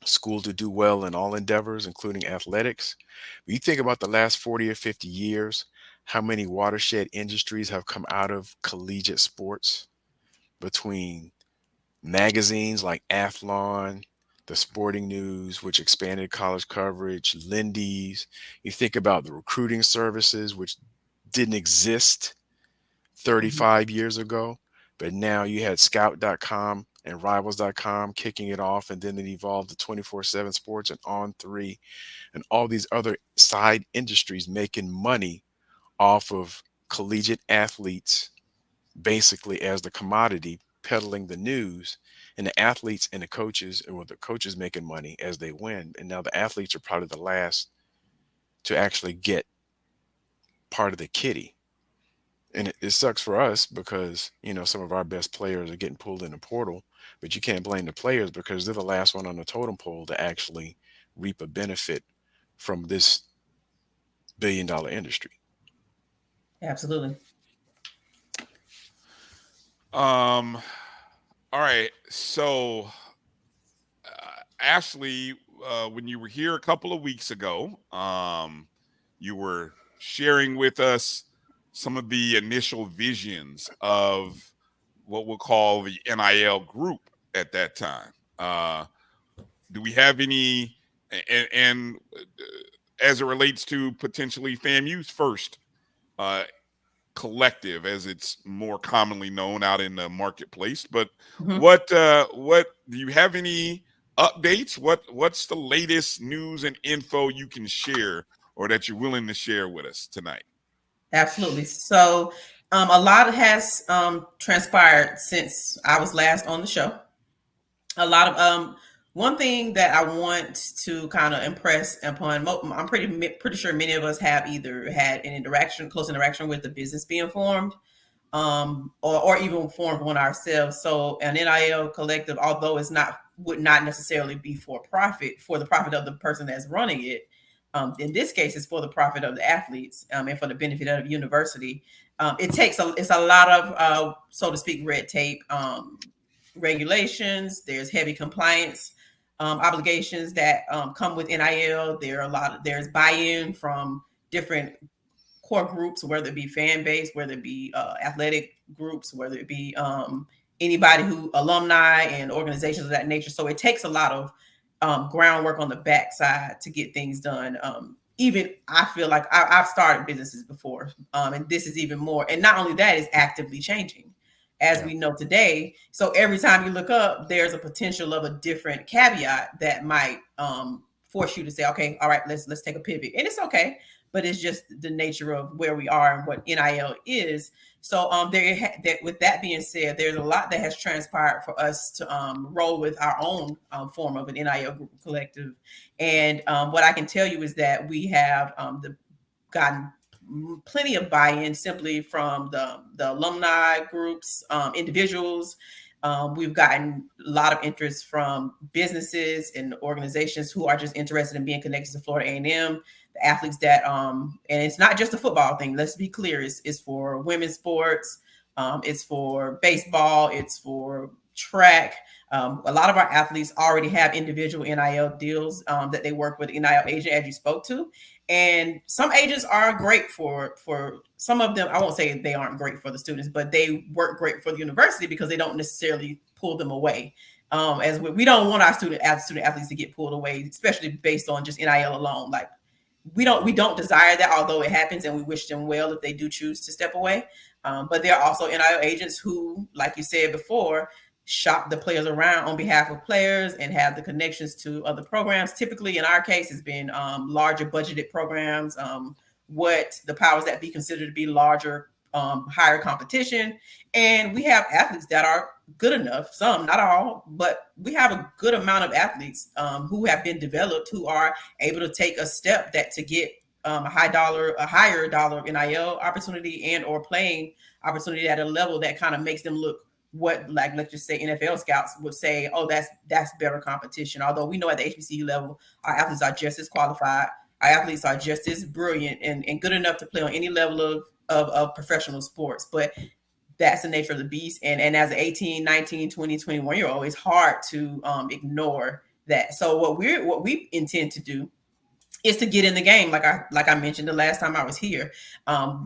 school to do well in all endeavors, including athletics, when you think about the last 40 or 50 years, how many watershed industries have come out of collegiate sports, between magazines like Athlon, the Sporting News, which expanded college coverage, Lindy's. You think about the recruiting services, which didn't exist 35 years ago, but now you had scout.com and rivals.com kicking it off, and then it evolved to 24/7 sports and On3 and all these other side industries making money off of collegiate athletes, basically as the commodity, peddling the news, and the athletes and the coaches, or the coaches making money as they win. And now the athletes are probably the last to actually get part of the kitty. And it sucks for us because, some of our best players are getting pulled in the portal, but you can't blame the players because they're the last one on the totem pole to actually reap a benefit from this billion-dollar industry. Absolutely. All right. So, Ashley, when you were here a couple of weeks ago, you were sharing with us some of the initial visions of what we'll call the NIL group at that time. Do we have any, and as it relates to potentially FAMU's first collective, as it's more commonly known out in the marketplace, but what do you have any updates? What's the latest news and info you can share, or that you're willing to share with us tonight? Absolutely. So a lot has transpired since I was last on the show. A lot of one thing that I want to kind of impress upon, I'm pretty sure many of us have either had an close interaction with the business being formed, or even formed one ourselves. So an NIL collective, although would not necessarily be for the profit of the person that's running it. In this case, it's for the profit of the athletes and for the benefit of the university. It's a lot of, so to speak, red tape, regulations. There's heavy compliance obligations that come with NIL. There's buy-in from different core groups, whether it be fan base, whether it be athletic groups, whether it be anybody who alumni and organizations of that nature. So it takes a lot of groundwork on the backside to get things done. Even I feel like I've started businesses before, and this is even more. And not only that, it's actively changing, as we know today. So every time you look up, there's a potential of a different caveat that might force you to say, okay, all right, let's take a pivot. And it's okay, but it's just the nature of where we are and what NIL is. So with that being said, there's a lot that has transpired for us to roll with our own form of an NIL group collective. And what I can tell you is that we have gotten plenty of buy-in simply from the alumni groups, individuals. We've gotten a lot of interest from businesses and organizations who are just interested in being connected to Florida A&M. The athletes that, and it's not just a football thing. Let's be clear. It's for women's sports. It's for baseball. It's for track. A lot of our athletes already have individual NIL deals that they work with NIL agent, as you spoke to. And some agents are great for some of them. I won't say they aren't great for the students, but they work great for the university because they don't necessarily pull them away. As we don't want our student athletes to get pulled away, especially based on just NIL alone. Like we don't desire that, although it happens, and we wish them well if they do choose to step away. But there are also NIL agents who, like you said before, shop the players around on behalf of players and have the connections to other programs. Typically, in our case, it's been larger budgeted programs, what the powers that be consider to be larger, higher competition. And we have athletes that are good enough, some, not all, but we have a good amount of athletes who have been developed, who are able to take a step to get a higher dollar NIL opportunity and or playing opportunity at a level that kind of makes them look what, like, let's just say NFL scouts would say, oh, that's better competition. Although we know at the HBCU level, our athletes are just as qualified. Our athletes are just as brilliant and good enough to play on any level of professional sports. But that's the nature of the beast. And as an 18, 19, 20, 21-year-old, it's hard to ignore that. So what we intend to do is to get in the game. Like I mentioned the last time I was here,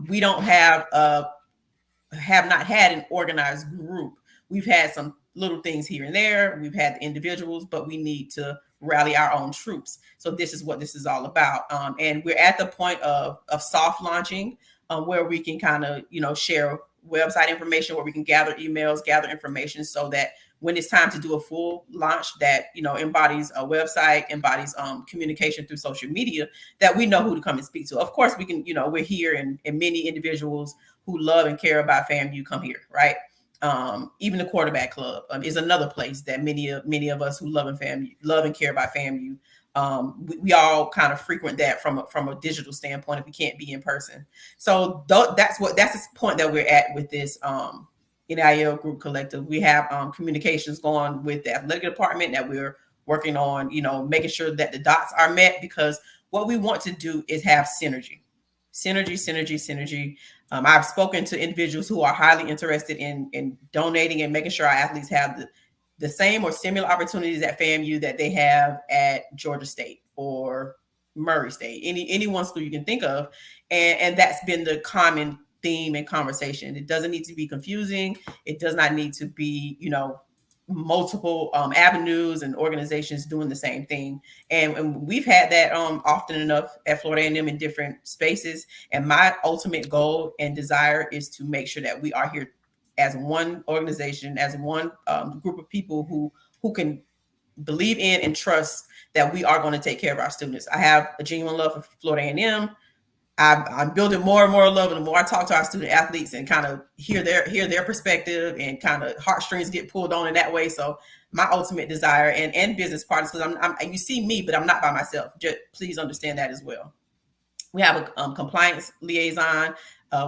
we don't have not had an organized group. We've had some little things here and there. We've had the individuals, but we need to rally our own troops. So this is what this is all about. And we're at the point of soft launching, where we can kind of, share website information, where we can gather emails, gather information, so that when it's time to do a full launch that, embodies a website, embodies communication through social media, that we know who to come and speak to. Of course, we can, we're here, and many individuals who love and care about FAMU come here, right? Even the quarterback club is another place that many of us who love and care about FAMU, we all kind of frequent that from a digital standpoint if we can't be in person. So that's the point that we're at with this NIL group collective. We have communications going with the athletic department that we're working on, making sure that the dots are met, because what we want to do is have synergy. I've spoken to individuals who are highly interested in donating and making sure our athletes have the same or similar opportunities at FAMU that they have at Georgia State or Murray State, any one school you can think of. And that's been the common theme and conversation. It doesn't need to be confusing. It does not need to be, multiple avenues and organizations doing the same thing. And we've had that often enough at Florida A&M in different spaces. And my ultimate goal and desire is to make sure that we are here as one organization, as one group of people who can believe in and trust that we are going to take care of our students. I have a genuine love for Florida A&M. I'm building more and more love, and the more I talk to our student athletes and kind of hear their perspective, and kind of heartstrings get pulled on in that way. So my ultimate desire and business partners, because I'm you see me, but I'm not by myself. Just please understand that as well. We have a compliance liaison.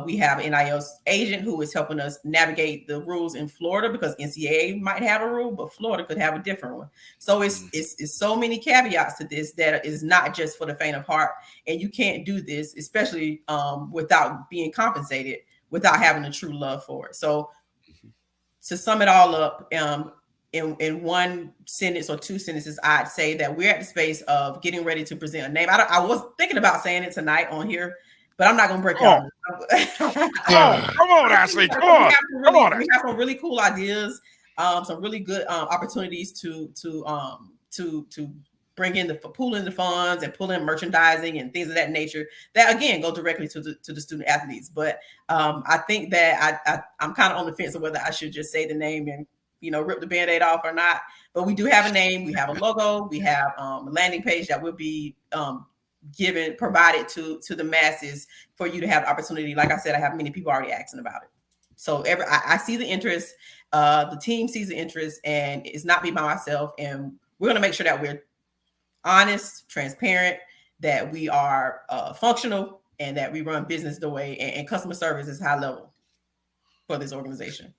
We have an NIL agent who is helping us navigate the rules in Florida, because NCAA might have a rule, but Florida could have a different one. So it's so many caveats to this that is not just for the faint of heart. And you can't do this, especially without being compensated, without having a true love for it. So to sum it all up, in one sentence or two sentences, I'd say that we're at the space of getting ready to present a name. I was thinking about saying it tonight on here, but I'm not gonna break y'all. Come on, Ashley. Come on. We have some really cool ideas, some really good opportunities to bring in pull in the funds and pull in merchandising and things of that nature that again go directly to the student athletes. But I think that I'm kind of on the fence of whether I should just say the name and rip the Band-Aid off or not. But we do have a name, we have a logo, we have a landing page that will be provided to the masses for you to have opportunity. Like I said, I have many people already asking about it. So I see the interest, the team sees the interest, and it's not me by myself. And we're going to make sure that we're honest, transparent, that we are functional, and that we run business the way, and customer service is high level for this organization.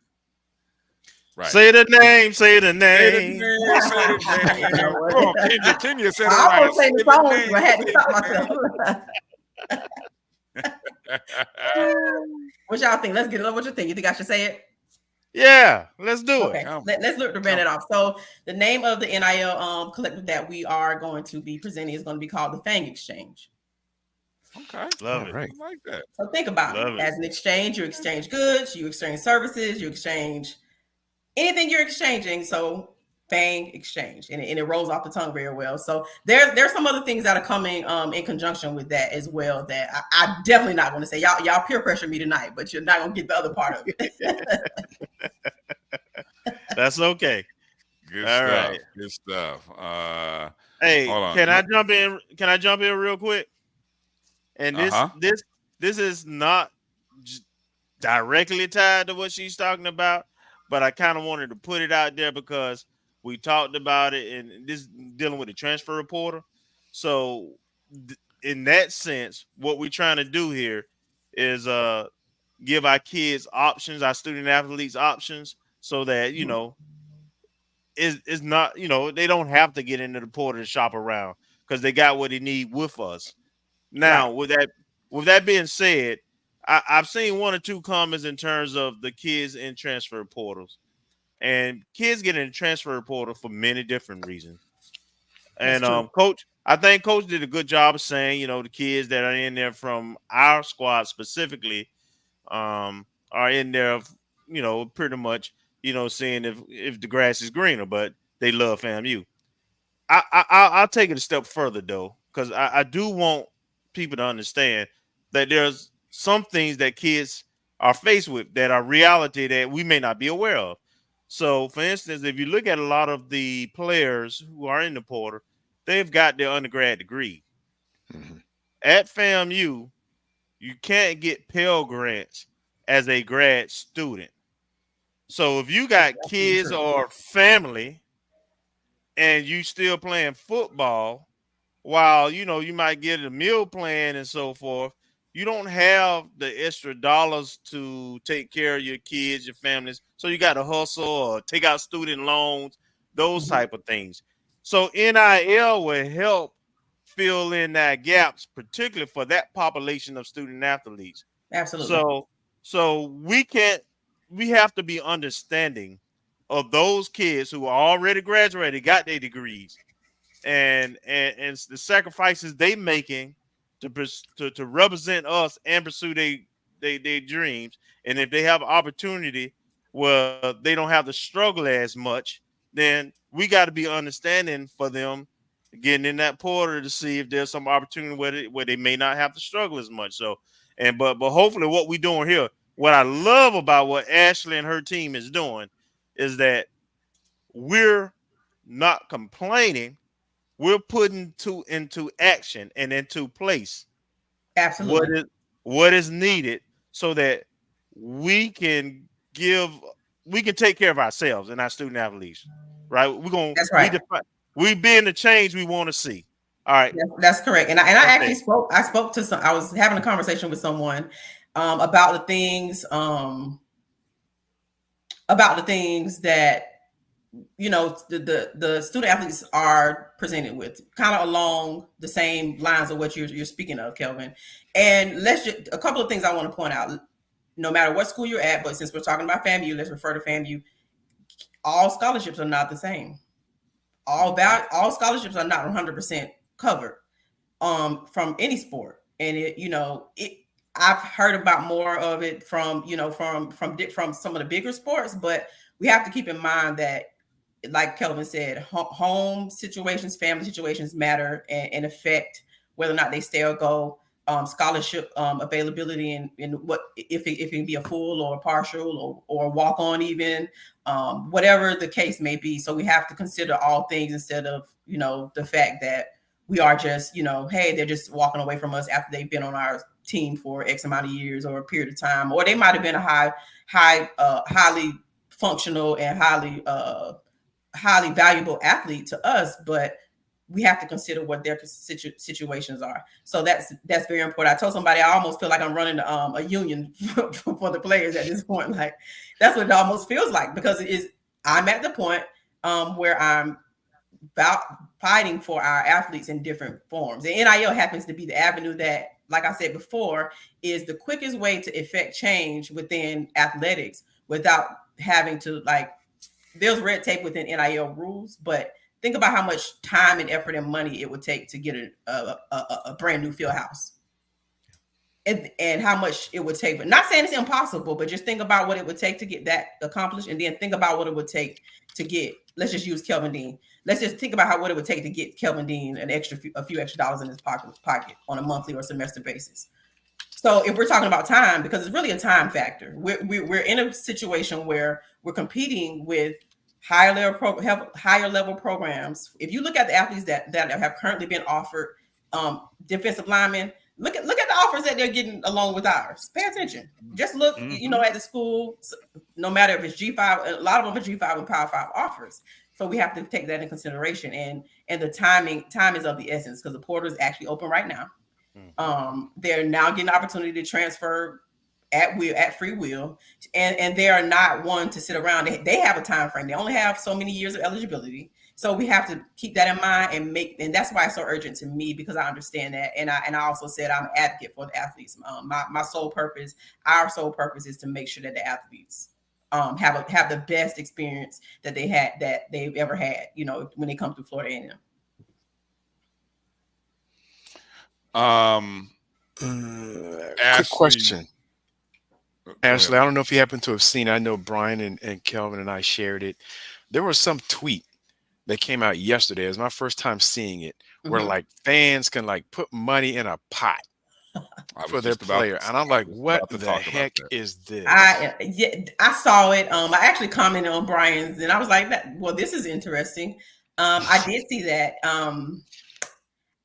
Right. Say the name. Say the name. Come on, Kenya said it right. I was saying the song, but I had to stop myself. What y'all think? Let's get it. What you think? You think I should say it? Yeah, let's do it. Let's look to bend it off. So the name of the NIL collective that we are going to be presenting is going to be called the FAMU Exchange. Okay. Love it. I like that. So think about it. As an exchange, you exchange goods, you exchange services, you exchange anything you're exchanging. So FAMU Exchange, and it rolls off the tongue very well. So there's some other things that are coming in conjunction with that as well that I'm definitely not going to say. Y'all peer pressure me tonight, but you're not going to get the other part of it. That's okay. Good stuff. Right. Good stuff. Hey, can I jump in? Can I jump in real quick? And this is not directly tied to what she's talking about, but I kind of wanted to put it out there because we talked about it, and this dealing with the transfer portal. So, in that sense, what we're trying to do here is give our kids options, our student athletes options, so that it's not they don't have to get into the portal and shop around because they got what they need with us. Now, with that being said, I've seen one or two comments in terms of the kids in transfer portals. And kids get in the transfer portal for many different reasons. And Coach, I think Coach did a good job of saying, the kids that are in there from our squad specifically are in there, pretty much, seeing if the grass is greener, but they love FAMU. I'll take it a step further, though, because I do want people to understand that there's some things that kids are faced with that are reality that we may not be aware of. So, for instance, if you look at a lot of the players who are in the portal, they've got their undergrad degree. Mm-hmm. At FAMU, you can't get Pell Grants as a grad student. So, if you got kids or family and you still playing football, while, you might get a meal plan and so forth, you don't have the extra dollars to take care of your kids, your families. So you got to hustle or take out student loans, those type of things. So NIL will help fill in that gaps, particularly for that population of student athletes. Absolutely. So we have to be understanding of those kids who are already graduated, got their degrees, and the sacrifices they making to represent us and pursue their dreams. And if they have opportunity where they don't have to struggle as much, then we got to be understanding for them getting in that portal to see if there's some opportunity where they may not have to struggle as much. So, but hopefully what we're doing here, what I love about what Ashley and her team is doing is that we're not complaining. We're putting into action and into place absolutely what is needed so that we can take care of ourselves and our student athletes, right? That's right. We being the change we want to see. All right, that's correct. And I actually spoke to some. I was having a conversation with someone about the things that the student athletes are presented with, kind of along the same lines of what you're speaking of, Kelvin. And a couple of things I want to point out. No matter what school you're at, but since we're talking about FAMU, let's refer to FAMU. All scholarships are not the same. All scholarships are not 100% covered from any sport. And I've heard about more of it from, from some of the bigger sports, but we have to keep in mind that, like Kelvin said, home situations, family situations matter and affect whether or not they stay or go. Scholarship availability and what if it can be a full or a partial or walk on, even whatever the case may be. So we have to consider all things instead of the fact that we are just hey, they're just walking away from us after they've been on our team for X amount of years or a period of time, or they might have been a highly functional and highly valuable athlete to us, but we have to consider what their situations are. So that's very important. I told somebody I almost feel like I'm running a union for the players at this point. Like that's what it almost feels like, because I'm at the point where I'm fighting for our athletes in different forms. The NIL happens to be the avenue that, like I said before, is the quickest way to effect change within athletics without having to there's red tape within NIL rules, but think about how much time and effort and money it would take to get a brand new field house. And how much it would take. But not saying it's impossible, but just think about what it would take to get that accomplished, and then think about what it would take to get, let's just use Kelvin Dean. Let's just think about what it would take to get Kelvin Dean a few extra dollars in his pocket on a monthly or semester basis. So if we're talking about time, because it's really a time factor, we're in a situation where we're competing with higher level programs. If you look at the athletes that have currently been offered defensive linemen, look at the offers that they're getting along with ours. Pay attention. Just look, at the school. No matter if it's G5, a lot of them are G5 and Power 5 offers. So we have to take that in consideration. And the time is of the essence, because the portal is actually open right now. They're now getting the opportunity to transfer at free will, and they are not one to sit around. They have a time frame. They only have so many years of eligibility. So we have to keep that in mind and that's why it's so urgent to me, because I understand that. And I also said I'm an advocate for the athletes. My sole purpose, our sole purpose, is to make sure that the athletes have the best experience that they've ever had, when they come through Florida A&M. Quick question. Ashley, I don't know if you happen to have seen, I know Bryan and Kelvin and I shared it. There was some tweet that came out yesterday. It was my first time seeing it, where fans can put money in a pot for their player. And I'm like, what the heck is this? I saw it. I actually commented on Bryan's, and I was like, this is interesting. I did see that.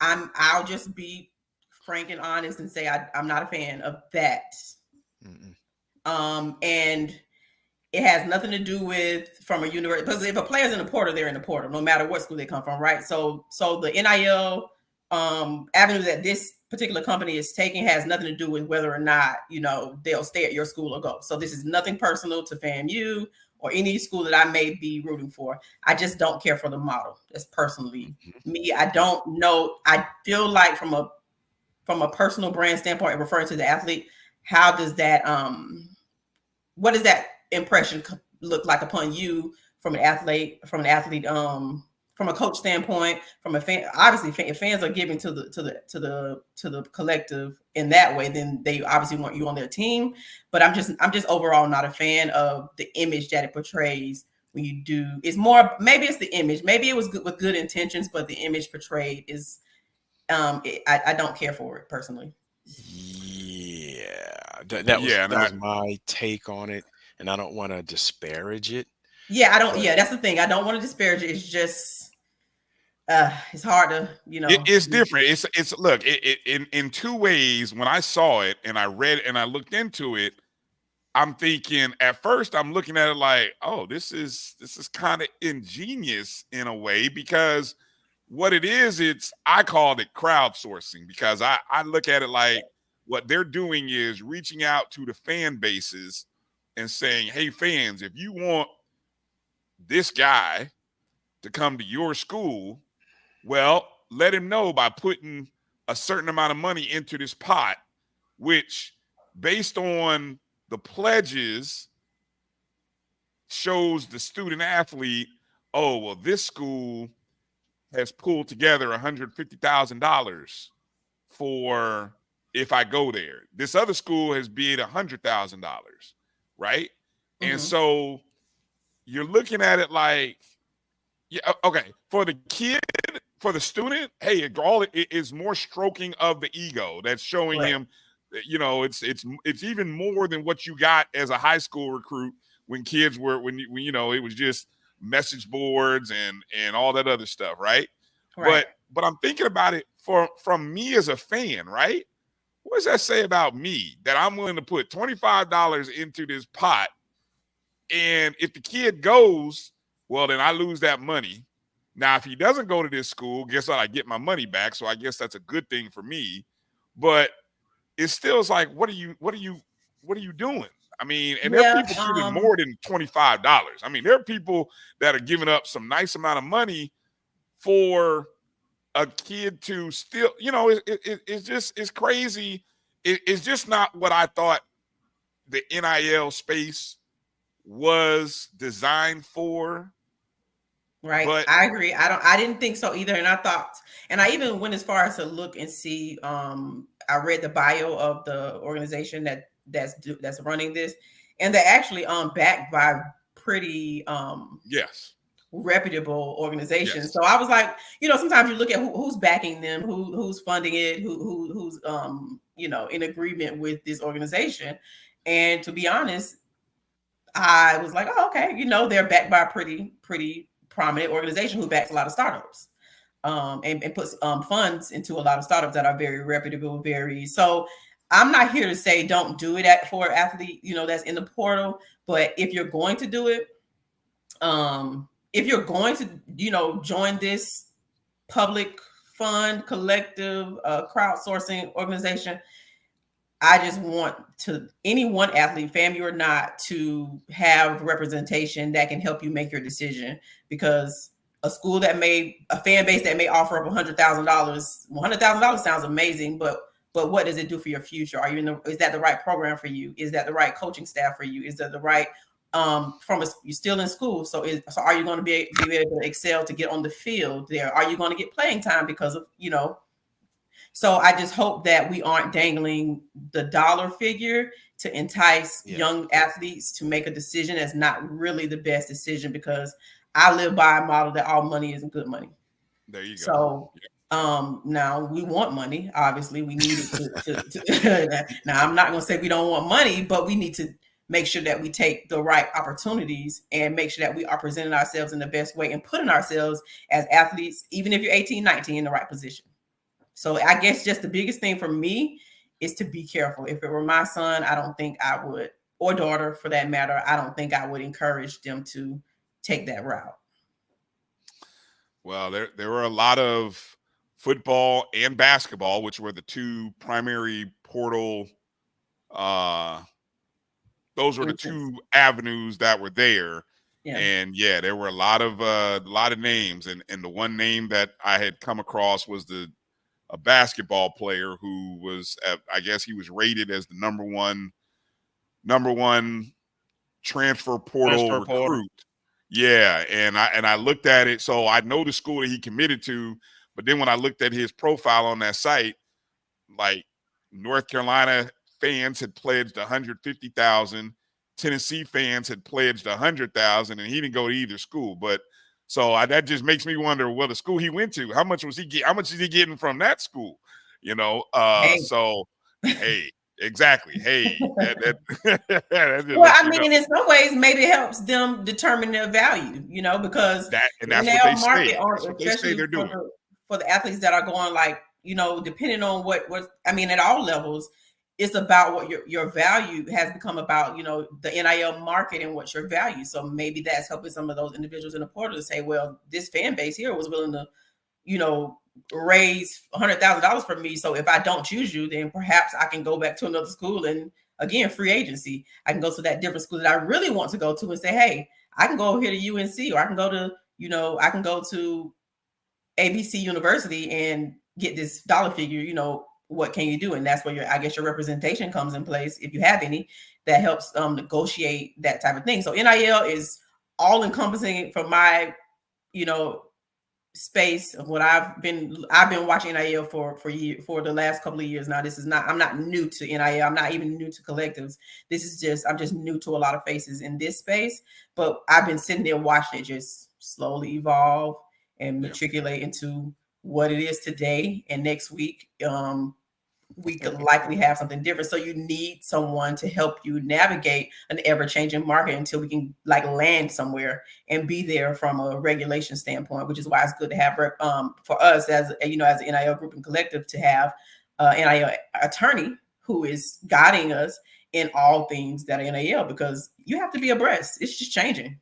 I'll just be frank and honest and say I'm not a fan of that. And it has nothing to do with from a university, because if a player's in the portal, they're in the portal, no matter what school they come from, right? So the NIL avenue that this particular company is taking has nothing to do with whether or not they'll stay at your school or go. So this is nothing personal to FAMU or any school that I may be rooting for. I just don't care for the model. That's personally me. I don't know. I feel like from a personal brand standpoint, referring to the athlete, how does that what does that impression look like upon you from an athlete, from a coach standpoint, from a fan? Obviously, if fans are giving to the collective in that way, then they obviously want you on their team. But I'm just overall not a fan of the image that it portrays when you do. It's more, maybe it's the image. Maybe it was good with good intentions, but the image portrayed is I don't care for it personally. That was my take on it, and I don't want to disparage it. Yeah, that's the thing. I don't want to disparage it. It's just it's hard to, It's different. It's look, in two ways. When I saw it and I read and I looked into it, I'm thinking at first I'm looking at it like, oh, this is kind of ingenious in a way, because what it is, I called it crowdsourcing, because I look at it like what they're doing is reaching out to the fan bases and saying, hey, fans, if you want this guy to come to your school, well, let him know by putting a certain amount of money into this pot, which based on the pledges shows the student athlete, oh, well, this school has pulled together $150,000 for if I go there. This other school has bid $100,000, right? And so you're looking at it like, yeah, okay, for the kid, for the student, hey, it is more stroking of the ego that's showing him, you know, it's even more than what you got as a high school recruit when kids were when you know it was just message boards and all that other stuff, right? But I'm thinking about it from me as a fan, right? What does that say about me that I'm willing to put $25 into this pot, and if the kid goes, well, then I lose that money. Now, if he doesn't go to this school, guess what? I get my money back. So I guess that's a good thing for me. But it still is like, what are you doing? I mean, and there are people giving more than $25. I mean, there are people that are giving up some nice amount of money for a kid to still, you know, it's crazy. It's just not what I thought the NIL space was designed for. Right. But I agree. I didn't think so either. And I thought, and I even went as far as to look and see, I read the bio of the organization that's running this, and they're actually backed by pretty reputable organizations. Yes. So I was like, you know, sometimes you look at who's backing them, who's funding it, who's you know, in agreement with this organization. And to be honest, I was like, oh, okay, you know, they're backed by a pretty prominent organization who backs a lot of startups, and puts funds into a lot of startups that are very reputable, so I'm not here to say don't do it for an athlete, you know, that's in the portal. But if you're going to do it, if you're going to, you know, join this public fund collective crowdsourcing organization, I just want any one athlete, FAMU or not, to have representation that can help you make your decision. Because a fan base that may offer up $100,000 sounds amazing, but what does it do for your future? Is that the right program for you? Is that the right coaching staff for you? Is that the right you're still in school, so are you going to be able to excel to get on the field there? Are you going to get playing time because of, you know? So I just hope that we aren't dangling the dollar figure to entice young athletes to make a decision that's not really the best decision, because I live by a model that all money isn't good money. There you go. So now we want money. Obviously, we need it to now, I'm not going to say we don't want money, but we need to make sure that we take the right opportunities and make sure that we are presenting ourselves in the best way and putting ourselves as athletes, even if you're 18, 19, in the right position. So I guess just the biggest thing for me is to be careful. If it were my son, I don't think I would, or daughter for that matter, I don't think I would encourage them to take that route. Well, there were a lot of football and basketball, which were the two primary portal. Those were the two avenues that were there. Yeah. And there were a lot of names. And the one name that I had come across was a basketball player who was, I guess he was rated as the number one transfer portal recruit. Yeah, and I looked at it, so I know the school that he committed to, but then when I looked at his profile on that site, like North Carolina fans had pledged $150,000, Tennessee fans had pledged $100,000, and he didn't go to either school. But so that just makes me wonder, well, the school he went to, how much is he getting from that school? You know, so hey, exactly. Hey, well, I mean, in some ways, maybe it helps them determine their value, you know, because that's what they say. That's what they say they're doing for the athletes that are going, like, you know, depending on what I mean, at all levels, it's about what your value has become about, you know, the NIL market and what's your value. So maybe that's helping some of those individuals in the portal to say, well, this fan base here was willing to, you know, raise $100,000 for me. So if I don't choose you, then perhaps I can go back to another school, and again, free agency. I can go to that different school that I really want to go to and say, hey, I can go over here to UNC, or I can go to, you know, I can go to ABC University and get this dollar figure, you know, what can you do? And that's where I guess your representation comes in place, if you have any, that helps negotiate that type of thing. So NIL is all encompassing from my, you know, space of what I've been watching NIL for the last couple of years now. I'm not new to NIL. I'm not even new to collectives. I'm just new to a lot of faces in this space, but I've been sitting there watching it just slowly evolve and matriculate into what it is today. And next week, we could likely have something different. So you need someone to help you navigate an ever-changing market until we can land somewhere and be there from a regulation standpoint, which is why it's good to have for us as an NIL group and collective to have an NIL attorney who is guiding us in all things that are NIL, because you have to be abreast. It's just changing,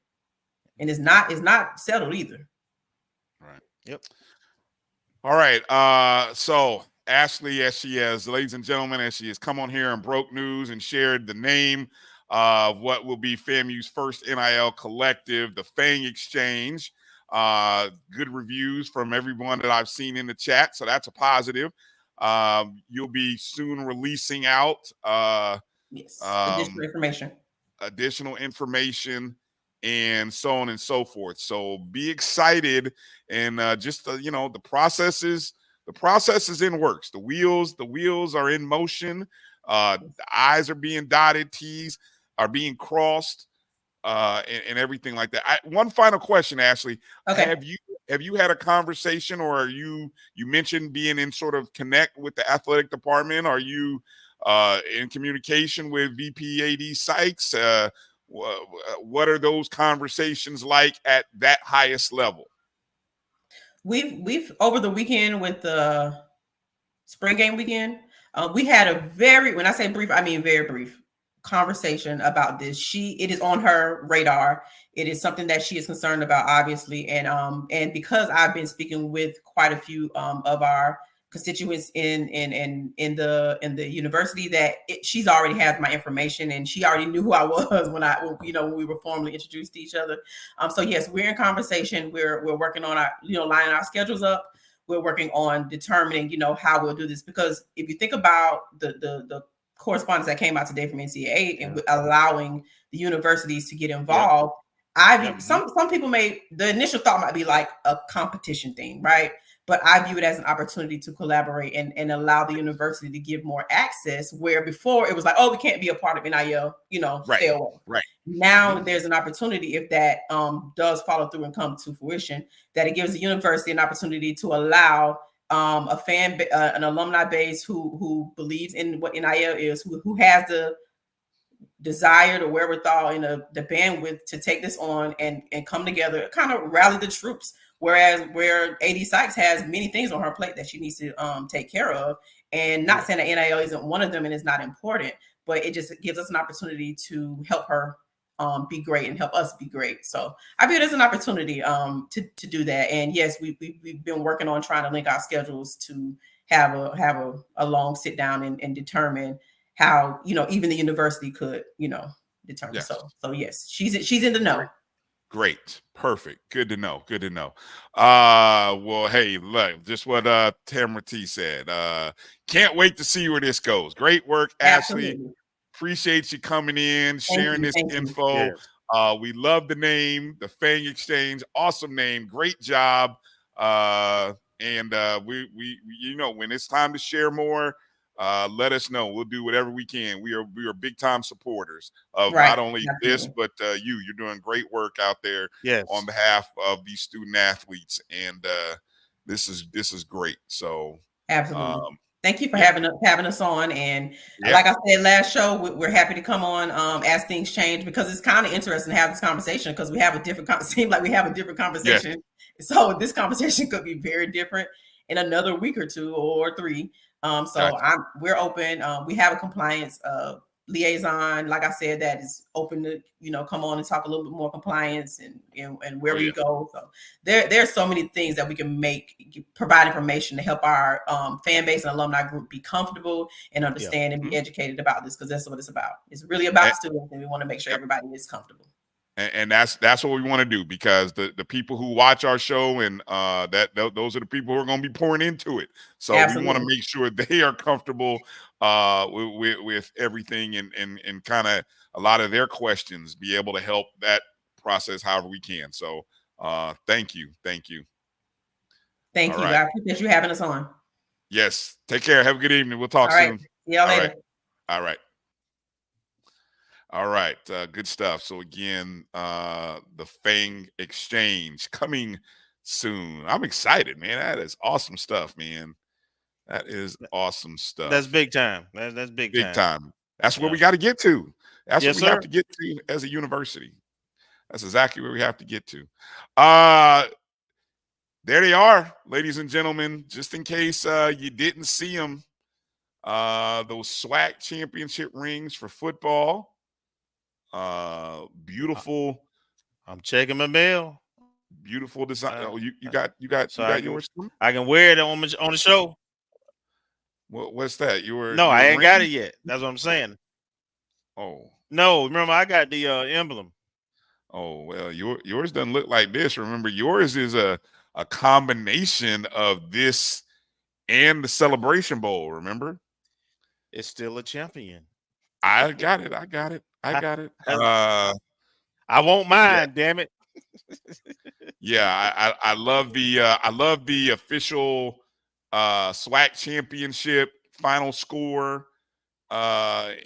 and it's not settled either. Right. Yep. All right. So Ashley, ladies and gentlemen, as she has come on here and broke news and shared the name of what will be FAMU's first NIL collective, the Fang Exchange. Good reviews from everyone that I've seen in the chat, so that's a positive. You'll be soon releasing out additional information and so on and so forth. So be excited, and the process is in works. The wheels are in motion. The I's are being dotted, T's are being crossed, and everything like that. One final question, Ashley. Okay. Have you had a conversation, or you mentioned being in sort of connect with the athletic department? Are you in communication with VP AD Sykes? What are those conversations like at that highest level? We've over the weekend with the spring game weekend, we had a when I say brief, I mean very brief conversation about this. It is on her radar. It is something that she is concerned about, obviously, and because I've been speaking with quite a few of our constituents in the university, that she's already has my information, and she already knew who I was when we were formally introduced to each other. So yes, we're in conversation. We're working on our lining our schedules up. We're working on determining how we'll do this, because if you think about the correspondence that came out today from NCAA and allowing the universities to get involved, some people the initial thought might be like a competition thing, right? But I view it as an opportunity to collaborate and allow the university to give more access, where before it was like, oh, we can't be a part of NIL, stay away. Right. Now there's an opportunity, if that does follow through and come to fruition, that it gives the university an opportunity to allow an alumni base who believes in what NIL is, who has the desire, the wherewithal, and the bandwidth to take this on and come together, kind of rally the troops. Whereas where AD Sykes has many things on her plate that she needs to take care of, and not saying that NIL isn't one of them and it's not important, but it just gives us an opportunity to help her be great and help us be great. So I view it as an opportunity to do that. And yes, we've been working on trying to link our schedules to have a long sit down and determine how even the university could determine. Yes. So yes, she's in the know. Great. Perfect. Good to know. Well, hey, look, just what Tamara T said. Can't wait to see where this goes. Great work, Ashley. Absolutely. Appreciate you coming in, sharing this info. We love the name, the Fang Exchange. Awesome name. Great job. And we when it's time to share more, let us know. We'll do whatever we can. We are big time supporters of not only this, but you're doing great work out there on behalf of these student athletes, and this is great. So absolutely. Thank you for having us on. And like I said last show, we're happy to come on as things change, because it's kind of interesting to have this conversation, because we have a different conversation. So this conversation could be very different in another week or two or three. We're open. We have a compliance liaison, like I said, that is open to come on and talk a little bit more compliance and where we go. So there's so many things that we can provide information to help our fan base and alumni group be comfortable and understand and be educated about this, because that's what it's about. It's really about students, and we want to make sure everybody is comfortable. And that's what we want to do, because the people who watch our show, and those are the people who are going to be pouring into it. So we want to make sure they are comfortable with everything, and kind of a lot of their questions, be able to help that process however we can. So thank you. Thank you. I appreciate you having us on. Yes. Take care. Have a good evening. We'll talk soon. See y'all later. All right. All right. Good stuff. So again, the Fang Exchange coming soon. I'm excited, man. That is awesome stuff, man. That is awesome stuff. That's big time. That's big time. That's where we got to get to. That's Yes, what we sir. have to get to as a university. That's exactly where we have to get to. There they are, ladies and gentlemen. Just in case you didn't see them, those SWAC Championship rings for football. Beautiful. I'm checking my mail. Beautiful design. You got yours. I can wear it on the show. What's that? I ain't got it yet. That's what I'm saying. Oh no, remember I got the emblem. Oh well, yours doesn't look like this. Remember, yours is a combination of this and the Celebration Bowl. Remember, it's still a champion. I got it. I won't mind. Yeah. Damn it. Yeah, I love the official SWAC Championship final score. And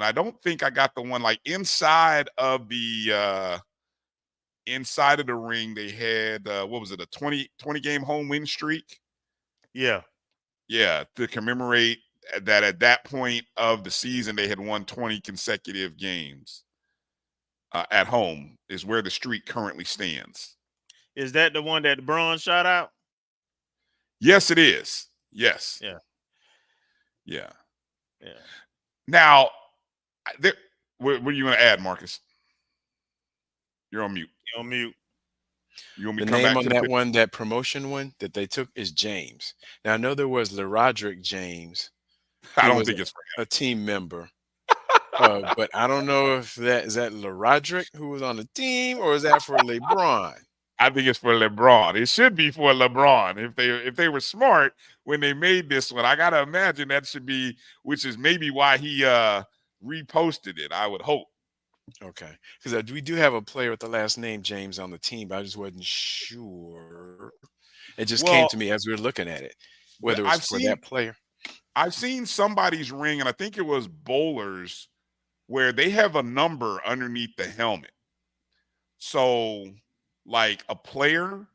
I don't think I got the one like inside of the ring. They had what was it, a 20 game home win streak? Yeah, to commemorate that at that point of the season they had won 20 consecutive games at home is where the streak currently stands. Is that the one that Bryan shot out? Yes, it is. Yes. Yeah. Now, what are you going to add, Marcus? You're on mute. You're on mute. You want me the to come name back on to that one, that promotion one that they took is James. Now I know there was LeRodrick James. I don't think it's a team member. But I don't know if is that LeRodrick who was on the team or is that for LeBron? I think it's for LeBron. It should be for LeBron. If they were smart when they made this one, I gotta imagine that should be, which is maybe why he reposted it. I would hope. Okay, because we do have a player with the last name James on the team, but I just wasn't sure. It just came to me as we were looking at it, whether it was for that player. I've seen somebody's ring, and I think it was Bowlers, where they have a number underneath the helmet. So, like a player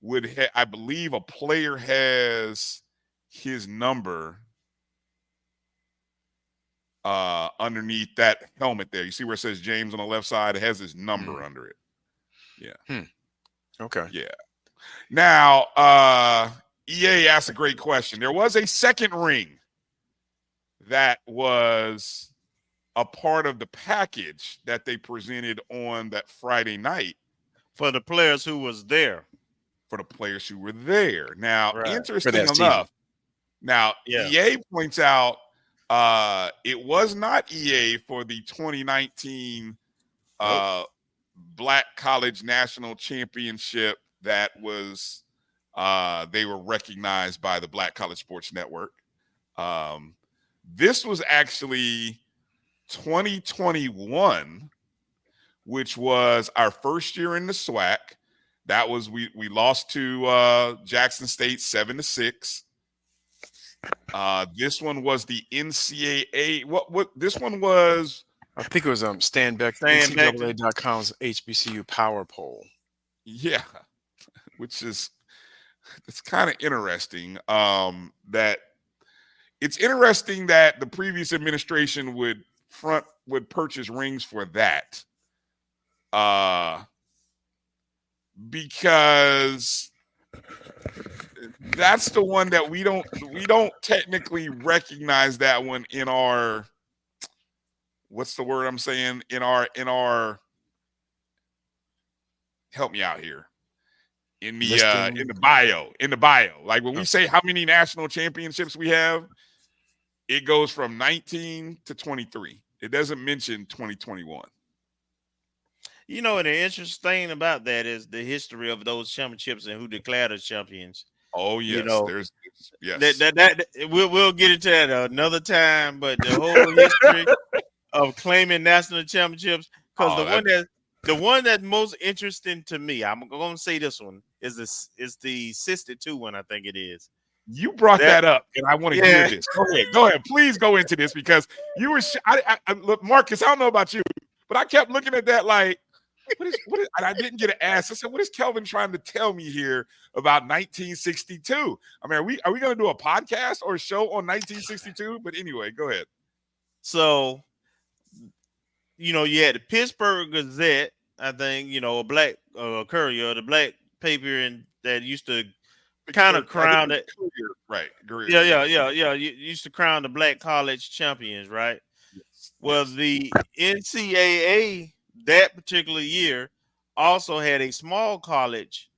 would I believe a player has his number underneath that helmet there. You see where it says James on the left side? It has his number under it. Yeah. Okay. Yeah. Now, EA asked a great question. There was a second ring that was a part of the package that they presented on that Friday night. For the players who was there. Now, interesting enough, Yeah. EA points out it was not EA for the 2019 Black College National Championship that was they were recognized by the Black College Sports Network. This was actually 2021, which was our first year in the SWAC. That was we lost to Jackson State 7-6. This one was the NCAA. What this one was? I think it was Stan Beck, NCAA.com's HBCU Power Poll. Yeah, which is it's kind of interesting. That it's interesting that the previous administration would purchase rings for that. Because that's the one that we don't technically recognize that one in our, what's the word I'm saying, in our help me out here, in the bio, like when we say how many national championships we have, it goes from 19 to 23. It doesn't mention 2021. You know, the interesting thing about that is the history of those championships and who declared as champions. Oh yes, you know, that we'll get into that another time. But the whole history of claiming national championships, because The one that's most interesting to me, I'm going to say this one is the 62 one. I think it is. You brought that up, and I want to hear this. Go ahead. Please go into this because you were. Look, Marcus, I don't know about you, but I kept looking at that like, what is? And I didn't get an ask. I said, what is Kelvin trying to tell me here about 1962? I mean, are we going to do a podcast or a show on 1962? But anyway, go ahead. So, you had the Pittsburgh Gazette, I think, a black courier, the black paper, and that used to kind of crown it. Right. Yeah. You used to crown the black college champions, right? Yes. Well, the NCAA that particular year also had a small college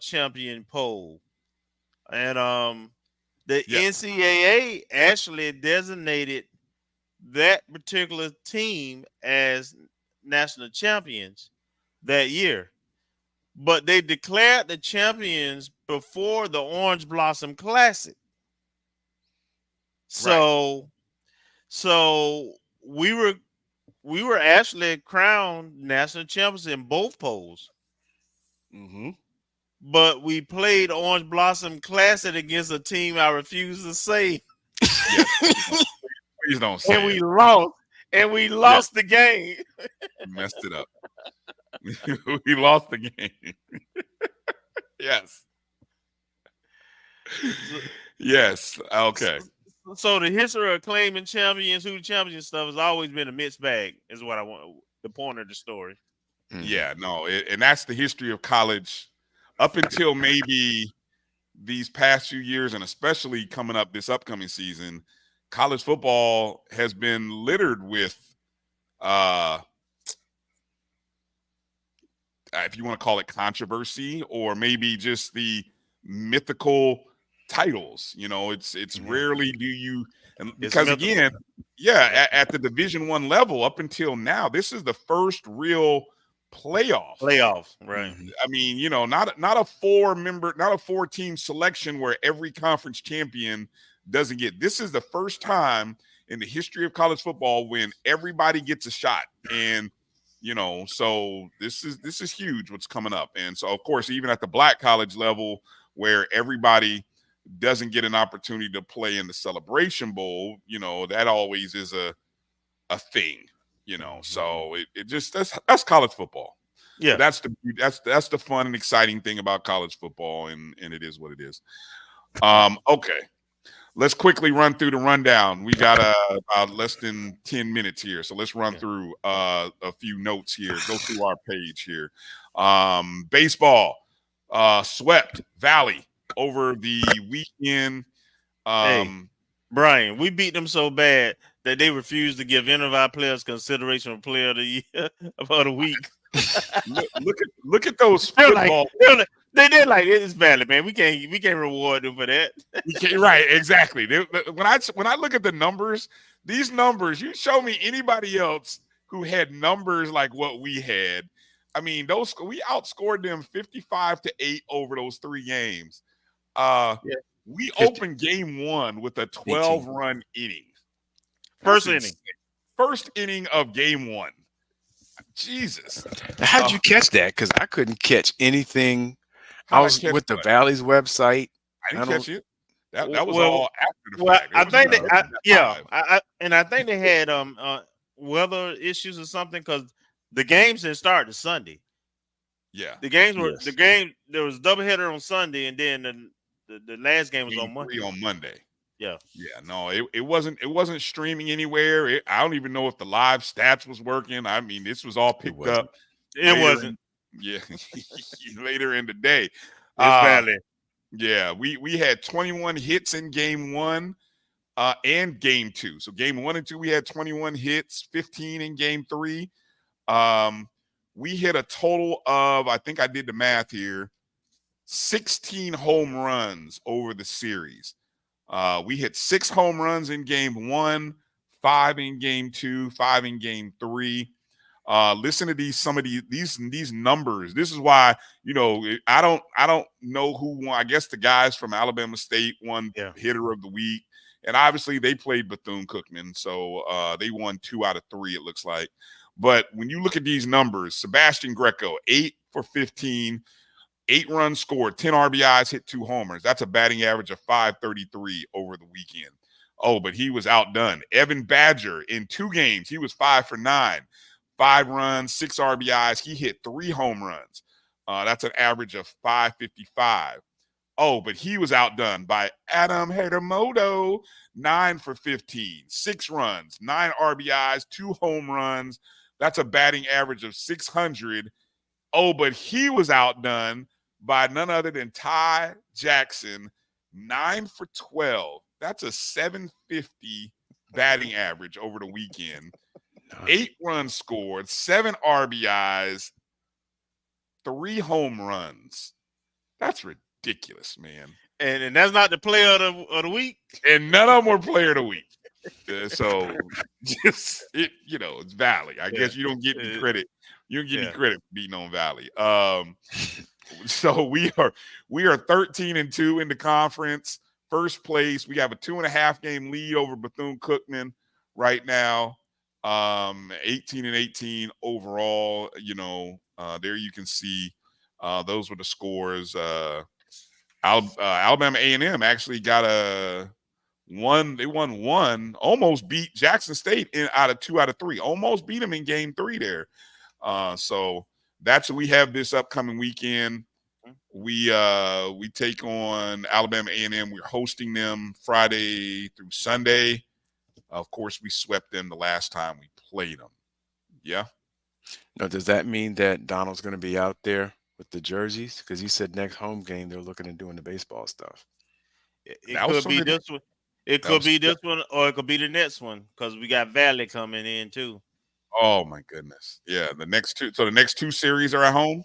champion poll. And the NCAA actually designated that particular team as national champions that year. But they declared the champions before the Orange Blossom Classic. So we were actually crowned national champions in both polls. Mm-hmm. But we played Orange Blossom Classic against a team I refuse to say. Yes. Please don't say and we lost. And we lost the game. You messed it up. We lost the game. Yes. Yes. Okay. So the history of claiming champions, who the champion stuff has always been a mixed bag, is what I want. The point of the story. Yeah, no, and that's the history of college up until maybe these past few years, and especially coming up this upcoming season. College football has been littered with, if you want to call it controversy, or maybe just the mythical titles. It's rarely do you, and because again, at the Division I level up until now, this is the first real playoff, right? I mean, not a 4-team selection where every conference champion doesn't get. This is the first time in the history of college football when everybody gets a shot, and so this is huge what's coming up. And so of course, even at the black college level where everybody doesn't get an opportunity to play in the Celebration Bowl, that always is a thing, so it just that's college football. Yeah, that's the fun and exciting thing about college football, and it is what it is. Okay. Let's quickly run through the rundown. We got about less than 10 minutes here. So let's run through a few notes here. Go through our page here. Baseball swept Valley over the weekend. Bryan, we beat them so bad that they refused to give any of our players consideration for player of the year about a week. look at those football. They did like it's valid, man. We can't reward them for that. Right, exactly. When I look at the numbers, these numbers, you show me anybody else who had numbers like what we had. I mean, we outscored them 55-8 over those 3 games. We opened game 1 with a 12-run inning. First inning of game 1. Jesus. How'd you catch that? Because I couldn't catch anything. I was with the Valley's website. I didn't catch it. That was all after the fact. I think they had weather issues or something because the games didn't start this Sunday. Yeah, the games were the game. There was a doubleheader on Sunday, and then the last game was on Monday. On Monday. Yeah. No, it wasn't streaming anywhere. I don't even know if the live stats was working. I mean, this was all picked up. It wasn't. Later in the day. It's valid. Yeah, we had 21 hits in game 1 and game 2. So game 1 and 2, we had 21 hits, 15 in game 3. We hit a total of, I think I did the math here, 16 home runs over the series. We hit 6 home runs in game 1, 5 in game 2, 5 in game 3. Listen to some of these numbers. This is why, I don't know who won. I guess the guys from Alabama State won hitter of the week. And obviously they played Bethune-Cookman. So they won 2 out of 3, it looks like. But when you look at these numbers, Sebastian Greco, 8 for 15, 8 runs scored, 10 RBIs, hit 2 homers. That's a batting average of 533 over the weekend. Oh, but he was outdone. Evan Badger, in 2 games, he was 5 for 9, 5 runs, 6 RBIs. He hit 3 home runs. That's an average of 555. Oh, but he was outdone by Adam Heramoto, 9 for 15, 6 runs, 9 RBIs, 2 home runs. That's a batting average of 600. Oh, but he was outdone by none other than Ty Jackson, 9 for 12. That's a 750 batting average over the weekend. 8 runs scored, 7 RBIs, 3 home runs. That's ridiculous, man. And that's not the player of the week. And none of them were player of the week. So just it's Valley. I guess you don't get any credit. You don't get any credit for beating on Valley. So we are 13-2 in the conference. First place. We have a 2.5 game lead over Bethune-Cookman right now. 18-18 overall. There you can see those were the scores. Alabama A&M actually got won 1, almost beat Jackson State out of 2 out of 3, almost beat them in game 3 there. So that's what we have this upcoming weekend. We take on Alabama A&M. We're hosting them Friday through Sunday. Of course, we swept them the last time we played them. Yeah. Now, does that mean that Donald's going to be out there with the jerseys? Because he said next home game they're looking at doing the baseball stuff. It could be this one. It could be this one, or it could be the next one, because we got Valley coming in too. Oh my goodness! Yeah, the next 2. So the next 2 series are at home.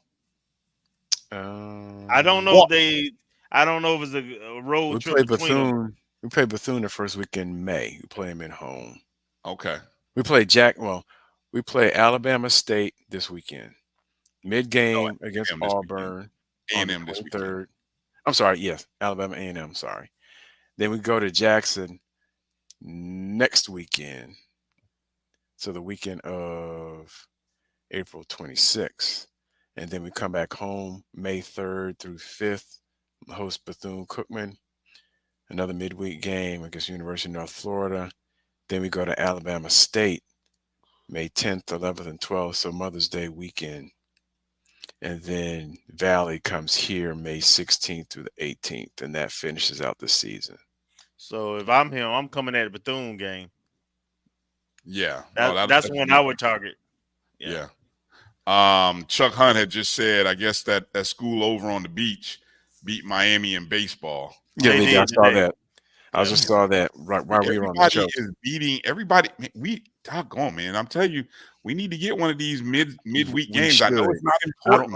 I don't know if I don't know if it's a road trip between them. We play Bethune the first week in May. We play them at home. Okay. We play we play Alabama State this weekend. Mid-game against Auburn. A&M this weekend. I'm sorry, yes, Alabama A&M, sorry. Then we go to Jackson next weekend. So the weekend of April 26th. And then we come back home May 3rd through 5th, host Bethune-Cookman. Another midweek game against University of North Florida. Then we go to Alabama State May 10th, 11th, and 12th, so Mother's Day weekend. And then Valley comes here May 16th through the 18th, and that finishes out the season. So if I'm him, I'm coming at the Bethune game. Yeah. That's the one I would target. Yeah. Chuck Hunt had just said, I guess that school over on the beach beat Miami in baseball. Yeah, I saw that. I just saw that right while we were on the show. Everybody is beating everybody. We doggone, man. I'm telling you, we need to get one of these midweek games. I know it's not important.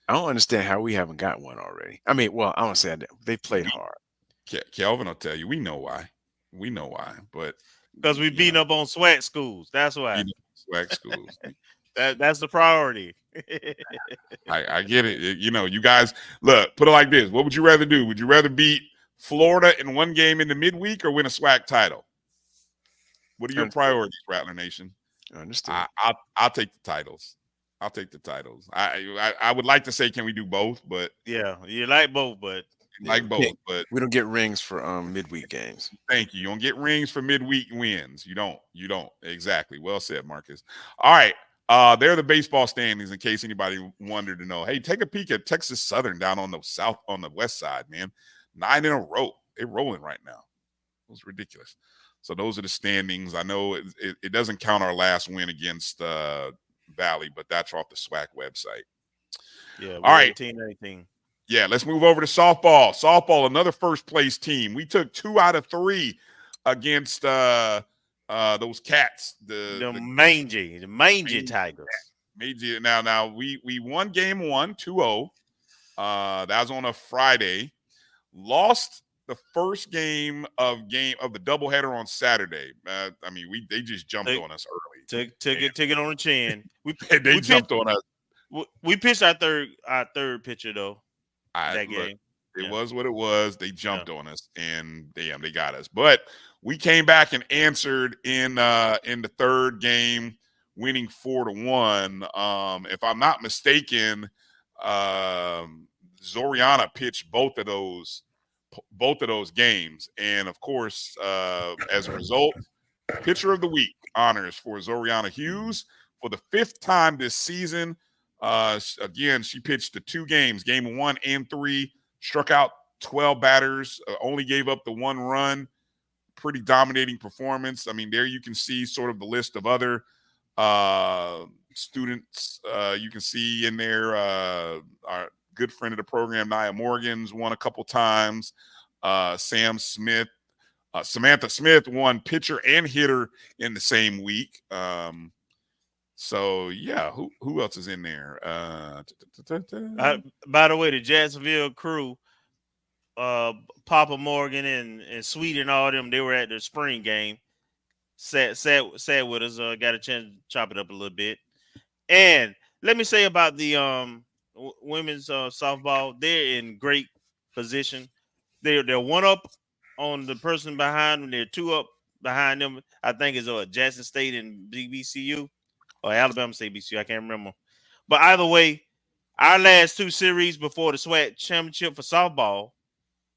I don't understand how we haven't got one already. I mean, well, I don't say that. They played hard. Kelvin will tell you. We know why. But because we beating up on SWAC schools. That's why. SWAC schools. That's the priority. I get it. You guys, look, put it like this. What would you rather do? Would you rather beat Florida in one game in the midweek or win a SWAC title? What are your priorities, Rattler Nation? I understand. I'll take the titles. I'll take the titles. I would like to say, can we do both? But yeah, you like both, but but we don't get rings for midweek games. Thank you. You don't get rings for midweek wins. You don't. Exactly. Well said, Marcus. All right. They're the baseball standings in case anybody wanted to know. Hey, take a peek at Texas Southern down on the west side, man. 9 in a row. They're rolling right now. It was ridiculous. So those are the standings. I know it doesn't count our last win against Valley, but that's off the SWAC website. Yeah. All right. 18-18. Yeah, let's move over to softball. Softball, another first place team. We took 2 out of 3 against those cats. The mangy Tigers. Mangy. Now we won game 1, 2-0. That was on a Friday. Lost the first game of the doubleheader on Saturday. They just jumped on us early. Took it on the chin. They jumped on us. We pitched our third pitcher though. That game. It was what it was. They jumped on us, and they got us. But we came back and answered in the third game winning 4-1. If I'm not mistaken, Zoriana pitched both of those games, and of course, as a result, pitcher of the week honors for Zoriana Hughes for the 5th time this season. Again, she pitched the 2 games, game 1 and 3, struck out 12 batters, only gave up the 1 run. Pretty dominating performance. I mean, there you can see sort of the list of other students you can see in there. Our good friend of the program, Nia Morgan's won a couple times. Samantha Smith won pitcher and hitter in the same week. So yeah, who else is in there? By the way, the Jacksonville crew, Papa Morgan and Sweet and all them, they were at the spring game. Sat with us. Got a chance to chop it up a little bit. And let me say about the women's softball, they're in great position. They're 1 up on the person behind them. They're 2 up behind them. I think it's Jackson State and BCU or Alabama State BCU. I can't remember. But either way, our last 2 series before the SWAC Championship for softball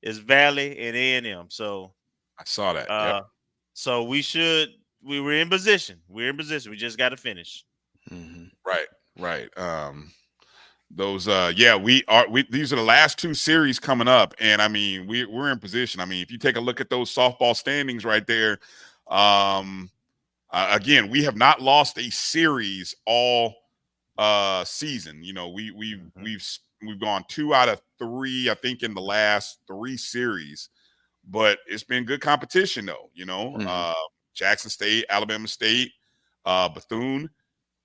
is Valley and A&M. So I saw that. Yep. So we were in position. We're in position. We just got to finish. Mm-hmm. Right. Those these are the last 2 series coming up, and I mean we're in position. I mean, if you take a look at those softball standings right there, again, we have not lost a series all season. You know, we've gone 2 out of 3, I think, in the last 3 series, but it's been good competition though. You know, Jackson State, Alabama State, Bethune,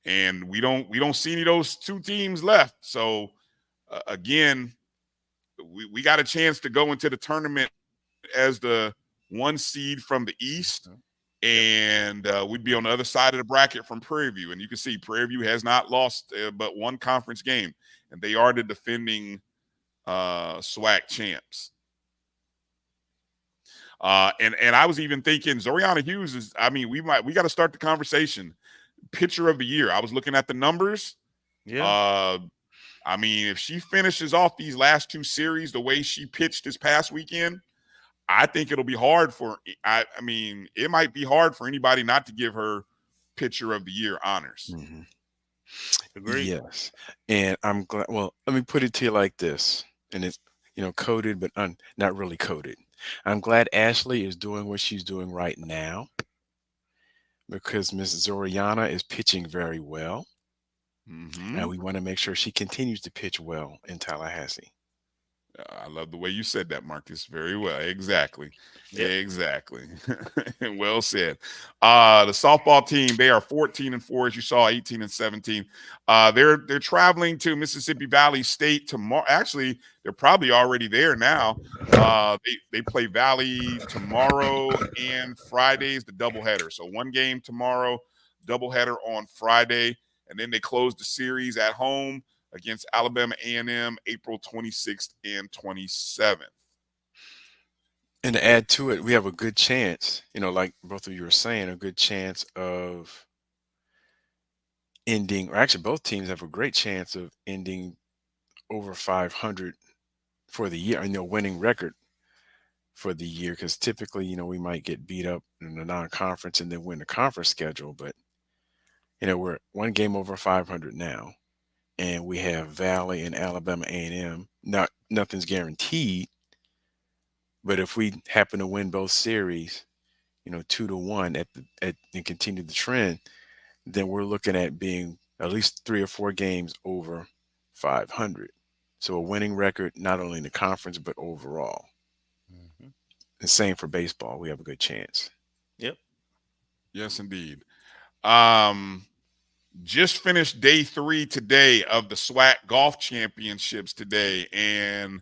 and we don't see any of those 2 teams left. So again, we got a chance to go into the tournament as the 1 seed from the East, and we'd be on the other side of the bracket from Prairie View. And you can see Prairie View has not lost but 1 conference game, and they are the defending SWAC champs. And I was even thinking Zoriana Hughes is, I mean, we got to start the conversation. Pitcher of the year. I was looking at the numbers. Yeah. I mean, if she finishes off these last 2 series the way she pitched this past weekend, I think it'll be hard for, I mean, it might be hard for anybody not to give her pitcher of the year honors. Mm-hmm. Agreed. Yes. And I'm glad, well, let me put it to you like this, and it's, coded, but not really coded. I'm glad Ashley is doing what she's doing right now, because Miss Zoriana is pitching very well. Mm-hmm. And we want to make sure she continues to pitch well in Tallahassee. I love the way you said that, Marcus. Very well. Exactly. Yep. Exactly. Well said. The softball team, they are 14-4, as you saw, 18-17. They're traveling to Mississippi Valley State tomorrow. Actually, they're probably already there now. They play Valley tomorrow and Friday's the doubleheader. So 1 game tomorrow, doubleheader on Friday, and then they close the series at home against Alabama A&M April 26th and 27th. And to add to it, we have a good chance, like both of you were saying, a good chance of ending, or actually both teams have a great chance of ending over 500 for the year, winning record for the year, because typically, we might get beat up in the non-conference and then win the conference schedule, but, we're 1 game over 500 now. And we have Valley and Alabama A&M. Nothing's guaranteed, but if we happen to win both series, 2-1 and continue the trend, then we're looking at being at least 3 or 4 games over 500. So a winning record, not only in the conference but overall. Mm-hmm. The same for baseball. We have a good chance. Yep. Yes, indeed. Just finished day 3 today of the SWAC Golf Championships today, and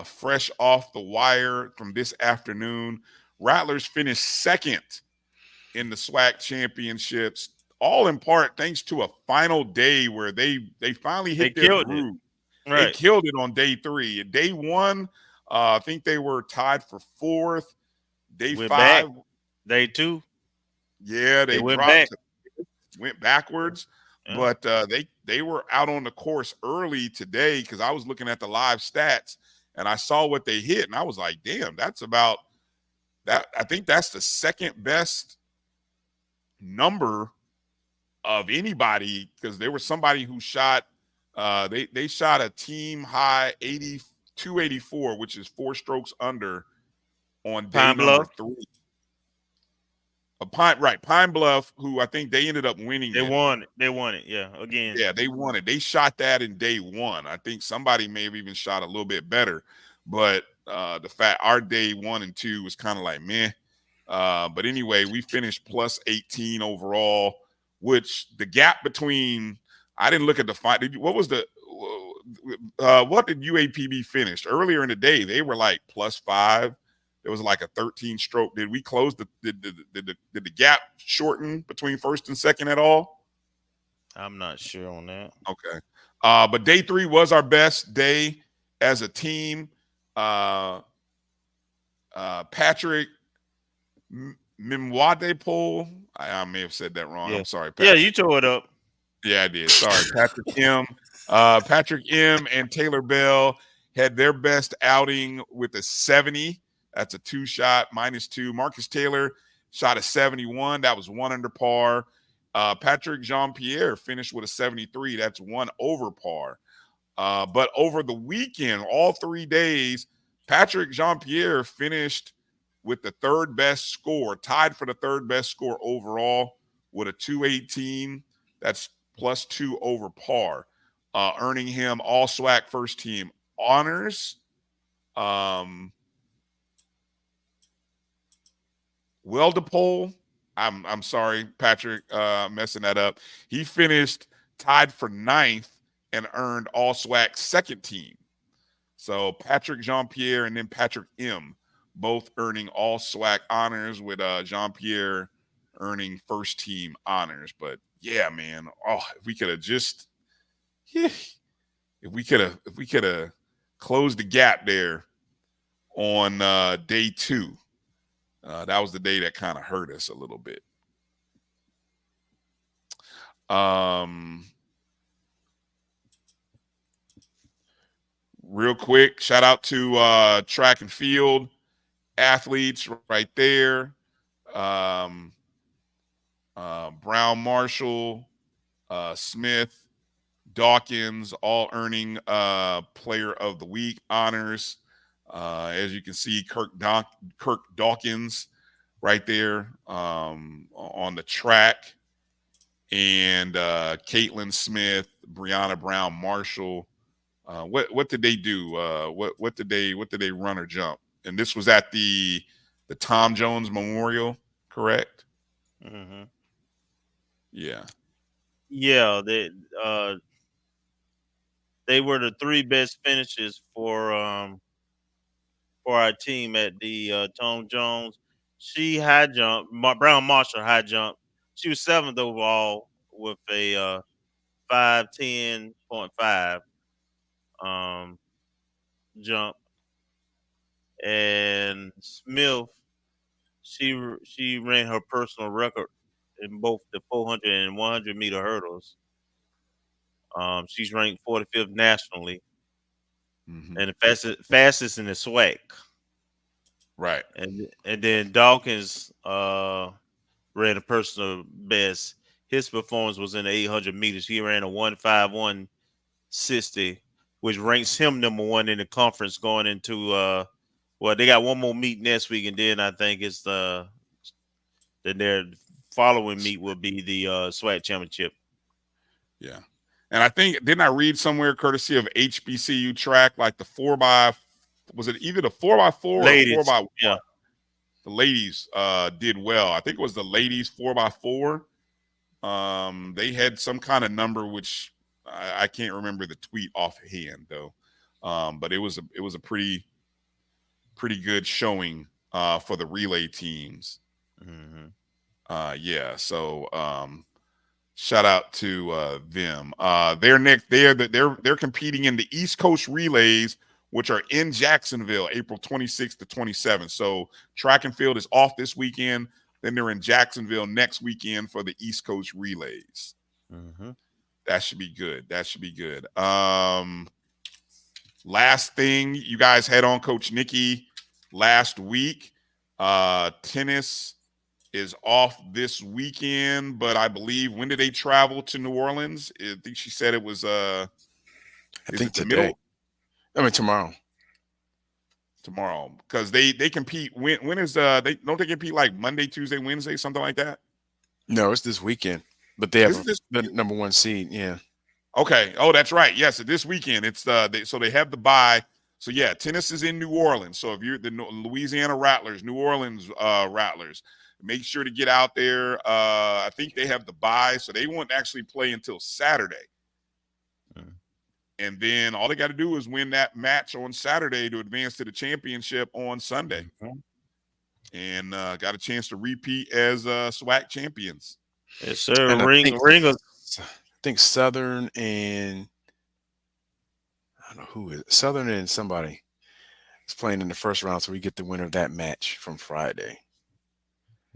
fresh off the wire from this afternoon, Rattlers finished 2nd in the SWAC Championships, all in part thanks to a final day where they finally hit their groove. Right. They killed it on day 3. Day 1, I think they were tied for 4th. Day 5, day 2. Yeah, they went dropped back. went backwards. Yeah. But they were out on the course early today because I was looking at the live stats and I saw what they hit, and I was like, damn, that's about that. I think that's the second best number of anybody, because there was somebody who shot they shot a team high 284, which is 4 strokes under on day Pine number Bluff? 3. Pine Bluff, who I think they ended up winning. They won it. Yeah, again. Yeah, they won it. They shot that in day 1. I think somebody may have even shot a little bit better, but the fact our day 1 and 2 was kind of like meh. But anyway, we finished plus 18 overall, which the gap between, I didn't look at the fight. What did UAPB finish earlier in the day? They were like plus 5. There was like a 13 stroke. Did we close did the gap shorten between first and second at all? I'm not sure on that. Okay. But day 3 was our best day as a team. Patrick Mimwadepol, I may have said that wrong. Yeah. I'm sorry, Yeah, Patrick. you tore it up. Yeah, I did. Sorry. Patrick M. Patrick M. and Taylor Bell had their best outing with a 70. That's a 2-shot, -2. Marcus Taylor shot a 71. That was 1 under par. Patrick Jean-Pierre finished with a 73. That's 1 over par. But over the weekend, all 3 days, Patrick Jean-Pierre finished with the 3rd best score, tied for the 3rd best score overall with a 218. That's +2 over par, earning him all SWAC first team honors. Weldepole, I'm sorry, Patrick, messing that up. He finished tied for 9th and earned all SWAC second team. So Patrick Jean-Pierre and then Patrick M. both earning all SWAC honors, with Jean-Pierre earning first team honors. But yeah, man, if we could have just, if we could have closed the gap there on day 2. That was the day that kind of hurt us a little bit. Real quick, shout out to track and field athletes right there. Brown, Marshall, Smith, Dawkins, all earning player of the week honors. As you can see, Kirk Dawkins right there on the track, and Caitlin Smith, Brianna Brown Marshall. What did they do? What did they run or jump? And this was at the Tom Jones Memorial, correct? Mm-hmm. Yeah. Yeah, they were the 3 best finishes for our team at the Tom Jones. She high jump, Brown Marshall high jump. She was 7th overall with a 510.5 jump. And Smith, she ran her personal record in both the 400 and 100 meter hurdles. She's ranked 45th nationally, and the fastest in the SWAC. Right. And then Dawkins ran a personal best. His performance was in the 800 meters. He ran a 151.60, which ranks him number 1 in the conference going into they got one more meet next week, and then I think it's then their following meet will be the SWAC Championship. Yeah. And I think, didn't I read somewhere, courtesy of HBCU track, like the 4x, was it either the 4x4 ladies, or 4x1? Yeah. The ladies did well. I think it was the ladies 4x4. They had some kind of number, which I can't remember the tweet offhand though. But it was a pretty good showing for the relay teams. Mm-hmm. Yeah. So shout out to them. They're competing in the East Coast relays, which are in Jacksonville, April 26th to 27th. So track and field is off this weekend. Then they're in Jacksonville next weekend for the East Coast Relays. That should be good. That should be good. Last thing, you guys had on Coach Nikki last week. Tennis is off this weekend, but I believe, when did they travel to New Orleans? I think she said it was I think today. Tomorrow. Tomorrow, because they compete. When is they compete like Monday, Tuesday, Wednesday, something like that? No, it's this weekend, but they have the number 1 seed. Yeah. Okay. Oh, that's right. Yes, this weekend it's so they have the bye. So yeah, tennis is in New Orleans. So if you're the Louisiana Rattlers, New Orleans Rattlers, make sure to get out there. I think they have the bye, so they won't actually play until Saturday. And then all they got to do is win that match on Saturday to advance to the championship on Sunday. And got a chance to repeat as SWAC champions. Yes, sir. And Ring. I think Southern and I don't know who is it. Southern and somebody is playing in the first round, so we get the winner of that match from Friday.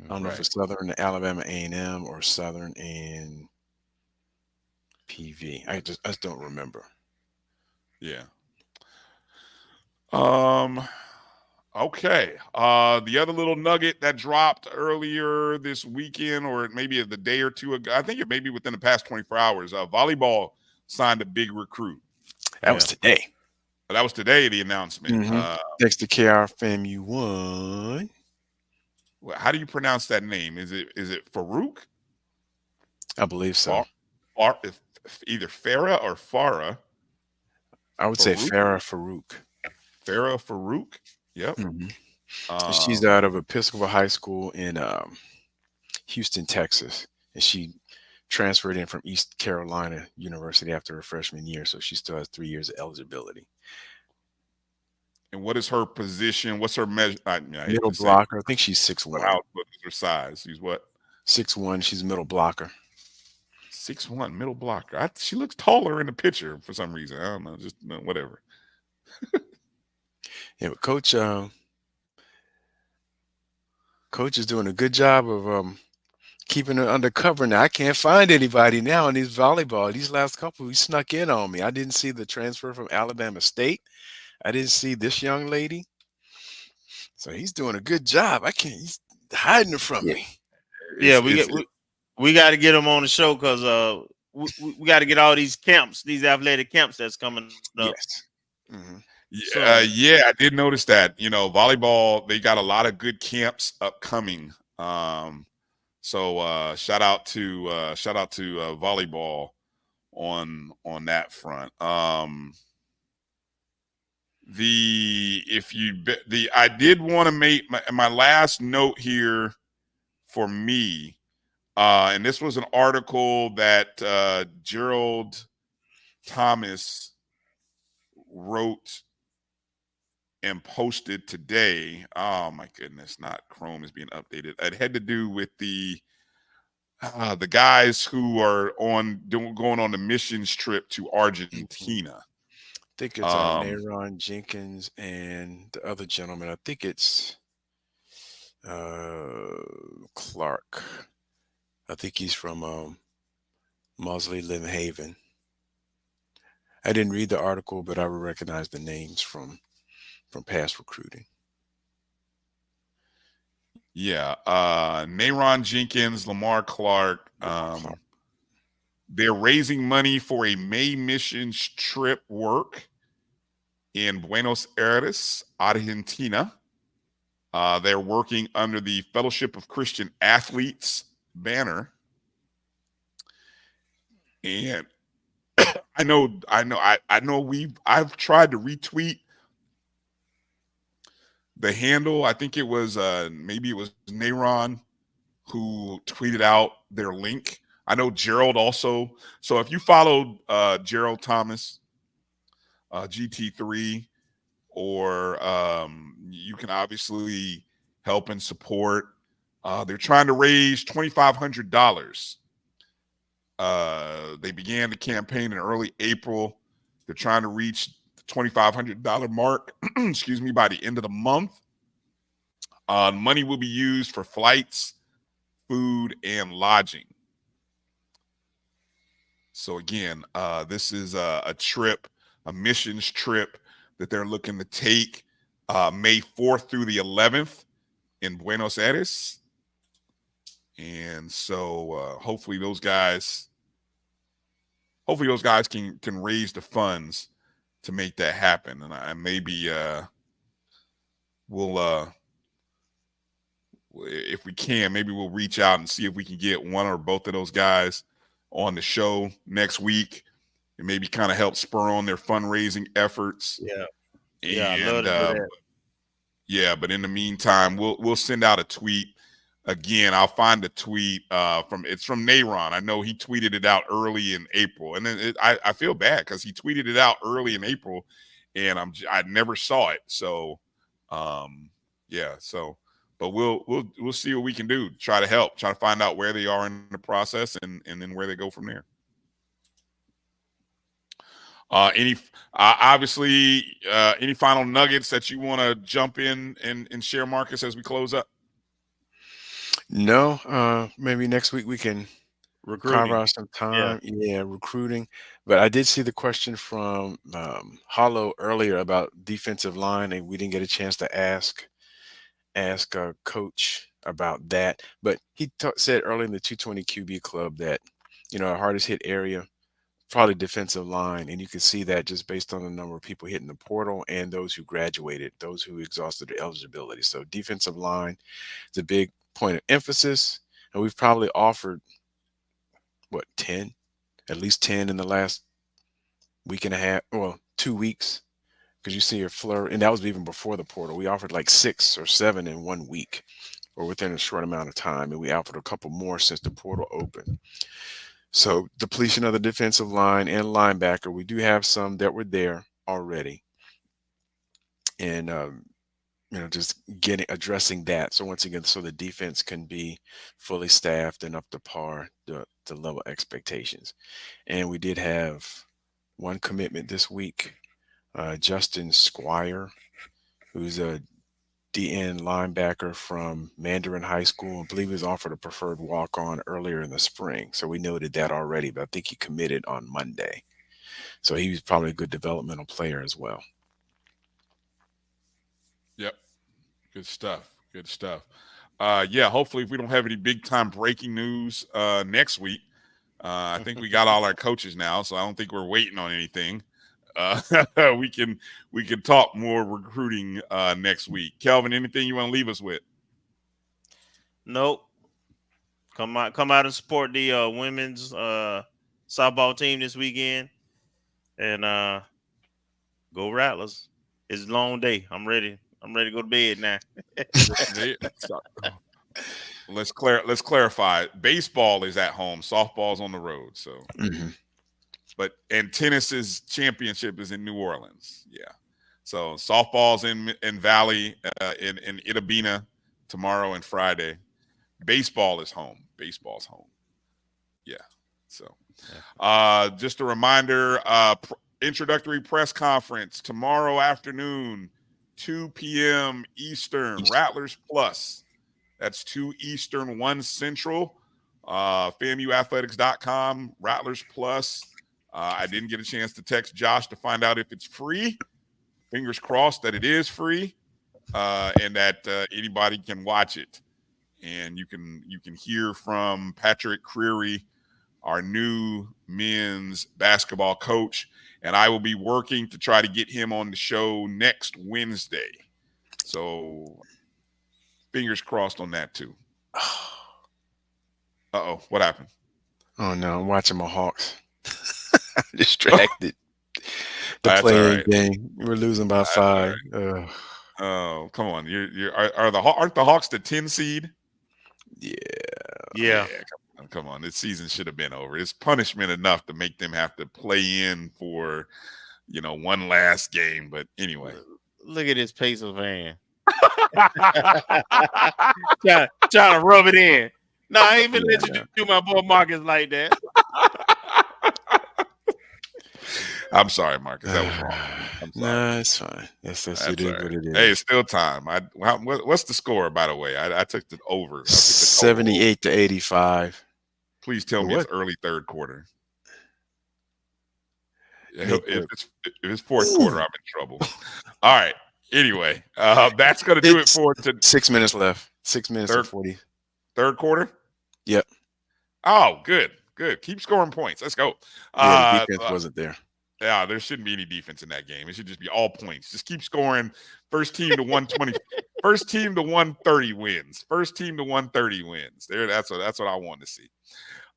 I don't know if it's Southern and Alabama A&M or Southern and PV. I just don't remember. Yeah. Okay. The other little nugget that dropped earlier this weekend, or maybe the day or two ago, I think it may be within the past 24 hours, volleyball signed a big recruit. That was today. That was today, the announcement. Next to KR FAMU 1. How do you pronounce that name? Is it Farouk? I believe so. Either Farah or Farah. I would say Farah Farouk. Farah Farouk. Yep. She's out of Episcopal High School in Houston, Texas, and she transferred in from East Carolina University after her freshman year, so she still has 3 years of eligibility. And what is her position? What's her measure? Middle blocker. I think she's 6'1". What is her size? She's what? 6'1". She's middle blocker. 6'1", middle blocker. She looks taller in the picture for some reason. I don't know. Just whatever. Yeah, but Coach is doing a good job of keeping her undercover now. I can't find anybody now in these volleyball. These last couple, he snuck in on me. I didn't see the transfer from Alabama State. I didn't see this young lady. So he's doing a good job. He's hiding it from me. Yeah, we got to get him on the show because we got to get all these camps, these athletic camps that's coming up. Yes. Yeah, I did notice that. Volleyball, they got a lot of good camps upcoming. So shout out to volleyball on that front. I did want to make my last note here for me, and this was an article that Gerald Thomas wrote and posted today. Oh my goodness, not Chrome is being updated. It had to do with the guys who are going on the missions trip to Argentina. I think it's Nayron Jenkins and the other gentleman. I think it's Clark. I think he's from Mosley Lynn Haven. I didn't read the article, but I would recognize the names from past recruiting. Yeah, Nayron Jenkins, Lamar Clark. They're raising money for a May missions trip work in Buenos Aires, Argentina. They're working under the Fellowship of Christian Athletes banner. And I know I've tried to retweet the handle. I think it was maybe it was Nayron who tweeted out their link. I know Gerald also. So if you follow Gerald Thomas, GT3, or you can obviously help and support. They're trying to raise $2,500. They began the campaign in early April. They're trying to reach the $2,500 mark, excuse me, by the end of the month. Money will be used for flights food, and lodging. So again, this is a trip, a missions trip that they're looking to take May 4th through the 11th in Buenos Aires. And so hopefully those guys can raise the funds to make that happen. And I maybe we'll if we can, maybe we'll reach out and see if we can get one or both of those guys on the show next week and maybe kind of help spur on their fundraising efforts. Yeah, I love And to do that. yeah, but in the meantime, we'll send out a tweet. Again, I'll find the tweet from Nayron. I know he tweeted it out early in April, and then I feel bad because he tweeted it out early in April, and I never saw it. So, yeah. So, but we'll see what we can do. Try to help. Try to find out where they are in the process, and then where they go from there. Any final nuggets that you want to jump in and share, Marcus, as we close up? No, maybe next week we can carve out some time. Yeah, recruiting. But I did see the question from Hollow earlier about defensive line, and we didn't get a chance to ask Coach about that. But he said earlier in the 220 QB club that, our hardest hit area, probably defensive line. And you can see that just based on the number of people hitting the portal and those who graduated, those who exhausted their eligibility. So defensive line is a big point of emphasis. And we've probably offered, 10? At least 10 in the last week and a half, 2 weeks. Because you see a flurry, and that was even before the portal. We offered like 6 or 7 in 1 week or within a short amount of time. And we offered a couple more since the portal opened. So depletion of the defensive line and linebacker, we do have some that were there already. And, just addressing that. So once again, so the defense can be fully staffed and up to par, the level expectations. And we did have one commitment this week, Justin Squire, who's a DN linebacker from Mandarin High School. I believe he was offered a preferred walk-on earlier in the spring. So we noted that already, but I think he committed on Monday. So he was probably a good developmental player as well. Yep. Good stuff. Good stuff. Yeah, hopefully if we don't have any big-time breaking news next week, I think we got all our coaches now, so I don't think we're waiting on anything. We can talk more recruiting next week. Kelvin, anything you want to leave us with? Nope. Come out and support the women's softball team this weekend, and go Rattlers. It's a long day. I'm ready. I'm ready to go to bed now. Let's clarify. Baseball is at home. Softball's on the road. So. Mm-hmm. And tennis's championship is in New Orleans. Yeah. So softball's in Valley, in Itabena tomorrow and Friday. Baseball is home. Baseball's home. Yeah. So just a reminder, introductory press conference tomorrow afternoon, 2 p.m. Eastern, Rattlers Plus. That's 2 Eastern, 1 Central. FAMUathletics.com, Rattlers Plus. I didn't get a chance to text Josh to find out if it's free. Fingers crossed that it is free, and that anybody can watch it. And you can hear from Patrick Creary, our new men's basketball coach, and I will be working to try to get him on the show next Wednesday. So fingers crossed on that too. Uh-oh, what happened? Oh no, I'm watching my Hawks. I'm distracted. That's playing right. game. We're losing by 5. Right. Oh, come on. Aren't the Hawks the 10 seed? Yeah. Come on. This season should have been over. It's punishment enough to make them have to play in for, one last game. But anyway. Look at this Pacers fan. trying to rub it in. No, I ain't even let you do my boy Marcus like that. I'm sorry, Marcus. That was wrong. I'm sorry. No, it's fine. That's it is what it is. Hey, it's still time. What's the score, by the way? I took the over. 78-85. Please tell me it's early third quarter. If it's fourth quarter, I'm in trouble. All right. Anyway, that's going to do it for 6 minutes left. 6 minutes and 40. Third quarter? Yep. Oh, good. Keep scoring points. Let's go. Yeah, the defense wasn't there. Yeah, there shouldn't be any defense in that game. It should just be all points. Just keep scoring. First team to 120. First team to 130 wins. First team to 130 wins. There, that's what I want to see.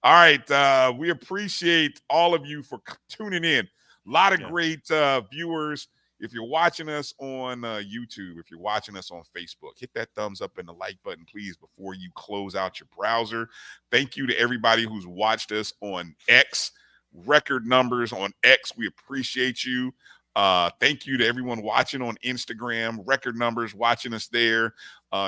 All right. We appreciate all of you for tuning in. A lot of great viewers. If you're watching us on YouTube, if you're watching us on Facebook, hit that thumbs up and the like button, please, before you close out your browser. Thank you to everybody who's watched us on X. Record numbers on X. We appreciate you. Thank you to everyone watching on Instagram. Record numbers watching us there.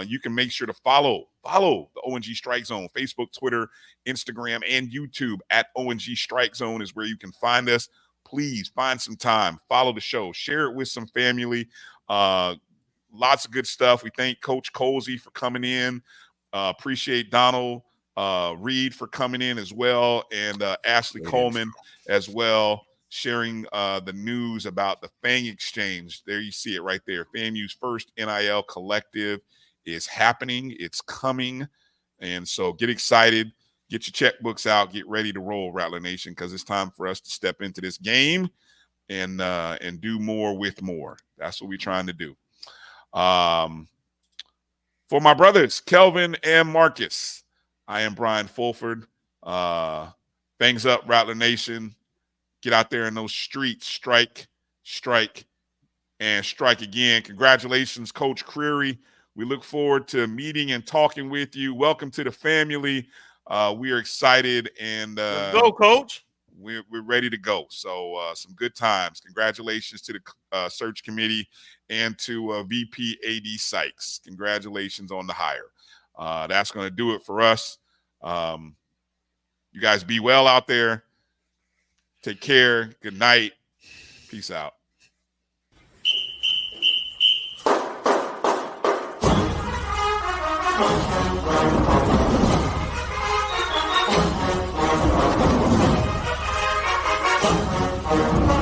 You can make sure to follow the O&G StrikeZone, Facebook, Twitter, Instagram, and YouTube at O&G StrikeZone is where you can find us. Please find some time, follow the show, share it with some family. Lots of good stuff. We thank Coach Colzie for coming in. Appreciate Donald Reed for coming in as well, and Ashley Coleman as well, sharing the news about the FANG exchange. There you see it right there. FAMU's first NIL collective is happening. It's coming. And so get excited. Get your checkbooks out. Get ready to roll, Rattler Nation, because it's time for us to step into this game and do more with more. That's what we're trying to do. For my brothers, Kelvin and Marcus, I am Bryan Fulford. Things up, Rattler Nation. Get out there in those streets. Strike, and strike again. Congratulations, Coach Creary. We look forward to meeting and talking with you. Welcome to the family. We are excited, and let's go, Coach. We're ready to go. So some good times. Congratulations to the search committee and to VP AD Sykes. Congratulations on the hire. That's going to do it for us. You guys be well out there. Take care. Good night. Peace out. Thank you.